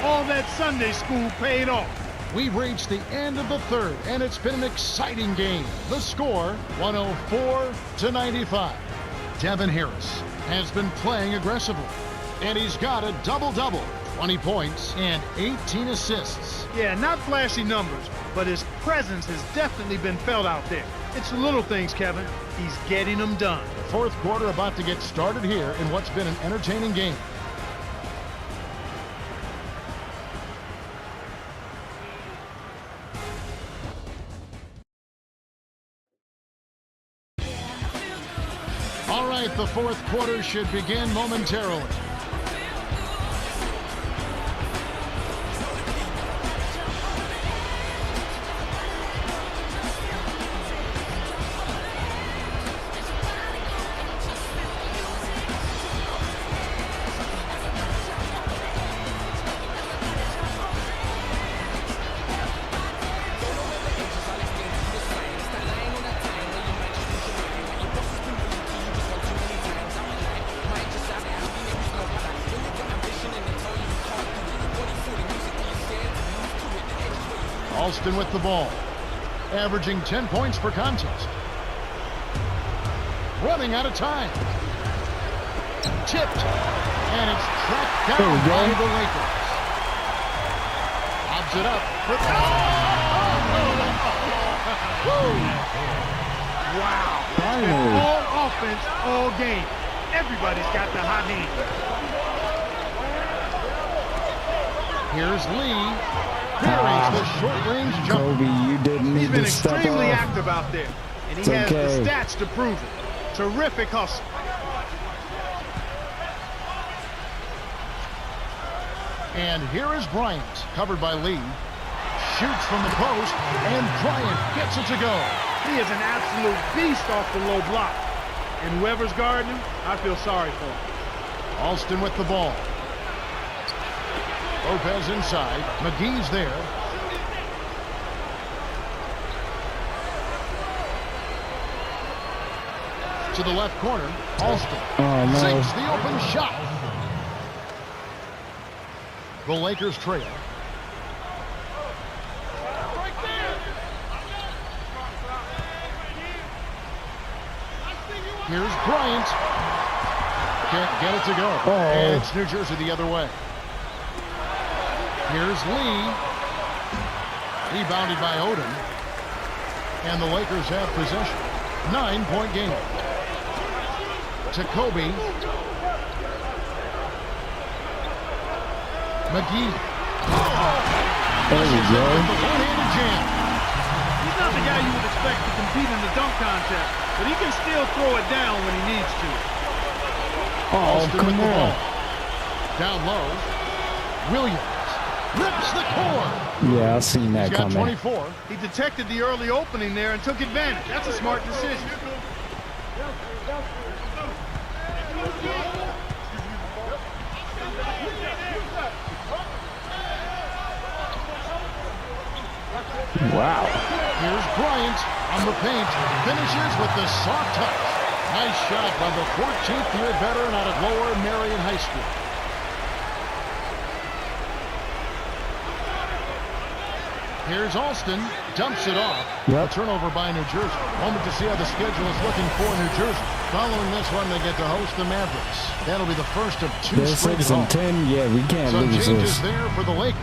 All that Sunday school paid off. We've reached the end of the third, and it's been an exciting game. The score, 104-95. Devin Harris has been playing aggressively, and he's got a double-double, 20 points and 18 assists. Yeah, not flashy numbers, but his presence has definitely been felt out there. It's the little things, Kevin. He's getting them done. The fourth quarter about to get started here in what's been an entertaining game. All right, the fourth quarter should begin momentarily. Alston with the ball, averaging 10 points per contest. Running out of time. Tipped, and it's tracked down by the Lakers. Lobs it up. Wow. It's been all offense, all game. Everybody's got the hot hand. Here's Lee. Buries the short-range jumper. Kobe, you didn't He's need been to step extremely off. active out there, and he It's has okay. the stats to prove it. Terrific hustle. And here is Bryant, covered by Lee. Shoots from the post, and Bryant gets it to go. He is an absolute beast off the low block. And whoever's guarding him, I feel sorry for him. Alston with the ball. Lopez inside. McGee's there. To the left corner. Alston Oh, no. sinks the open shot. The Lakers trail. Here's Bryant. Can't get it to go. And it's New Jersey the other way. Here's Lee. Rebounded by Odom. And the Lakers have possession. 9-point game. To Kobe. McGee. There we go. One-handed jam. He's not the guy you would expect to compete in the dunk contest, but he can still throw it down when he needs to. Alston with come the on. ball. Down low. Williams rips the core. Yeah, I seen that He's got coming. 24. He detected the early opening there and took advantage. That's a smart decision. Wow. Here's Bryant on the paint. Finishes with the soft touch. Nice shot by the 14th year veteran out of Lower Marion High School. Here's Alston. Dumps it off. Yep. A turnover by New Jersey. Moment to see how the schedule is looking for New Jersey. Following this one, they get to host the Mavericks. That'll be the first of two They're straight 6 at and home. 10. Yeah, we can't Some lose changes this. there for the Lakers.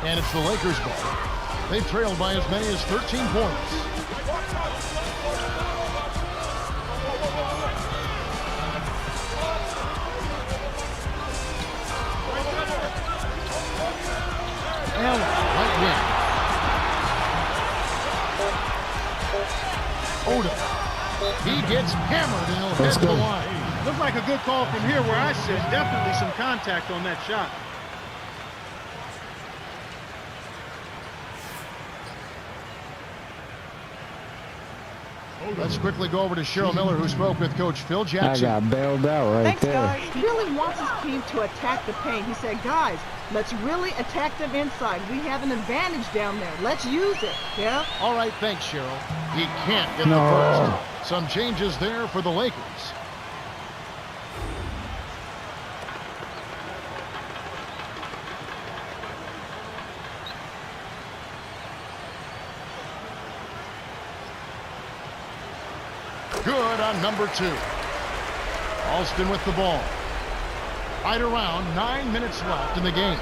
And it's the Lakers' ball. They trailed by as many as 13 points. Allen, right wing. Odom. He gets hammered and he'll Let's head to the go. line. Looks like a good call from here where I sit. Definitely some contact on that shot. Let's quickly go over to Cheryl Miller, who spoke with Coach Phil I Jackson. got bailed out right Thanks, there. guys. He really wants his team to attack the paint. He said, guys, let's really attack them inside. We have an advantage down there. Let's use it. Yeah? All right, thanks, Cheryl. He can't get No. the first. Some changes there for the Lakers. Good on number 2. Alston with the ball. Right around 9 minutes left in the game.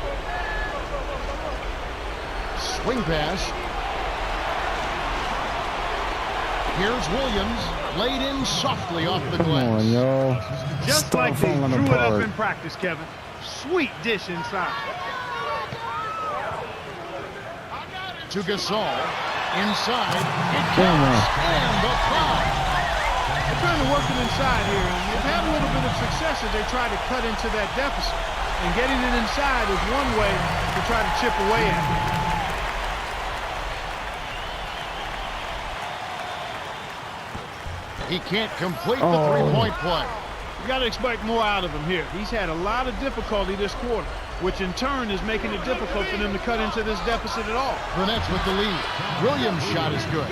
Swing pass. Here's Williams. Laid in softly off the Come glass. on, yo. Just Stop like they falling drew it up apart. in practice, Kevin. Sweet dish inside. To Gasol. Inside. It Come on. counts. And the foul. They're trying to work it inside here, and they've had a little bit of success as they try to cut into that deficit. And getting it inside is one way to try to chip away at it. He can't complete the three-point play. You got to expect more out of him here. He's had a lot of difficulty this quarter, which in turn is making it difficult for them to cut into this deficit at all. The Nets with the lead. Williams' shot is good.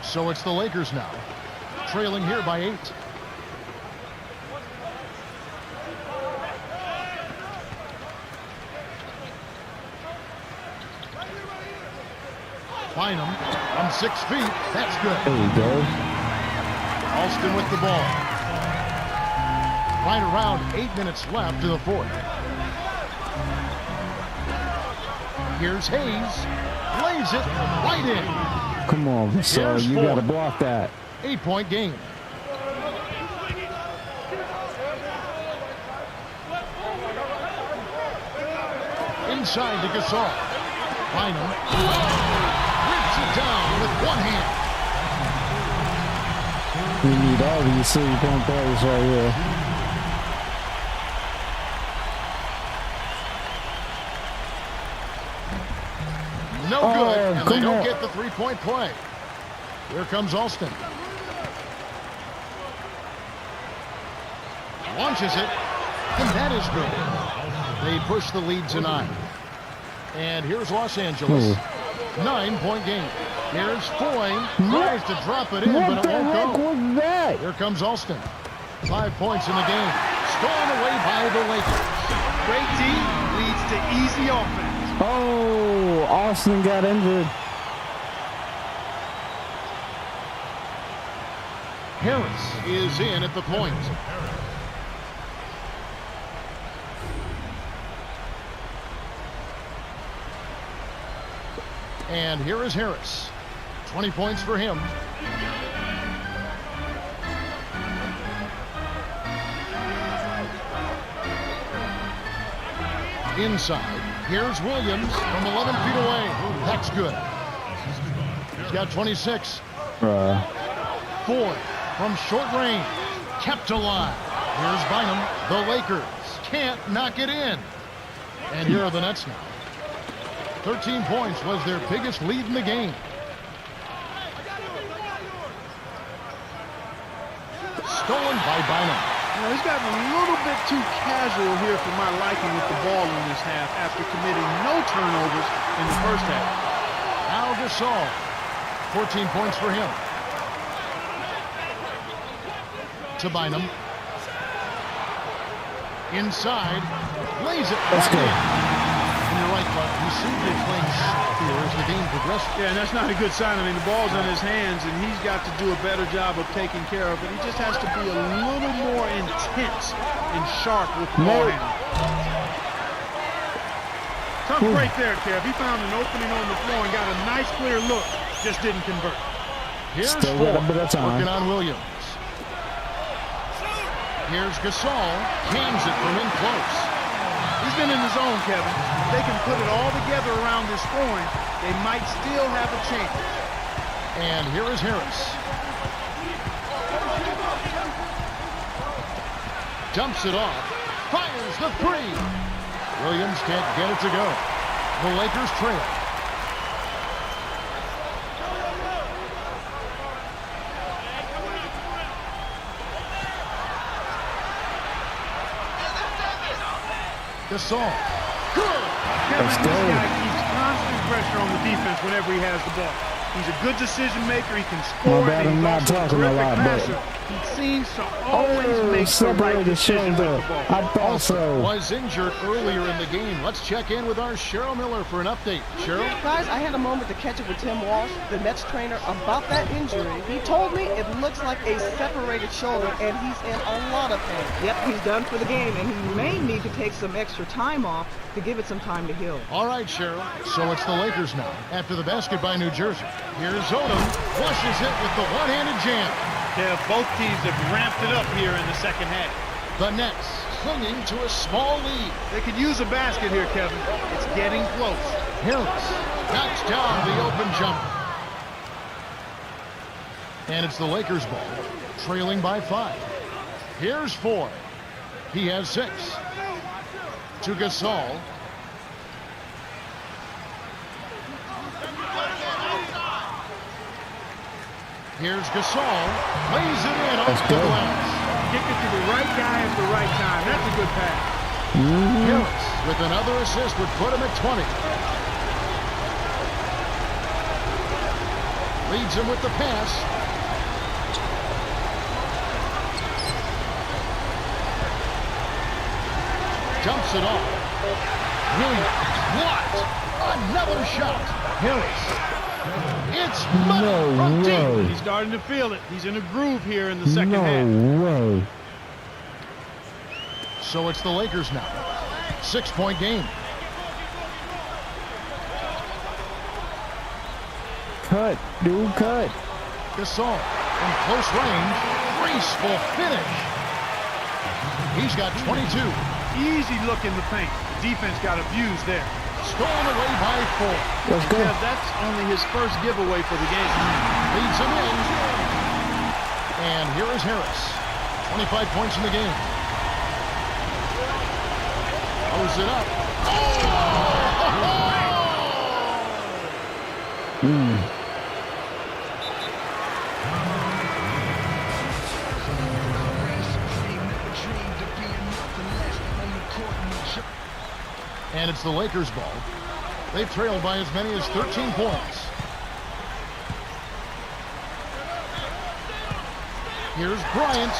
So it's the Lakers now, trailing here by 8. Bynum from 6 feet. That's good. There we go. Alston with the ball. Right around 8 minutes left to the 4th. Here's Hayes. Lays it right in. Come on, so Here's you Ford. got to block that. 8-point game. Inside to Gasol. Bynum rips it down with one hand. We need all these 3-point plays right here. No good, and they come don't on. get the 3-point play. Here comes Alston. Launches it, and that is good. They push the lead to 9. And here's Los Angeles. 9-point game. Here's Foy. Tries to drop it in, but What it the won't heck go. was that? Here comes Alston. 5 points in the game. Stolen away by the Lakers. Great D leads to easy offense. Oh, Austin got injured. Harris is in at the point. And here is Harris. 20 points for him. Inside, here's Williams from 11 feet away. That's good. He's got 26. Ford from short range, kept alive. Here's Bynum. The Lakers can't knock it in. And here are the Nets now. 13 points was their biggest lead in the game. Stolen by Bynum. You know, he's gotten a little bit too casual here for my liking with the ball in this half after committing no turnovers in the first half. Al Gasol, 14 points for him. To Bynum. Inside, lays it right in. And you're right, Clark. You seem to be playing soft here as the game progresses. Yeah, and that's not a good sign. I mean, the ball's in his hands, and he's got to do a better job of taking care of it. He just has to be a little more intense and sharp with the ball handling. Tough break there, Kev. He found an opening on the floor and got a nice clear look. Just didn't convert. Here's Still Ford got a bit of time. working on Williams. Here's Gasol. Cans it from in close. He's been in the zone, Kevin. If they can put it all together around this scoring, they might still have a chance. And here is Harris. Dumps it off. Fires the three. Williams can't get it to go. The Lakers trail. Gasol. Good. Kevin, Let's this go. guy keeps constant pressure on the defense whenever he has the ball. He's a good decision maker. He can score. bad, And he's I'm not also a talking a terrific lot, but- passer. He seems to always make the separated right the decision with shoulder. the ball. I thought so. Was injured earlier in the game. Let's check in with our Cheryl Miller for an update. Cheryl? Guys, I had a moment to catch up with Tim Walsh, the Nets trainer, about that injury. He told me it looks like a separated shoulder, and he's in a lot of pain. Yep, he's done for the game, and he may need to take some extra time off to give it some time to heal. All right, Cheryl. So it's the Lakers now. After the basket by New Jersey. Here's Odom. Flushes it with the one-handed jam. Yeah, both teams have ramped it up here in the second half. The Nets clinging to a small lead. They could use a basket here, Kevin. It's getting close. Harris knocks down the open jumper. And it's the Lakers ball, trailing by 5. Here's Ford. He has 6. To Gasol. Here's Gasol. Lays it in off the glass. Kick it to the right guy at the right time. That's a good pass. Harris with another assist would put him at 20. Leads him with the pass. Dumps it off. Williams. What? Another shot. Harris. It's money from deep. He's starting to feel it. He's in a groove here in the second half. No way. So it's the Lakers now. 6-point game. Cut, dude, cut. Gasol from close range. Graceful finish. He's got 22. Easy look in the paint. The defense got abused there. Stolen away by 4. Let's go. Yeah, that's only his first giveaway for the game. Leads him in. And here is Harris. 25 points in the game. Throws it up. And it's the Lakers ball. They've trailed by as many as 13 points. Here's Bryant.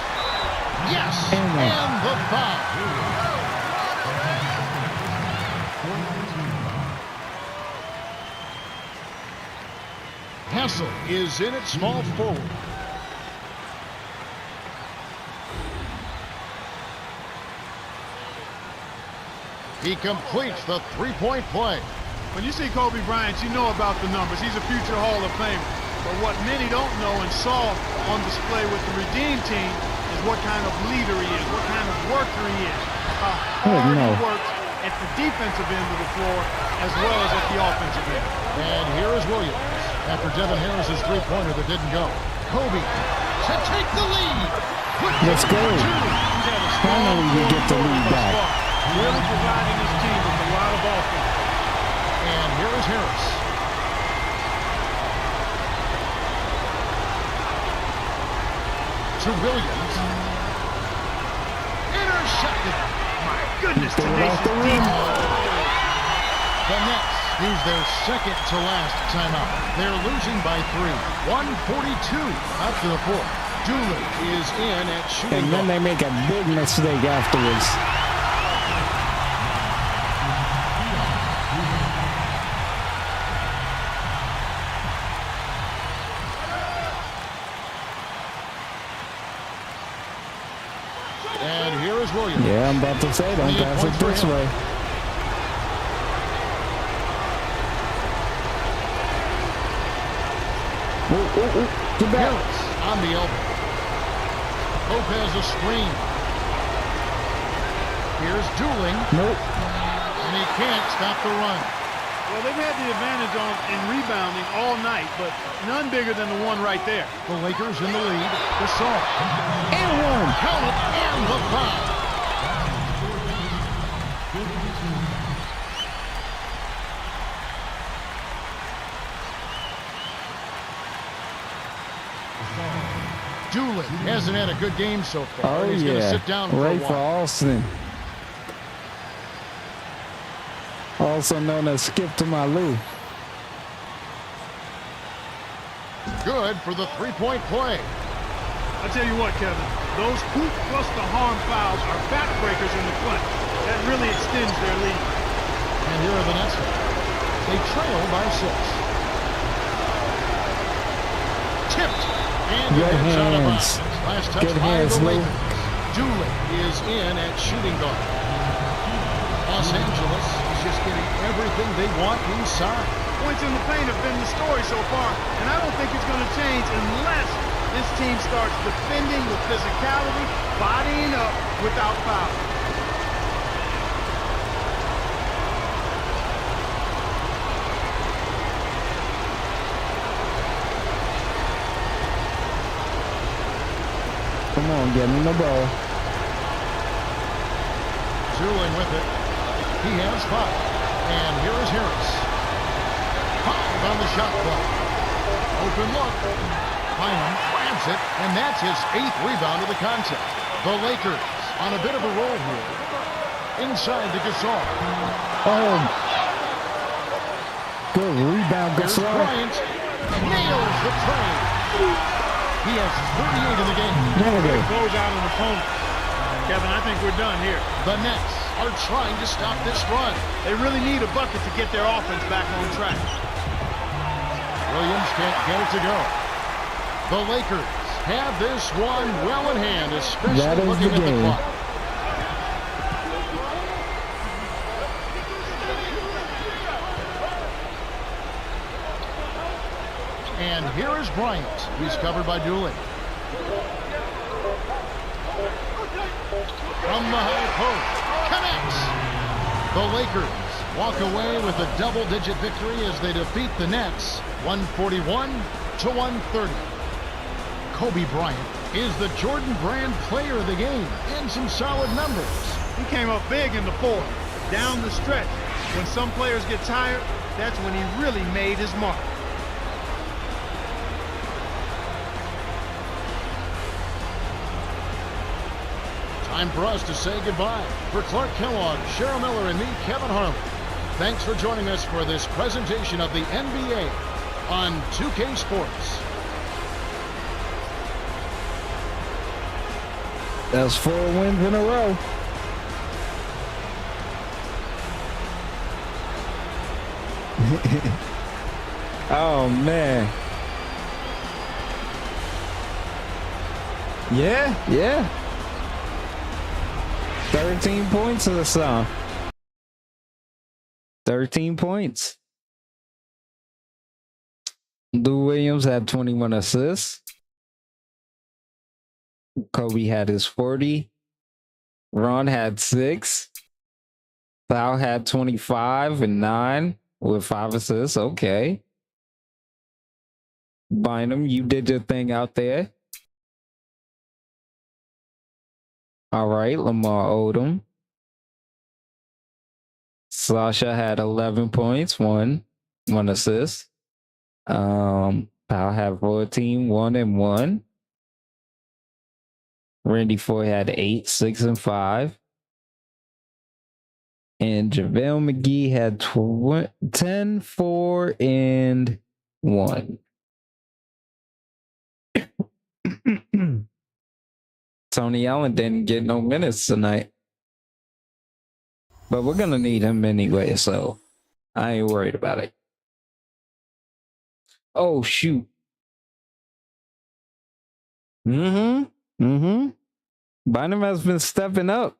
Yes, And and the foul. Hassel is in at small forward. He completes the three-point play. When you see Kobe Bryant, you know about the numbers. He's a future Hall of Famer. But what many don't know and saw on display with the Redeem team is what kind of leader he is, what kind of worker he is, how hard he works at the defensive end of the floor as well as at the offensive end. And here is Williams after Devin Harris's three-pointer that didn't go. Kobe to take the lead. Let's go. Finally, we get the lead back. Really providing his team with a lot of offense. And here is Harris. To Williams. Intercepted. My goodness, Throw it tenacious off the rim. The Nets use their second to last timeout. They're losing by 3. 142 after the fourth. Dooley is in at shooting And then guard. they make a big mistake afterwards. And here is Williams. Yeah, I'm about to say, don't 28 pass it points for this him. way. Get back. Harris on the elbow. Lopez a screen. Here's Dooling, Nope. and he can't stop the run. Well, they've had the advantage in rebounding all night, but none bigger than the one right there. The Lakers in the lead. Gasol. And one. Count it, and the foul. Dooley hasn't had a good game so far. Oh, He's going to yeah. sit down for a Right for while. Austin. Also known as Skip to my Lou. Good for the three-point play. I tell you what, Kevin, those hoop plus the harm fouls are backbreakers in the clutch. That really extends their lead. And here are the Nets. They trail by 6. Tipped. And Good it's out of hands. bounds. Last touch Good by hands, the Lou. Lakers. Dooley is in at shooting guard. Los Angeles is just getting everything they want inside. Points in the paint have been the story so far, and I don't think it's going to change unless this team starts defending with physicality, bodying up without foul. Come on, get me the ball. Dooling with it. He has 5. And here is Harris. 5 on the shot clock. Open look. Bynum grabs it, and that's his 8th rebound of the contest. The Lakers on a bit of a roll here. Inside to Gasol. Oh. Good rebound, There's Gasol. Bryant. Nails the train. He has 38 in the game. There we go. Close out an opponent. Kevin, I think we're done here. The Nets are trying to stop this run. They really need a bucket to get their offense back on track. Williams can't get it to go. The Lakers have this one well in hand, especially That is looking the at the game. clock. And here is Bryant. He's covered by Dooley. From the high post. Connects. The Lakers walk away with a double-digit victory as they defeat the Nets 141-130. Kobe Bryant is the Jordan Brand player of the game and some solid numbers. He came up big in the fourth, down the stretch. When some players get tired, that's when he really made his mark. Time for us to say goodbye. For Clark Kellogg, Cheryl Miller, and me, Kevin Harlan, thanks for joining us for this presentation of the NBA on 2K Sports. That's 4 wins in a row. Oh, man. Yeah. 13 points of the song. 13 points. Lou Williams had 21 assists. Kobe had his 40. Ron had 6. Thou had 25 and 9 with 5 assists. Okay. Bynum, you did your thing out there. All right, Lamar Odom. Sasha had 11 points, one assist. Powell had 14, 1 and 1. Randy Foy had 8, 6 and 5. And JaVale McGee had 10, 4 and 1. Tony Allen didn't get no minutes tonight. But we're going to need him anyway, so I ain't worried about it. Oh, shoot. Bynum has been stepping up.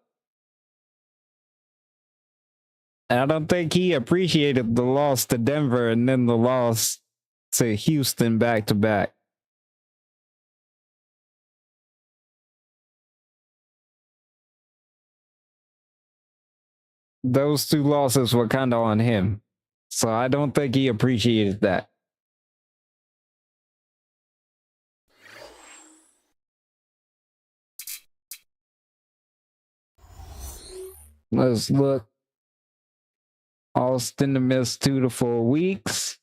I don't think he appreciated the loss to Denver and then the loss to Houston back to back. Those 2 losses were kind of on him. So I don't think he appreciated that. Let's look. Austin to miss 2 to 4 weeks.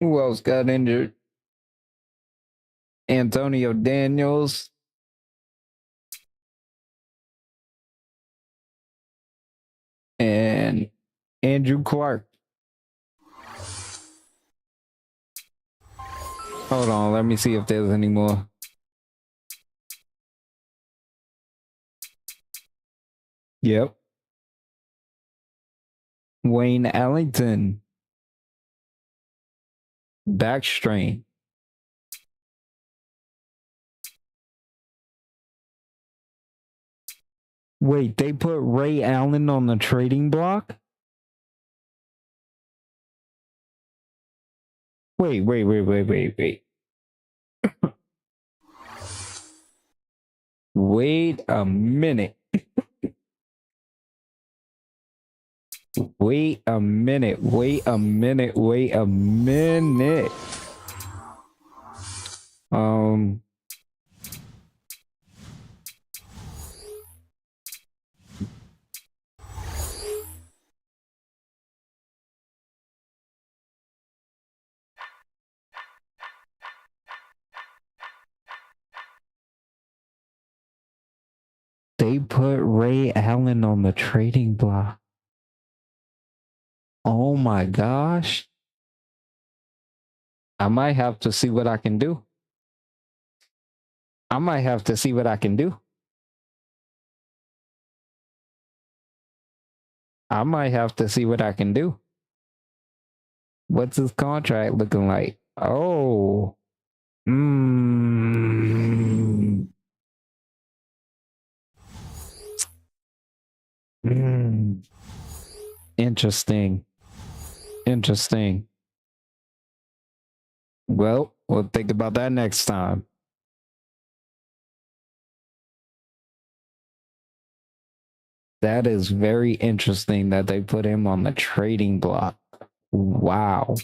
Who else got injured? Antonio Daniels. And Andrew Clark. Hold on, let me see if there's any more. Yep. Wayne Ellington. Back strain. Wait, they put Ray Allen on the trading block? Wait. Wait a minute. Wait a minute. They put Ray Allen on the trading block. Oh my gosh. I might have to see what I can do. What's his contract looking like? Oh. Interesting. Well, we'll think about that next time. That is very interesting that they put him on the trading block. Wow.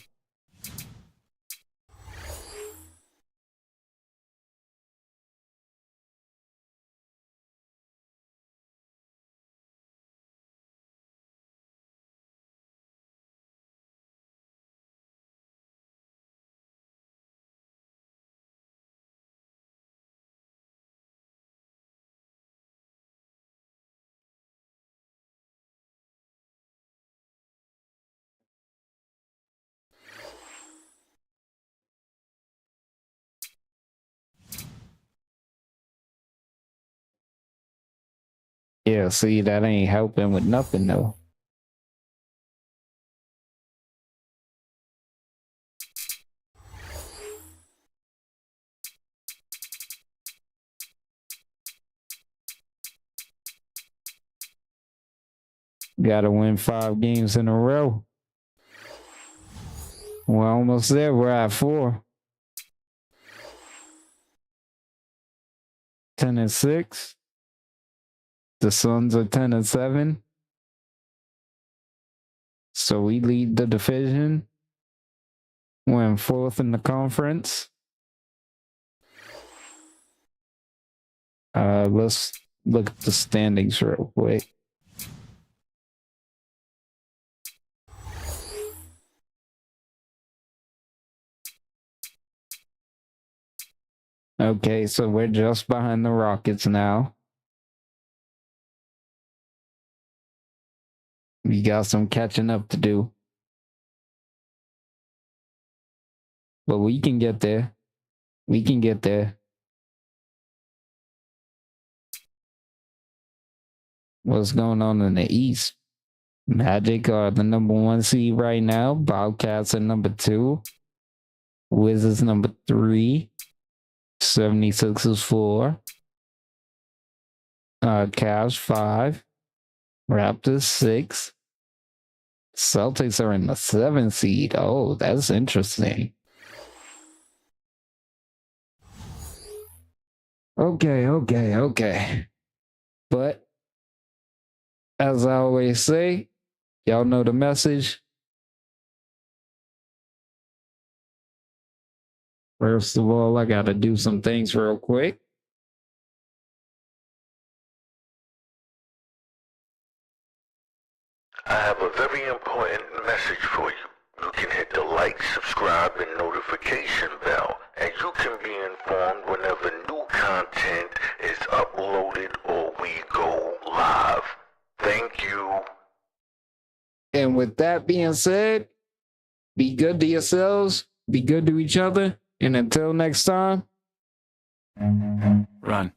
Yeah, see, that ain't helping with nothing, though. Gotta win 5 games in a row. We're almost there. We're at 4. 10-6. The Suns are 10-7. So we lead the division. We're in 4th in the conference. Let's look at the standings real quick. Okay, so we're just behind the Rockets now. We got some catching up to do. But we can get there. We can get there. What's going on in the East? Magic are the number 1 seed right now. Bobcats are number 2. Wizards number 3. 76ers 4. Cavs 5. Raptors 6. Celtics are in the 7th seed. Oh, that's interesting. Okay. But as I always say, y'all know the message. First of all, I gotta do some things real quick. I have a very important message for you. You can hit the like, subscribe, and notification bell, and you can be informed whenever new content is uploaded or we go live. Thank you. And with that being said, be good to yourselves, be good to each other, and until next time, Run.